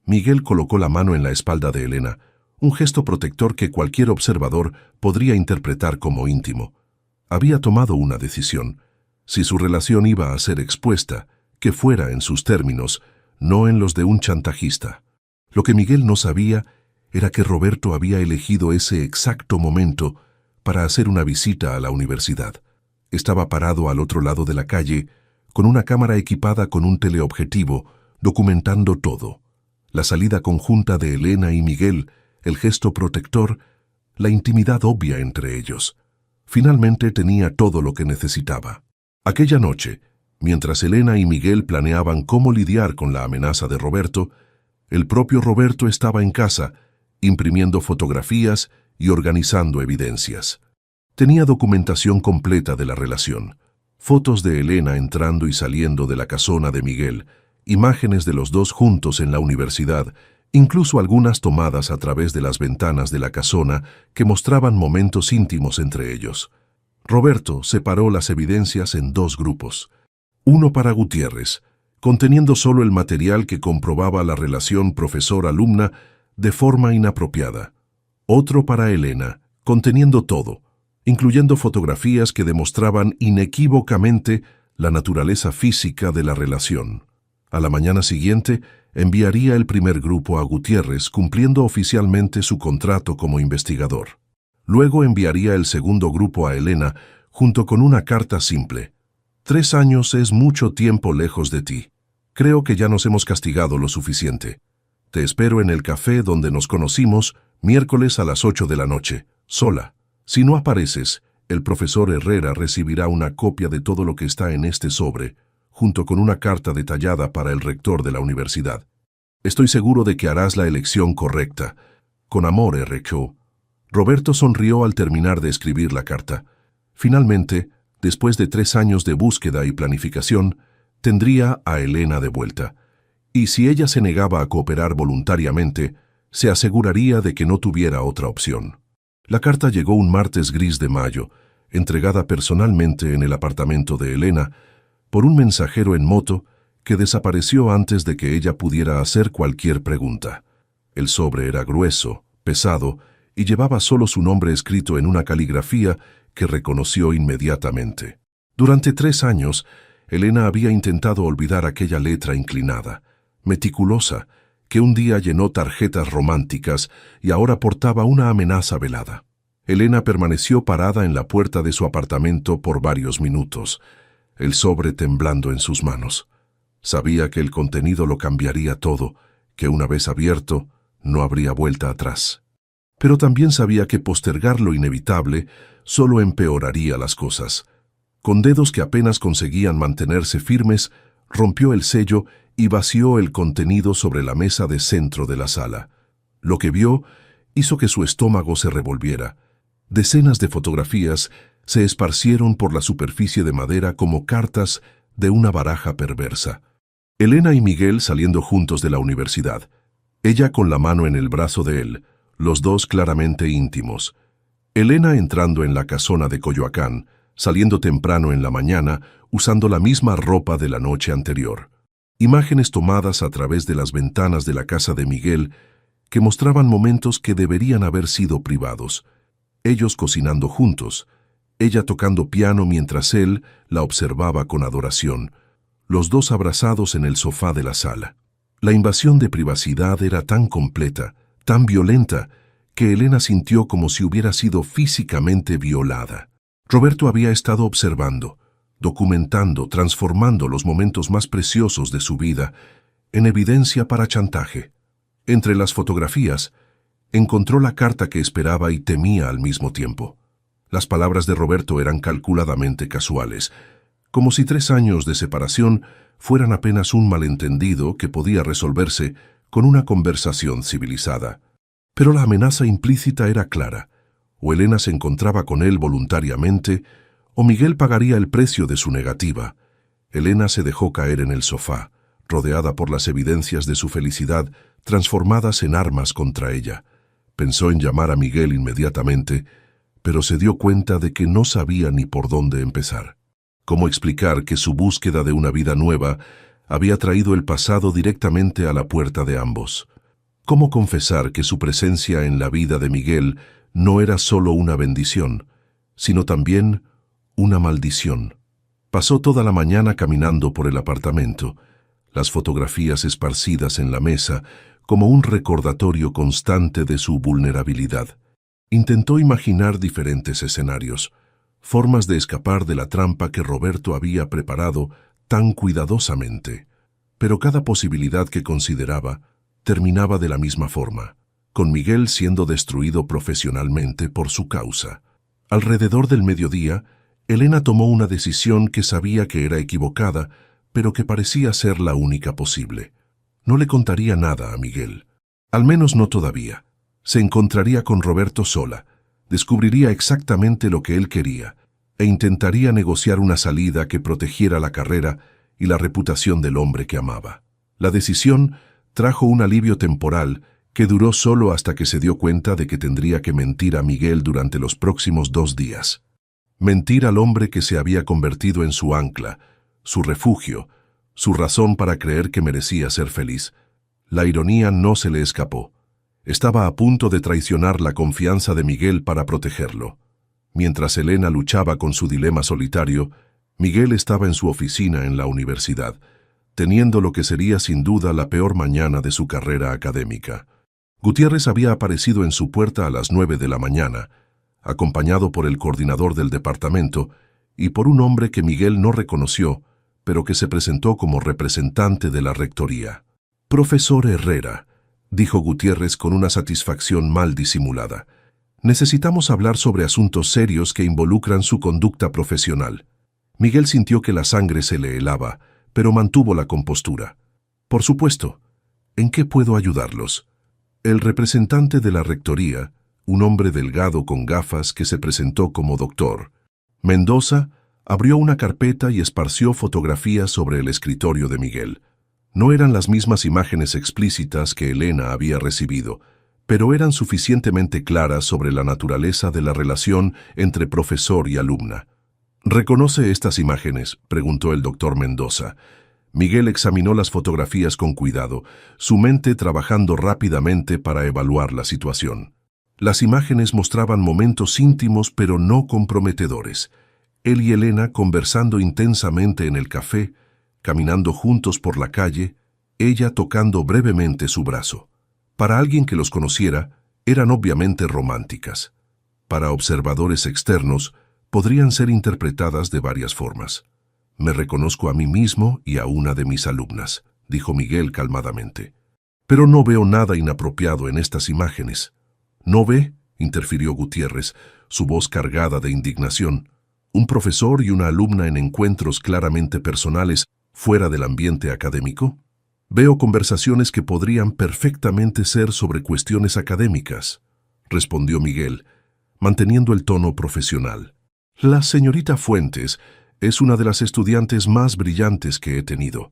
Miguel colocó la mano en la espalda de Elena, un gesto protector que cualquier observador podría interpretar como íntimo. Había tomado una decisión. Si su relación iba a ser expuesta, que fuera en sus términos, no en los de un chantajista. Lo que Miguel no sabía era que Roberto había elegido ese exacto momento para hacer una visita a la universidad. Estaba parado al otro lado de la calle, con una cámara equipada con un teleobjetivo, documentando todo. La salida conjunta de Elena y Miguel, el gesto protector, la intimidad obvia entre ellos. Finalmente tenía todo lo que necesitaba. Aquella noche, mientras Elena y Miguel planeaban cómo lidiar con la amenaza de Roberto, el propio Roberto estaba en casa, imprimiendo fotografías y organizando evidencias. Tenía documentación completa de la relación. Fotos de Elena entrando y saliendo de la casona de Miguel, imágenes de los dos juntos en la universidad, incluso algunas tomadas a través de las ventanas de la casona que mostraban momentos íntimos entre ellos. Roberto separó las evidencias en dos grupos. Uno para Gutiérrez, conteniendo solo el material que comprobaba la relación profesor-alumna de forma inapropiada. Otro para Elena, conteniendo todo, incluyendo fotografías que demostraban inequívocamente la naturaleza física de la relación. A la mañana siguiente, enviaría el primer grupo a Gutiérrez, cumpliendo oficialmente su contrato como investigador. Luego enviaría el segundo grupo a Elena, junto con una carta simple. 3 años es mucho tiempo lejos de ti. Creo que ya nos hemos castigado lo suficiente. Te espero en el café donde nos conocimos, miércoles a las 8 de la noche, sola. Si no apareces, el profesor Herrera recibirá una copia de todo lo que está en este sobre, junto con una carta detallada para el rector de la universidad. Estoy seguro de que harás la elección correcta. Con amor, R.Q. Roberto sonrió al terminar de escribir la carta. Finalmente, después de 3 años de búsqueda y planificación, tendría a Elena de vuelta. Y si ella se negaba a cooperar voluntariamente, se aseguraría de que no tuviera otra opción. La carta llegó un martes gris de mayo, entregada personalmente en el apartamento de Elena, por un mensajero en moto que desapareció antes de que ella pudiera hacer cualquier pregunta. El sobre era grueso, pesado, y llevaba solo su nombre escrito en una caligrafía que reconoció inmediatamente. Durante 3 años, Elena había intentado olvidar aquella letra inclinada, meticulosa, que un día llenó tarjetas románticas y ahora portaba una amenaza velada. Elena permaneció parada en la puerta de su apartamento por varios minutos, el sobre temblando en sus manos. Sabía que el contenido lo cambiaría todo, que una vez abierto, no habría vuelta atrás. Pero también sabía que postergar lo inevitable solo empeoraría las cosas. Con dedos que apenas conseguían mantenerse firmes, rompió el sello y vació el contenido sobre la mesa de centro de la sala. Lo que vio hizo que su estómago se revolviera. Decenas de fotografías se esparcieron por la superficie de madera como cartas de una baraja perversa. Elena y Miguel saliendo juntos de la universidad. Ella con la mano en el brazo de él, los dos claramente íntimos. Elena entrando en la casona de Coyoacán, saliendo temprano en la mañana, usando la misma ropa de la noche anterior. Imágenes tomadas a través de las ventanas de la casa de Miguel que mostraban momentos que deberían haber sido privados. Ellos cocinando juntos, ella tocando piano mientras él la observaba con adoración, los dos abrazados en el sofá de la sala. La invasión de privacidad era tan completa, tan violenta, que Elena sintió como si hubiera sido físicamente violada. Roberto había estado observando, documentando, transformando los momentos más preciosos de su vida en evidencia para chantaje. Entre las fotografías, encontró la carta que esperaba y temía al mismo tiempo. Las palabras de Roberto eran calculadamente casuales, como si 3 años de separación fueran apenas un malentendido que podía resolverse con una conversación civilizada. Pero la amenaza implícita era clara. O Elena se encontraba con él voluntariamente, o Miguel pagaría el precio de su negativa. Elena se dejó caer en el sofá, rodeada por las evidencias de su felicidad transformadas en armas contra ella. Pensó en llamar a Miguel inmediatamente, pero se dio cuenta de que no sabía ni por dónde empezar. ¿Cómo explicar que su búsqueda de una vida nueva había traído el pasado directamente a la puerta de ambos? ¿Cómo confesar que su presencia en la vida de Miguel no era solo una bendición, sino también una maldición? Pasó toda la mañana caminando por el apartamento, las fotografías esparcidas en la mesa como un recordatorio constante de su vulnerabilidad. Intentó imaginar diferentes escenarios, formas de escapar de la trampa que Roberto había preparado tan cuidadosamente. Pero cada posibilidad que consideraba terminaba de la misma forma, con Miguel siendo destruido profesionalmente por su causa. Alrededor del mediodía, Elena tomó una decisión que sabía que era equivocada, pero que parecía ser la única posible. No le contaría nada a Miguel. Al menos no todavía. Se encontraría con Roberto sola, descubriría exactamente lo que él quería, e intentaría negociar una salida que protegiera la carrera y la reputación del hombre que amaba. La decisión trajo un alivio temporal que duró solo hasta que se dio cuenta de que tendría que mentir a Miguel durante los próximos 2 días. Mentir al hombre que se había convertido en su ancla, su refugio, su razón para creer que merecía ser feliz. La ironía no se le escapó. Estaba a punto de traicionar la confianza de Miguel para protegerlo. Mientras Elena luchaba con su dilema solitario, Miguel estaba en su oficina en la universidad, teniendo lo que sería sin duda la peor mañana de su carrera académica. Gutiérrez había aparecido en su puerta a las 9 de la mañana, acompañado por el coordinador del departamento y por un hombre que Miguel no reconoció, pero que se presentó como representante de la rectoría. «Profesor Herrera», dijo Gutiérrez con una satisfacción mal disimulada. «Necesitamos hablar sobre asuntos serios que involucran su conducta profesional». Miguel sintió que la sangre se le helaba, pero mantuvo la compostura. «Por supuesto. ¿En qué puedo ayudarlos?» El representante de la rectoría, un hombre delgado con gafas que se presentó como doctor. Mendoza abrió una carpeta y esparció fotografías sobre el escritorio de Miguel. No eran las mismas imágenes explícitas que Elena había recibido, pero eran suficientemente claras sobre la naturaleza de la relación entre profesor y alumna. ¿Reconoce estas imágenes?, preguntó el doctor Mendoza. Miguel examinó las fotografías con cuidado, su mente trabajando rápidamente para evaluar la situación. Las imágenes mostraban momentos íntimos pero no comprometedores. Él y Elena conversando intensamente en el café, caminando juntos por la calle, ella tocando brevemente su brazo. Para alguien que los conociera, eran obviamente románticas. Para observadores externos, podrían ser interpretadas de varias formas. «Me reconozco a mí mismo y a una de mis alumnas», dijo Miguel calmadamente. «Pero no veo nada inapropiado en estas imágenes». «¿No ve?», interfirió Gutiérrez, su voz cargada de indignación. «¿Un profesor y una alumna en encuentros claramente personales fuera del ambiente académico? Veo conversaciones que podrían perfectamente ser sobre cuestiones académicas», respondió Miguel, manteniendo el tono profesional. «La señorita Fuentes es una de las estudiantes más brillantes que he tenido.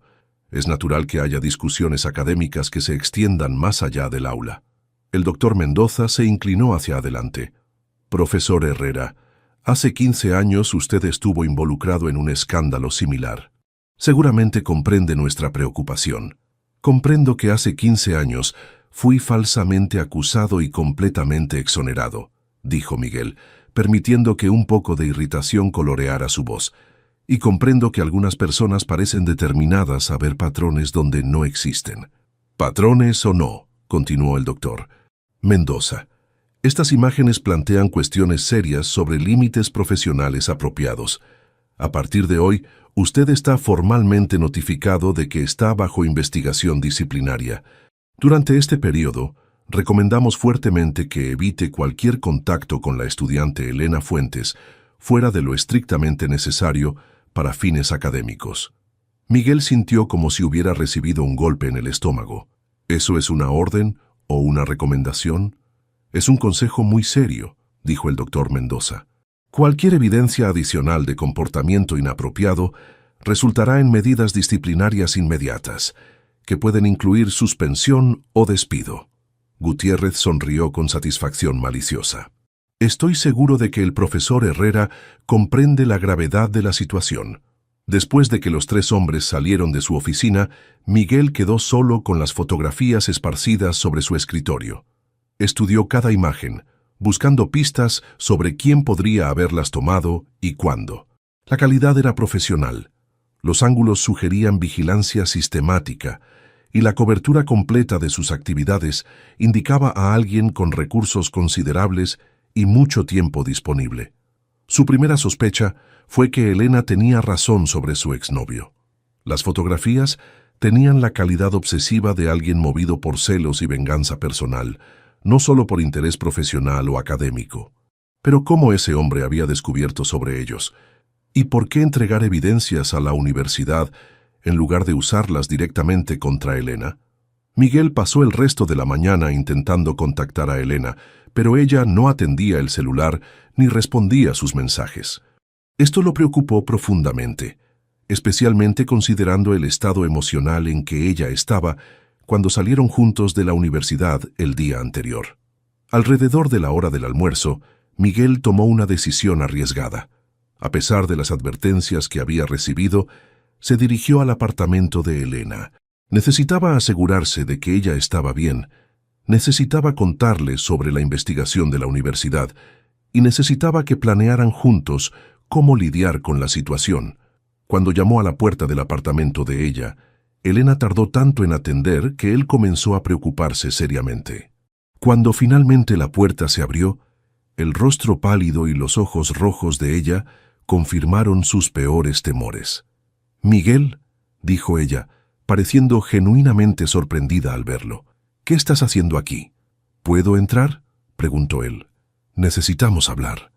Es natural que haya discusiones académicas que se extiendan más allá del aula». El doctor Mendoza se inclinó hacia adelante. «Profesor Herrera, hace 15 años usted estuvo involucrado en un escándalo similar. Seguramente comprende nuestra preocupación. Comprendo que hace 15 años fui falsamente acusado y completamente exonerado», dijo Miguel, permitiendo que un poco de irritación coloreara su voz. «Y comprendo que algunas personas parecen determinadas a ver patrones donde no existen». «Patrones o no», continuó el doctor Mendoza, estas imágenes plantean cuestiones serias sobre límites profesionales apropiados. A partir de hoy, usted está formalmente notificado de que está bajo investigación disciplinaria. Durante este periodo, recomendamos fuertemente que evite cualquier contacto con la estudiante Elena Fuentes, fuera de lo estrictamente necesario para fines académicos». Miguel sintió como si hubiera recibido un golpe en el estómago. «¿Eso es una orden o una recomendación?» «Es un consejo muy serio», dijo el doctor Mendoza. «Cualquier evidencia adicional de comportamiento inapropiado resultará en medidas disciplinarias inmediatas, que pueden incluir suspensión o despido». Gutiérrez sonrió con satisfacción maliciosa. «Estoy seguro de que el profesor Herrera comprende la gravedad de la situación». Después de que los 3 hombres salieron de su oficina, Miguel quedó solo con las fotografías esparcidas sobre su escritorio. Estudió cada imagen, buscando pistas sobre quién podría haberlas tomado y cuándo. La calidad era profesional. Los ángulos sugerían vigilancia sistemática, y la cobertura completa de sus actividades indicaba a alguien con recursos considerables y mucho tiempo disponible. Su primera sospecha fue que Elena tenía razón sobre su exnovio. Las fotografías tenían la calidad obsesiva de alguien movido por celos y venganza personal, no solo por interés profesional o académico. Pero ¿cómo ese hombre había descubierto sobre ellos? ¿Y por qué entregar evidencias a la universidad en lugar de usarlas directamente contra Elena? Miguel pasó el resto de la mañana intentando contactar a Elena, pero ella no atendía el celular ni respondía a sus mensajes. Esto lo preocupó profundamente, especialmente considerando el estado emocional en que ella estaba cuando salieron juntos de la universidad el día anterior. Alrededor de la hora del almuerzo, Miguel tomó una decisión arriesgada. A pesar de las advertencias que había recibido, se dirigió al apartamento de Elena. Necesitaba asegurarse de que ella estaba bien, necesitaba contarle sobre la investigación de la universidad y necesitaba que planearan juntos cómo lidiar con la situación. Cuando llamó a la puerta del apartamento de ella, Elena tardó tanto en atender que él comenzó a preocuparse seriamente. Cuando finalmente la puerta se abrió, el rostro pálido y los ojos rojos de ella confirmaron sus peores temores. «Miguel», dijo ella, pareciendo genuinamente sorprendida al verlo, «¿qué estás haciendo aquí?» «¿Puedo entrar?», preguntó él. «Necesitamos hablar».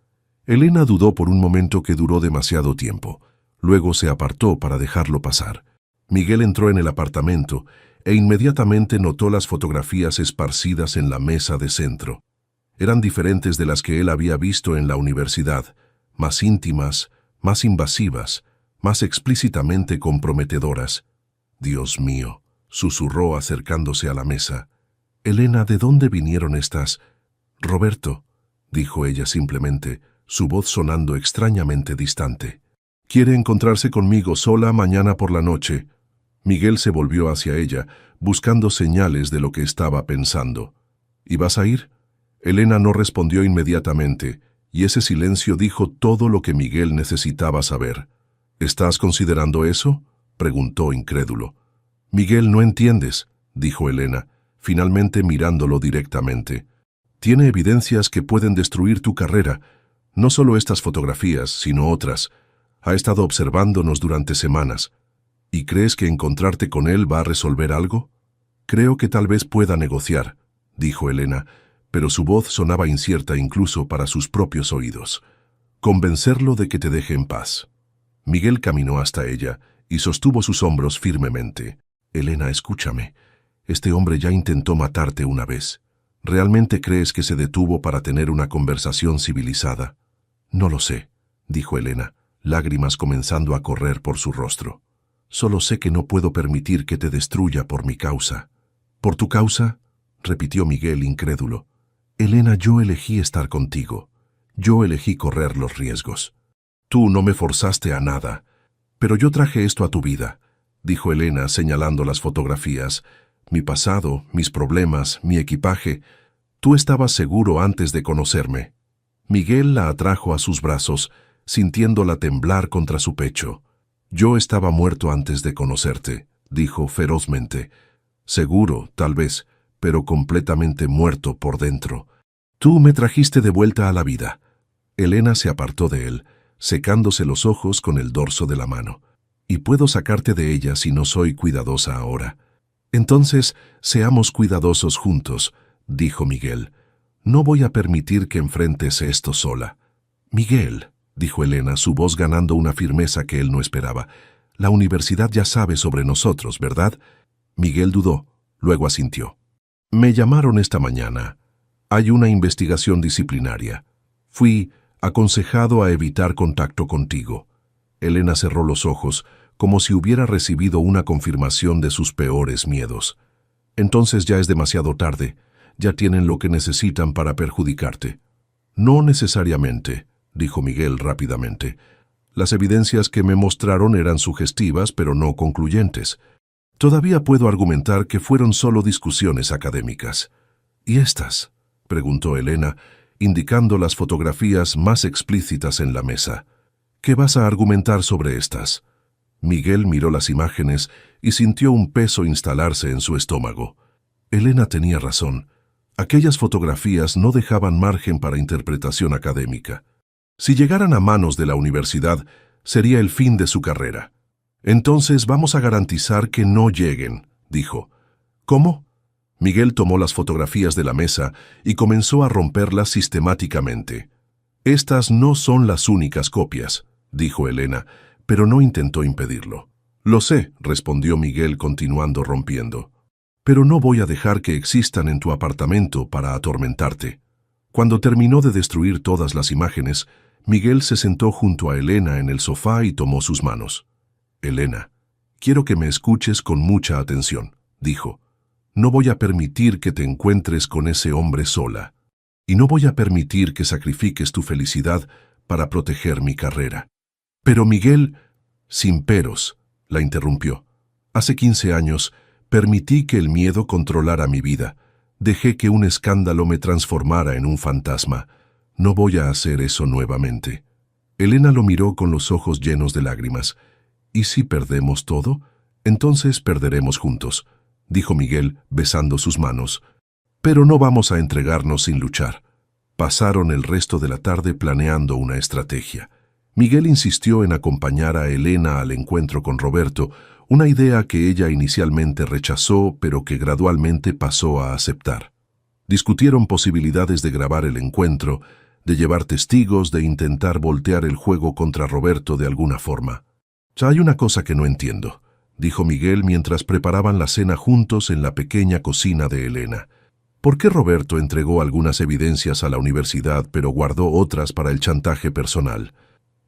Elena dudó por un momento que duró demasiado tiempo. Luego se apartó para dejarlo pasar. Miguel entró en el apartamento e inmediatamente notó las fotografías esparcidas en la mesa de centro. eran diferentes de las que él había visto en la universidad, más íntimas, más invasivas, más explícitamente comprometedoras. «Dios mío», susurró acercándose a la mesa. «Elena, ¿de dónde vinieron estas?» «Roberto», dijo ella simplemente, su voz sonando extrañamente distante. «Quiere encontrarse conmigo sola mañana por la noche». Miguel se volvió hacia ella, buscando señales de lo que estaba pensando. «¿Y vas a ir?» Elena no respondió inmediatamente, y ese silencio dijo todo lo que Miguel necesitaba saber. «¿Estás considerando eso?», preguntó incrédulo. «Miguel, no entiendes», dijo Elena, finalmente mirándolo directamente. «Tiene evidencias que pueden destruir tu carrera. No solo estas fotografías, sino otras. Ha estado observándonos durante semanas. ¿Y crees que encontrarte con él va a resolver algo?» «Creo que tal vez pueda negociar», dijo Elena, pero su voz sonaba incierta incluso para sus propios oídos. «Convencerlo de que te deje en paz». Miguel caminó hasta ella y sostuvo sus hombros firmemente. «Elena, escúchame. Este hombre ya intentó matarte una vez. ¿Realmente crees que se detuvo para tener una conversación civilizada?» «No lo sé», dijo Elena, lágrimas comenzando a correr por su rostro. «Solo sé que no puedo permitir que te destruya por mi causa». «¿Por tu causa?», repitió Miguel incrédulo. «Elena, yo elegí estar contigo. Yo elegí correr los riesgos. Tú no me forzaste a nada. Pero yo traje esto a tu vida», dijo Elena señalando las fotografías. «Mi pasado, mis problemas, mi equipaje. Tú estabas seguro antes de conocerme». Miguel la atrajo a sus brazos, sintiéndola temblar contra su pecho. «Yo estaba muerto antes de conocerte», dijo ferozmente. «Seguro, tal vez, pero completamente muerto por dentro. Tú me trajiste de vuelta a la vida». Elena se apartó de él, secándose los ojos con el dorso de la mano. «Y puedo sacarte de ella si no soy cuidadosa ahora». «Entonces, seamos cuidadosos juntos», dijo Miguel. «No voy a permitir que enfrentes esto sola». «Miguel», dijo Elena, su voz ganando una firmeza que él no esperaba, «la universidad ya sabe sobre nosotros, ¿verdad?» Miguel dudó, luego asintió. «Me llamaron esta mañana. Hay una investigación disciplinaria. Fui aconsejado a evitar contacto contigo». Elena cerró los ojos, como si hubiera recibido una confirmación de sus peores miedos. «Entonces ya es demasiado tarde. Ya tienen lo que necesitan para perjudicarte». «No necesariamente», dijo Miguel rápidamente. «Las evidencias que me mostraron eran sugestivas, pero no concluyentes. Todavía puedo argumentar que fueron solo discusiones académicas». «¿Y estas?», preguntó Elena, indicando las fotografías más explícitas en la mesa. «¿Qué vas a argumentar sobre estas?». Miguel miró las imágenes y sintió un peso instalarse en su estómago. Elena tenía razón. Aquellas fotografías no dejaban margen para interpretación académica. Si llegaran a manos de la universidad, sería el fin de su carrera. «Entonces vamos a garantizar que no lleguen», dijo. «¿Cómo?». Miguel tomó las fotografías de la mesa y comenzó a romperlas sistemáticamente. «Estas no son las únicas copias», dijo Elena, pero no intentó impedirlo. «Lo sé», respondió Miguel continuando rompiendo. «Pero no voy a dejar que existan en tu apartamento para atormentarte». Cuando terminó de destruir todas las imágenes, Miguel se sentó junto a Elena en el sofá y tomó sus manos. «Elena, quiero que me escuches con mucha atención», dijo. «No voy a permitir que te encuentres con ese hombre sola. Y no voy a permitir que sacrifiques tu felicidad para proteger mi carrera». «Pero Miguel», sin peros, la interrumpió. «Hace 15 años permití que el miedo controlara mi vida. Dejé que un escándalo me transformara en un fantasma. No voy a hacer eso nuevamente». Elena lo miró con los ojos llenos de lágrimas. «¿Y si perdemos todo? Entonces perderemos juntos», dijo Miguel, besando sus manos. «Pero no vamos a entregarnos sin luchar». Pasaron el resto de la tarde planeando una estrategia. Miguel insistió en acompañar a Elena al encuentro con Roberto, una idea que ella inicialmente rechazó, pero que gradualmente pasó a aceptar. Discutieron posibilidades de grabar el encuentro, de llevar testigos, de intentar voltear el juego contra Roberto de alguna forma. «Hay una cosa que no entiendo», dijo Miguel mientras preparaban la cena juntos en la pequeña cocina de Elena. ¿Por qué Roberto entregó algunas evidencias a la universidad pero guardó otras para el chantaje personal?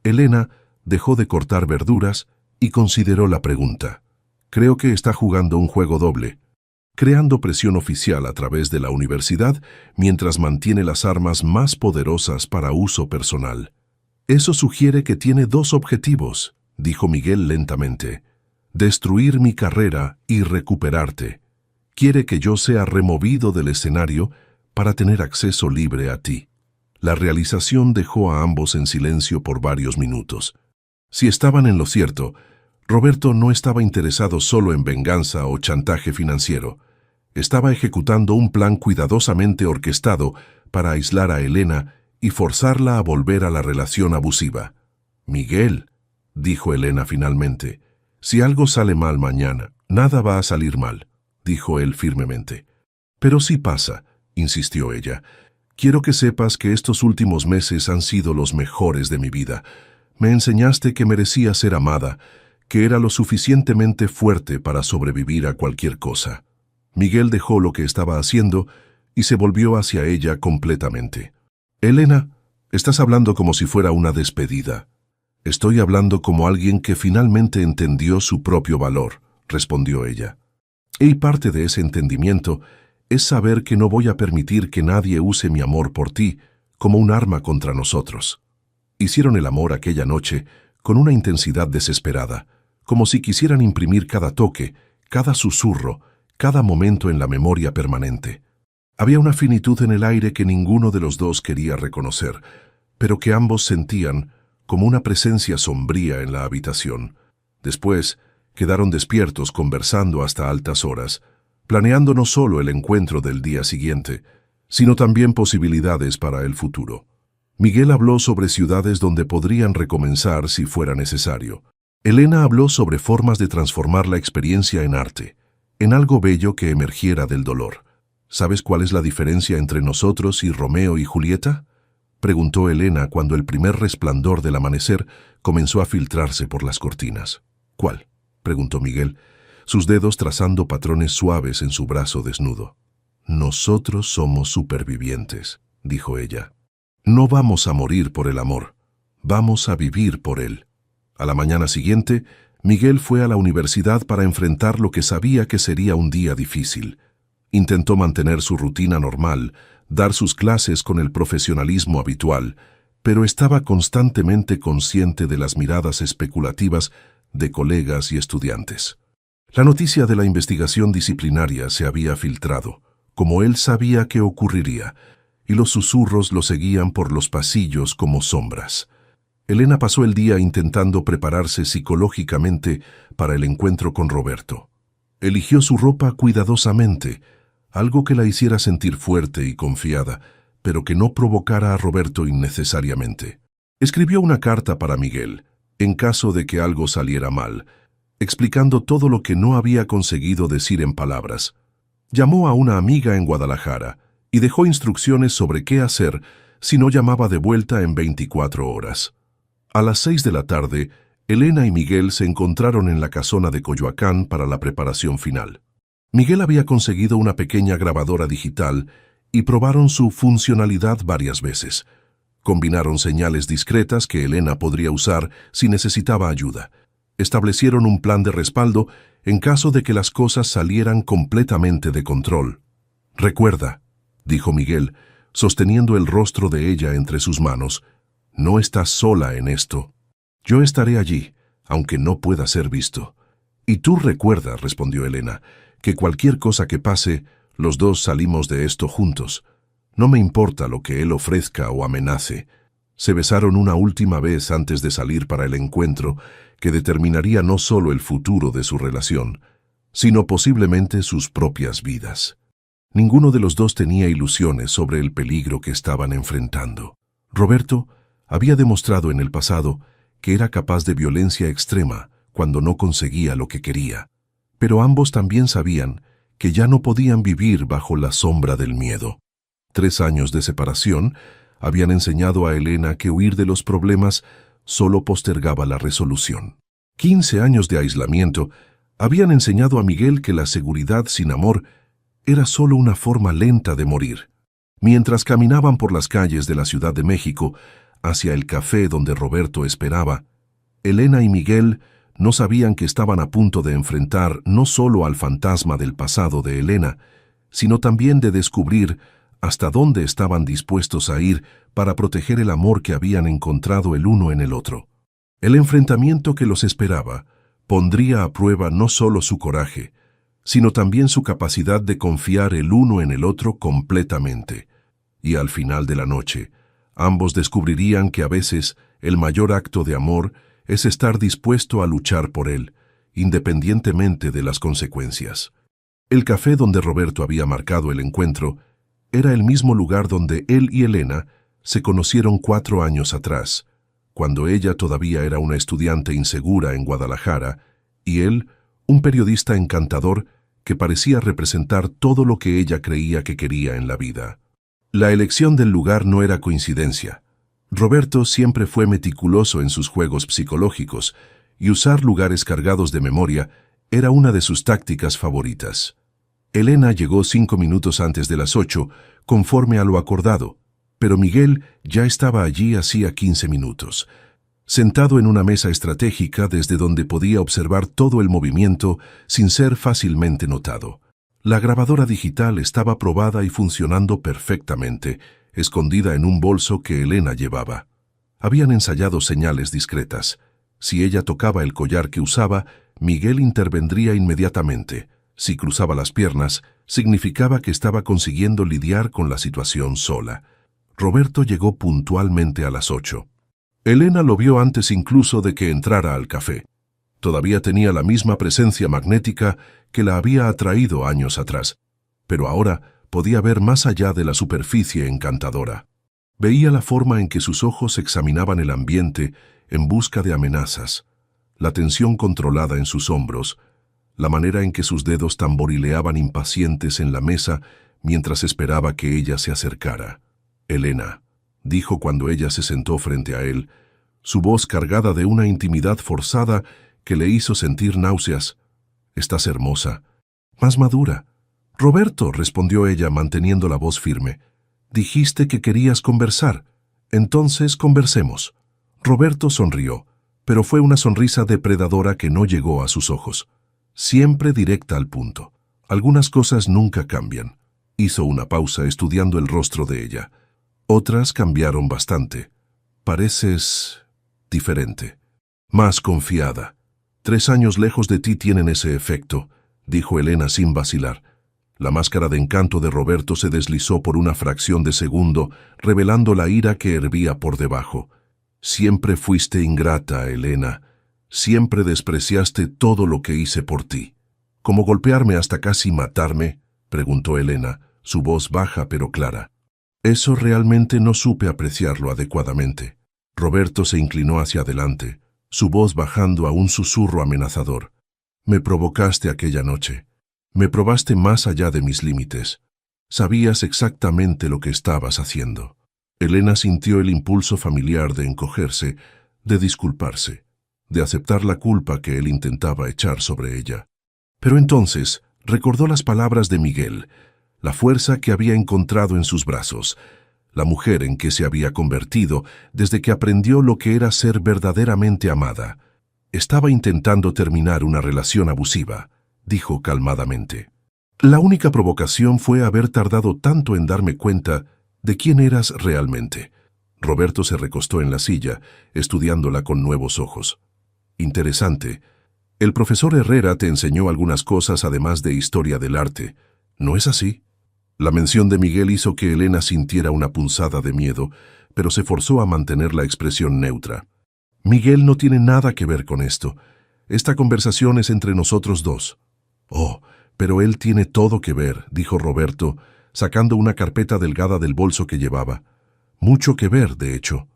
Elena dejó de cortar verduras y consideró la pregunta. Creo que está jugando un juego doble, creando presión oficial a través de la universidad mientras mantiene las armas más poderosas para uso personal. Eso sugiere que tiene dos objetivos, dijo Miguel lentamente. Destruir mi carrera y recuperarte. Quiere que yo sea removido del escenario para tener acceso libre a ti. La realización dejó a ambos en silencio por varios minutos. Si estaban en lo cierto, Roberto no estaba interesado solo en venganza o chantaje financiero. Estaba ejecutando un plan cuidadosamente orquestado para aislar a Elena y forzarla a volver a la relación abusiva. «Miguel», dijo Elena finalmente, «si algo sale mal mañana, nada va a salir mal», dijo él firmemente. «Pero sí pasa», insistió ella. «Quiero que sepas que estos últimos meses han sido los mejores de mi vida. Me enseñaste que merecía ser amada, que era lo suficientemente fuerte para sobrevivir a cualquier cosa». Miguel dejó lo que estaba haciendo y se volvió hacia ella completamente. «Elena, estás hablando como si fuera una despedida». «Estoy hablando como alguien que finalmente entendió su propio valor», respondió ella. «Y parte de ese entendimiento es saber que no voy a permitir que nadie use mi amor por ti como un arma contra nosotros». Hicieron el amor aquella noche con una intensidad desesperada, como si quisieran imprimir cada toque, cada susurro, cada momento en la memoria permanente. Había una finitud en el aire que ninguno de los dos quería reconocer, pero que ambos sentían como una presencia sombría en la habitación. Después, quedaron despiertos conversando hasta altas horas, planeando no solo el encuentro del día siguiente, sino también posibilidades para el futuro. Miguel habló sobre ciudades donde podrían recomenzar si fuera necesario. Elena habló sobre formas de transformar la experiencia en arte, en algo bello que emergiera del dolor. ¿Sabes cuál es la diferencia entre nosotros y Romeo y Julieta?, preguntó Elena cuando el primer resplandor del amanecer comenzó a filtrarse por las cortinas. «¿Cuál?», preguntó Miguel, sus dedos trazando patrones suaves en su brazo desnudo. «Nosotros somos supervivientes», dijo ella. «No vamos a morir por el amor, vamos a vivir por él». A la mañana siguiente, Miguel fue a la universidad para enfrentar lo que sabía que sería un día difícil. Intentó mantener su rutina normal, dar sus clases con el profesionalismo habitual, pero estaba constantemente consciente de las miradas especulativas de colegas y estudiantes. La noticia de la investigación disciplinaria se había filtrado, como él sabía que ocurriría, y los susurros lo seguían por los pasillos como sombras. Elena pasó el día intentando prepararse psicológicamente para el encuentro con Roberto. Eligió su ropa cuidadosamente, algo que la hiciera sentir fuerte y confiada, pero que no provocara a Roberto innecesariamente. Escribió una carta para Miguel, en caso de que algo saliera mal, explicando todo lo que no había conseguido decir en palabras. Llamó a una amiga en Guadalajara y dejó instrucciones sobre qué hacer si no llamaba de vuelta en 24 horas. A las 6 de la tarde, Elena y Miguel se encontraron en la casona de Coyoacán para la preparación final. Miguel había conseguido una pequeña grabadora digital y probaron su funcionalidad varias veces. Combinaron señales discretas que Elena podría usar si necesitaba ayuda. Establecieron un plan de respaldo en caso de que las cosas salieran completamente de control. «Recuerda», dijo Miguel, sosteniendo el rostro de ella entre sus manos, «no estás sola en esto. Yo estaré allí, aunque no pueda ser visto». «Y tú recuerda», respondió Elena, «que cualquier cosa que pase, los dos salimos de esto juntos. No me importa lo que él ofrezca o amenace». Se besaron una última vez antes de salir para el encuentro que determinaría no solo el futuro de su relación, sino posiblemente sus propias vidas. Ninguno de los dos tenía ilusiones sobre el peligro que estaban enfrentando. Roberto había demostrado en el pasado que era capaz de violencia extrema cuando no conseguía lo que quería, pero ambos también sabían que ya no podían vivir bajo la sombra del miedo. 3 años de separación habían enseñado a Elena que huir de los problemas solo postergaba la resolución. 15 años de aislamiento habían enseñado a Miguel que la seguridad sin amor era solo una forma lenta de morir. Mientras caminaban por las calles de la Ciudad de México hacia el café donde Roberto esperaba, Elena y Miguel no sabían que estaban a punto de enfrentar no solo al fantasma del pasado de Elena, sino también de descubrir hasta dónde estaban dispuestos a ir para proteger el amor que habían encontrado el uno en el otro. El enfrentamiento que los esperaba pondría a prueba no solo su coraje, sino también su capacidad de confiar el uno en el otro completamente. Y al final de la noche, ambos descubrirían que a veces el mayor acto de amor es estar dispuesto a luchar por él, independientemente de las consecuencias. El café donde Roberto había marcado el encuentro era el mismo lugar donde él y Elena se conocieron 4 años atrás, cuando ella todavía era una estudiante insegura en Guadalajara y él, un periodista encantador que parecía representar todo lo que ella creía que quería en la vida. La elección del lugar no era coincidencia. Roberto siempre fue meticuloso en sus juegos psicológicos y usar lugares cargados de memoria era una de sus tácticas favoritas. Elena llegó 5 minutos antes de las 8, conforme a lo acordado, pero Miguel ya estaba allí hacía 15 minutos, sentado en una mesa estratégica desde donde podía observar todo el movimiento sin ser fácilmente notado. La grabadora digital estaba probada y funcionando perfectamente, escondida en un bolso que Elena llevaba. Habían ensayado señales discretas. Si ella tocaba el collar que usaba, Miguel intervendría inmediatamente. Si cruzaba las piernas, significaba que estaba consiguiendo lidiar con la situación sola. Roberto llegó puntualmente a las 8. Elena lo vio antes incluso de que entrara al café. Todavía tenía la misma presencia magnética que la había atraído años atrás, pero ahora podía ver más allá de la superficie encantadora. Veía la forma en que sus ojos examinaban el ambiente en busca de amenazas, la tensión controlada en sus hombros, la manera en que sus dedos tamborileaban impacientes en la mesa mientras esperaba que ella se acercara. «Elena», dijo cuando ella se sentó frente a él, su voz cargada de una intimidad forzada que le hizo sentir náuseas. «Estás hermosa, más madura». «Roberto», respondió ella manteniendo la voz firme, «dijiste que querías conversar. Entonces conversemos». Roberto sonrió, pero fue una sonrisa depredadora que no llegó a sus ojos. Siempre directa al punto. Algunas cosas nunca cambian. Hizo una pausa estudiando el rostro de ella. Otras cambiaron bastante. Pareces diferente. Más confiada. 3 años lejos de ti tienen ese efecto, dijo Elena sin vacilar. La máscara de encanto de Roberto se deslizó por una fracción de segundo, revelando la ira que hervía por debajo. Siempre fuiste ingrata, Elena. Siempre despreciaste todo lo que hice por ti. ¿Cómo golpearme hasta casi matarme?, preguntó Elena, su voz baja pero clara. Eso realmente no supe apreciarlo adecuadamente. Roberto se inclinó hacia adelante, su voz bajando a un susurro amenazador. Me provocaste aquella noche. Me probaste más allá de mis límites. Sabías exactamente lo que estabas haciendo. Elena sintió el impulso familiar de encogerse, de disculparse, de aceptar la culpa que él intentaba echar sobre ella. Pero entonces recordó las palabras de Miguel, la fuerza que había encontrado en sus brazos, la mujer en que se había convertido desde que aprendió lo que era ser verdaderamente amada. Estaba intentando terminar una relación abusiva, dijo calmadamente. La única provocación fue haber tardado tanto en darme cuenta de quién eras realmente. Roberto se recostó en la silla, estudiándola con nuevos ojos. Interesante. El profesor Herrera te enseñó algunas cosas además de historia del arte, ¿no es así? La mención de Miguel hizo que Elena sintiera una punzada de miedo, pero se forzó a mantener la expresión neutra. Miguel no tiene nada que ver con esto. Esta conversación es entre nosotros dos. Oh, pero él tiene todo que ver, dijo Roberto, sacando una carpeta delgada del bolso que llevaba. Mucho que ver, de hecho.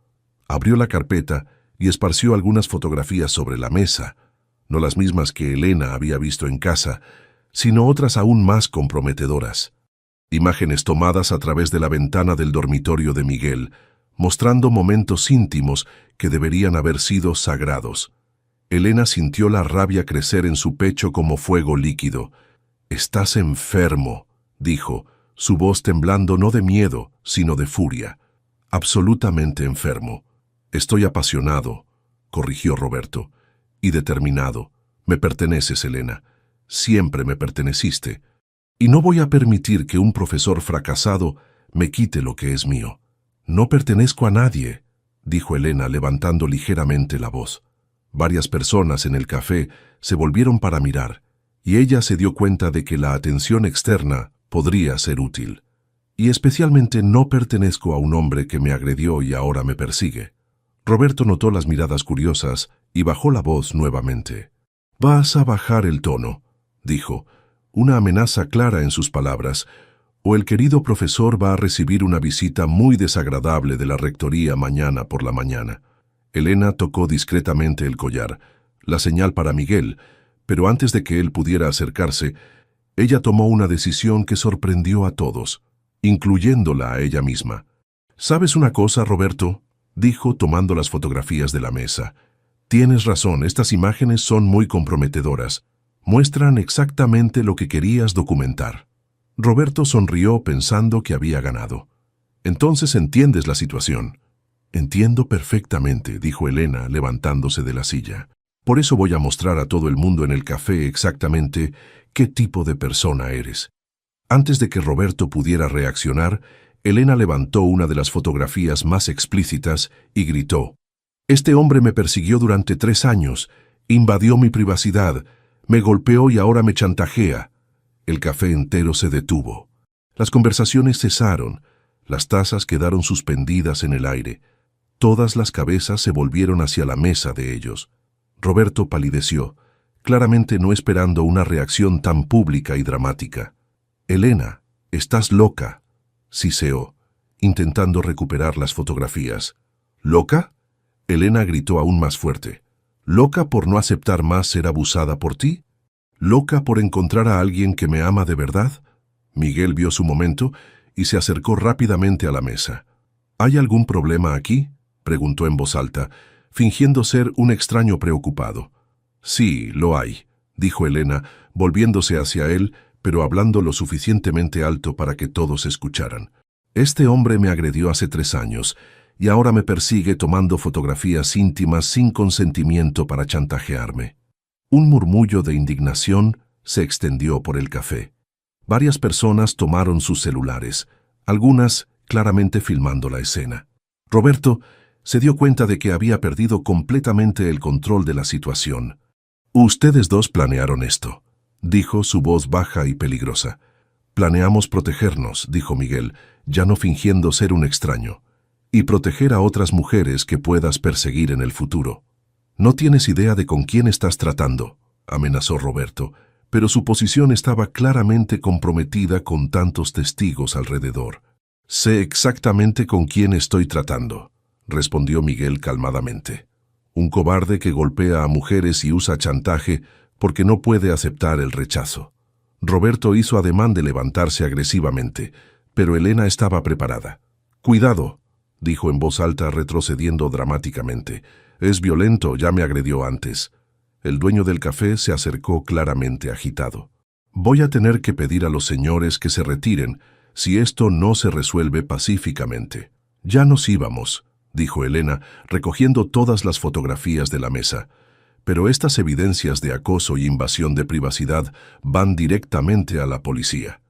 Abrió la carpeta y esparció algunas fotografías sobre la mesa, no las mismas que Elena había visto en casa, sino otras aún más comprometedoras. Imágenes tomadas a través de la ventana del dormitorio de Miguel, mostrando momentos íntimos que deberían haber sido sagrados. Elena sintió la rabia crecer en su pecho como fuego líquido. «Estás enfermo», dijo, su voz temblando no de miedo, sino de furia. Absolutamente enfermo. Estoy apasionado, corrigió Roberto, y determinado. Me perteneces, Elena. Siempre me perteneciste. Y no voy a permitir que un profesor fracasado me quite lo que es mío. No pertenezco a nadie, dijo Elena levantando ligeramente la voz. Varias personas en el café se volvieron para mirar, y ella se dio cuenta de que la atención externa podría ser útil. Y especialmente no pertenezco a un hombre que me agredió y ahora me persigue. Roberto notó las miradas curiosas y bajó la voz nuevamente. «Vas a bajar el tono», dijo, una amenaza clara en sus palabras, «o el querido profesor va a recibir una visita muy desagradable de la rectoría mañana por la mañana». Elena tocó discretamente el collar, la señal para Miguel, pero antes de que él pudiera acercarse, ella tomó una decisión que sorprendió a todos, incluyéndola a ella misma. «¿Sabes una cosa, Roberto?», dijo tomando las fotografías de la mesa. «Tienes razón, estas imágenes son muy comprometedoras. Muestran exactamente lo que querías documentar». Roberto sonrió pensando que había ganado. «Entonces entiendes la situación». «Entiendo perfectamente», dijo Elena, levantándose de la silla. «Por eso voy a mostrar a todo el mundo en el café exactamente qué tipo de persona eres». Antes de que Roberto pudiera reaccionar, Elena levantó una de las fotografías más explícitas y gritó: «Este hombre me persiguió durante 3 años, invadió mi privacidad, me golpeó y ahora me chantajea». El café entero se detuvo. Las conversaciones cesaron, las tazas quedaron suspendidas en el aire. Todas las cabezas se volvieron hacia la mesa de ellos. Roberto palideció, claramente no esperando una reacción tan pública y dramática. «Elena, estás loca», siseó, intentando recuperar las fotografías. «¿Loca?», Elena gritó aún más fuerte. «¿Loca por no aceptar más ser abusada por ti? ¿Loca por encontrar a alguien que me ama de verdad?». Miguel vio su momento y se acercó rápidamente a la mesa. «¿Hay algún problema aquí?», preguntó en voz alta, fingiendo ser un extraño preocupado. «Sí, lo hay», dijo Elena, volviéndose hacia él, pero hablando lo suficientemente alto para que todos escucharan. «Este hombre me agredió hace 3 años y ahora me persigue tomando fotografías íntimas sin consentimiento para chantajearme». Un murmullo de indignación se extendió por el café. Varias personas tomaron sus celulares, algunas claramente filmando la escena. Roberto se dio cuenta de que había perdido completamente el control de la situación. «Ustedes dos planearon esto», dijo su voz baja y peligrosa. «Planeamos protegernos», dijo Miguel, ya no fingiendo ser un extraño, «y proteger a otras mujeres que puedas perseguir en el futuro». «No tienes idea de con quién estás tratando», amenazó Roberto, pero su posición estaba claramente comprometida con tantos testigos alrededor. «Sé exactamente con quién estoy tratando», respondió Miguel calmadamente. «Un cobarde que golpea a mujeres y usa chantaje porque no puede aceptar el rechazo». Roberto hizo ademán de levantarse agresivamente, pero Elena estaba preparada. «Cuidado», dijo en voz alta, retrocediendo dramáticamente. «Es violento, ya me agredió antes». El dueño del café se acercó claramente agitado. «Voy a tener que pedir a los señores que se retiren si esto no se resuelve pacíficamente». «Ya nos íbamos», dijo Elena, recogiendo todas las fotografías de la mesa. «Pero estas evidencias de acoso y invasión de privacidad van directamente a la policía».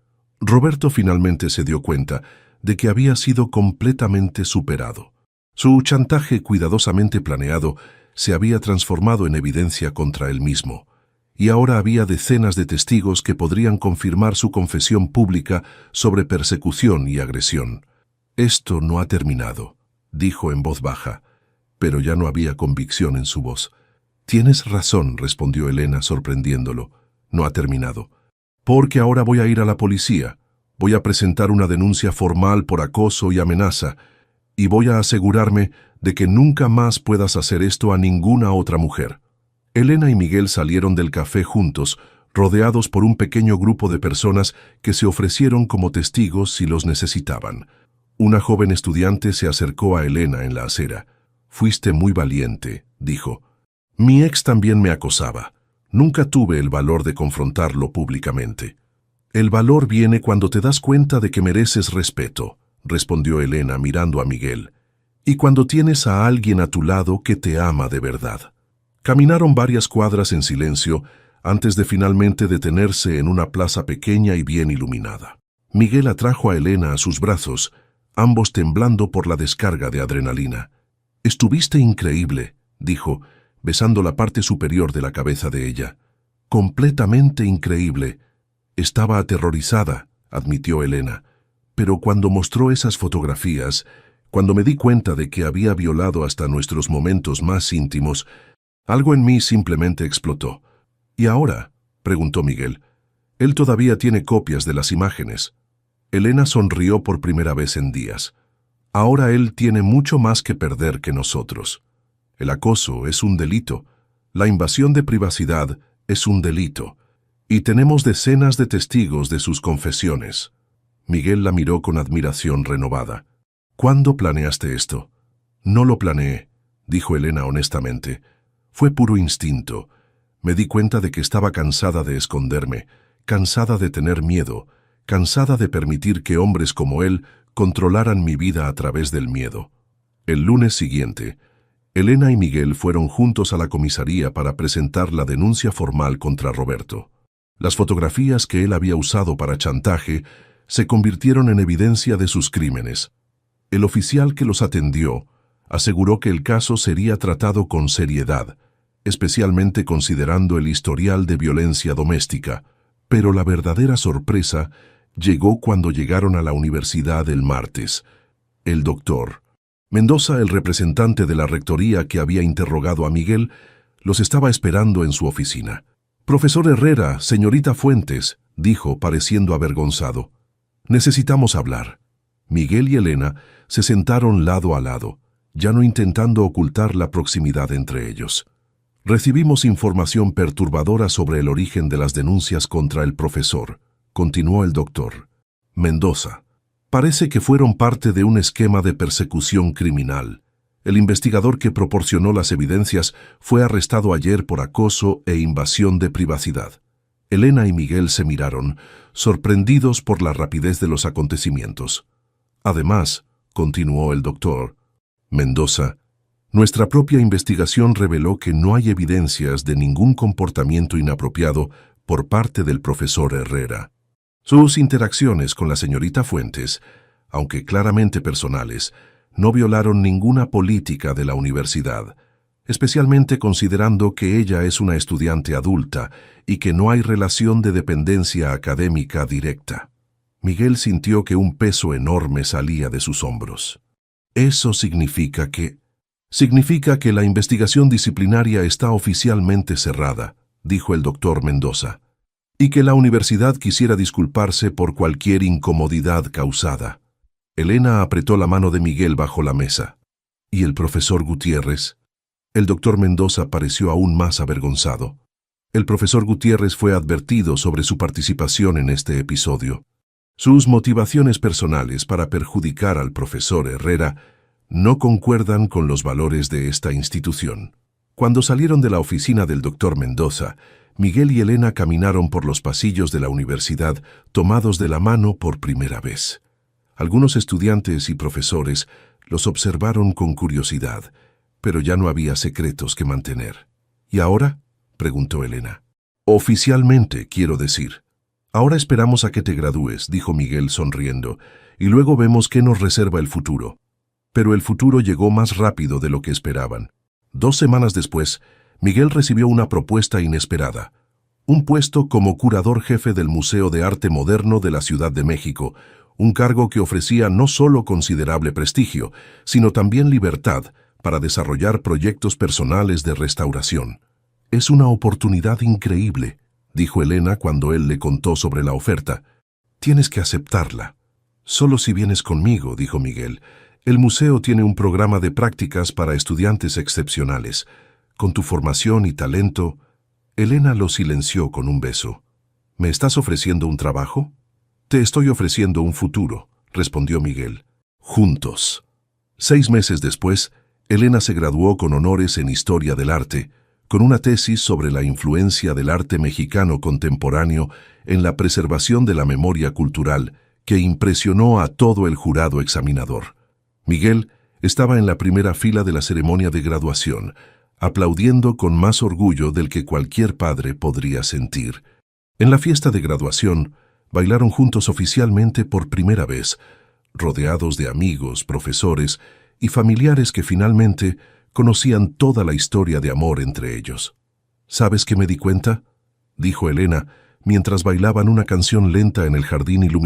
Roberto finalmente se dio cuenta de que había sido completamente superado. Su chantaje cuidadosamente planeado se había transformado en evidencia contra él mismo, y ahora había decenas de testigos que podrían confirmar su confesión pública sobre persecución y agresión. «Esto no ha terminado», dijo en voz baja, pero ya no había convicción en su voz. «Tienes razón», respondió Elena sorprendiéndolo. «No ha terminado. Porque ahora voy a ir a la policía. Voy a presentar una denuncia formal por acoso y amenaza, y voy a asegurarme de que nunca más puedas hacer esto a ninguna otra mujer». Elena y Miguel salieron del café juntos, rodeados por un pequeño grupo de personas que se ofrecieron como testigos si los necesitaban. Una joven estudiante se acercó a Elena en la acera. «Fuiste muy valiente», dijo. «Mi ex también me acosaba. Nunca tuve el valor de confrontarlo públicamente». El valor viene cuando te das cuenta de que mereces respeto, respondió Elena mirando a Miguel, y cuando tienes a alguien a tu lado que te ama de verdad. Caminaron varias cuadras en silencio antes de finalmente detenerse en una plaza pequeña y bien iluminada. Miguel atrajo a Elena a sus brazos, ambos temblando por la descarga de adrenalina. «Estuviste increíble», dijo, besando la parte superior de la cabeza de ella. «Completamente increíble». Estaba aterrorizada, admitió Elena, pero cuando mostró esas fotografías, cuando me di cuenta de que había violado hasta nuestros momentos más íntimos, algo en mí simplemente explotó. «¿Y ahora?», preguntó Miguel. «Él todavía tiene copias de las imágenes». Elena sonrió por primera vez en días. «Ahora él tiene mucho más que perder que nosotros. El acoso es un delito. La invasión de privacidad es un delito. Y tenemos decenas de testigos de sus confesiones». Miguel la miró con admiración renovada. «¿Cuándo planeaste esto?». «No lo planeé», dijo Elena honestamente. «Fue puro instinto. Me di cuenta de que estaba cansada de esconderme, cansada de tener miedo, cansada de permitir que hombres como él controlaran mi vida a través del miedo». El lunes siguiente, Elena y Miguel fueron juntos a la comisaría para presentar la denuncia formal contra Roberto. Las fotografías que él había usado para chantaje se convirtieron en evidencia de sus crímenes. El oficial que los atendió aseguró que el caso sería tratado con seriedad, especialmente considerando el historial de violencia doméstica, pero la verdadera sorpresa llegó cuando llegaron a la universidad el martes. El doctor Mendoza, el representante de la rectoría que había interrogado a Miguel, los estaba esperando en su oficina. «Profesor Herrera, señorita Fuentes», dijo, pareciendo avergonzado. «Necesitamos hablar». Miguel y Elena se sentaron lado a lado, ya no intentando ocultar la proximidad entre ellos. «Recibimos información perturbadora sobre el origen de las denuncias contra el profesor», continuó el doctor Mendoza. «Parece que fueron parte de un esquema de persecución criminal. El investigador que proporcionó las evidencias fue arrestado ayer por acoso e invasión de privacidad». Elena y Miguel se miraron, sorprendidos por la rapidez de los acontecimientos. «Además», continuó el doctor Mendoza, «nuestra propia investigación reveló que no hay evidencias de ningún comportamiento inapropiado por parte del profesor Herrera. Sus interacciones con la señorita Fuentes, aunque claramente personales, no violaron ninguna política de la universidad, especialmente considerando que ella es una estudiante adulta y que no hay relación de dependencia académica directa». Miguel sintió que un peso enorme salía de sus hombros. «Eso significa que la investigación disciplinaria está oficialmente cerrada», dijo el doctor Mendoza, «y que la universidad quisiera disculparse por cualquier incomodidad causada». Elena apretó la mano de Miguel bajo la mesa. «¿Y el profesor Gutiérrez?». El doctor Mendoza pareció aún más avergonzado. «El profesor Gutiérrez fue advertido sobre su participación en este episodio. Sus motivaciones personales para perjudicar al profesor Herrera no concuerdan con los valores de esta institución». Cuando salieron de la oficina del doctor Mendoza, Miguel y Elena caminaron por los pasillos de la universidad tomados de la mano por primera vez. Algunos estudiantes y profesores los observaron con curiosidad, pero ya no había secretos que mantener. «¿Y ahora?», preguntó Elena. «Oficialmente, quiero decir». «Ahora esperamos a que te gradúes», dijo Miguel sonriendo, «y luego vemos qué nos reserva el futuro». Pero el futuro llegó más rápido de lo que esperaban. 2 semanas después, Miguel recibió una propuesta inesperada. Un puesto como curador jefe del Museo de Arte Moderno de la Ciudad de México, un cargo que ofrecía no solo considerable prestigio, sino también libertad para desarrollar proyectos personales de restauración. «Es una oportunidad increíble», dijo Elena cuando él le contó sobre la oferta. «Tienes que aceptarla». «Solo si vienes conmigo», dijo Miguel. «El museo tiene un programa de prácticas para estudiantes excepcionales. Con tu formación y talento». Elena lo silenció con un beso. «¿Me estás ofreciendo un trabajo?». «Te estoy ofreciendo un futuro», respondió Miguel. «Juntos». 6 meses después, Elena se graduó con honores en Historia del Arte, con una tesis sobre la influencia del arte mexicano contemporáneo en la preservación de la memoria cultural, que impresionó a todo el jurado examinador. Miguel estaba en la primera fila de la ceremonia de graduación, aplaudiendo con más orgullo del que cualquier padre podría sentir. En la fiesta de graduación, bailaron juntos oficialmente por primera vez, rodeados de amigos, profesores y familiares que finalmente conocían toda la historia de amor entre ellos. ¿Sabes qué me di cuenta?, dijo Elena, mientras bailaban una canción lenta en el jardín iluminado.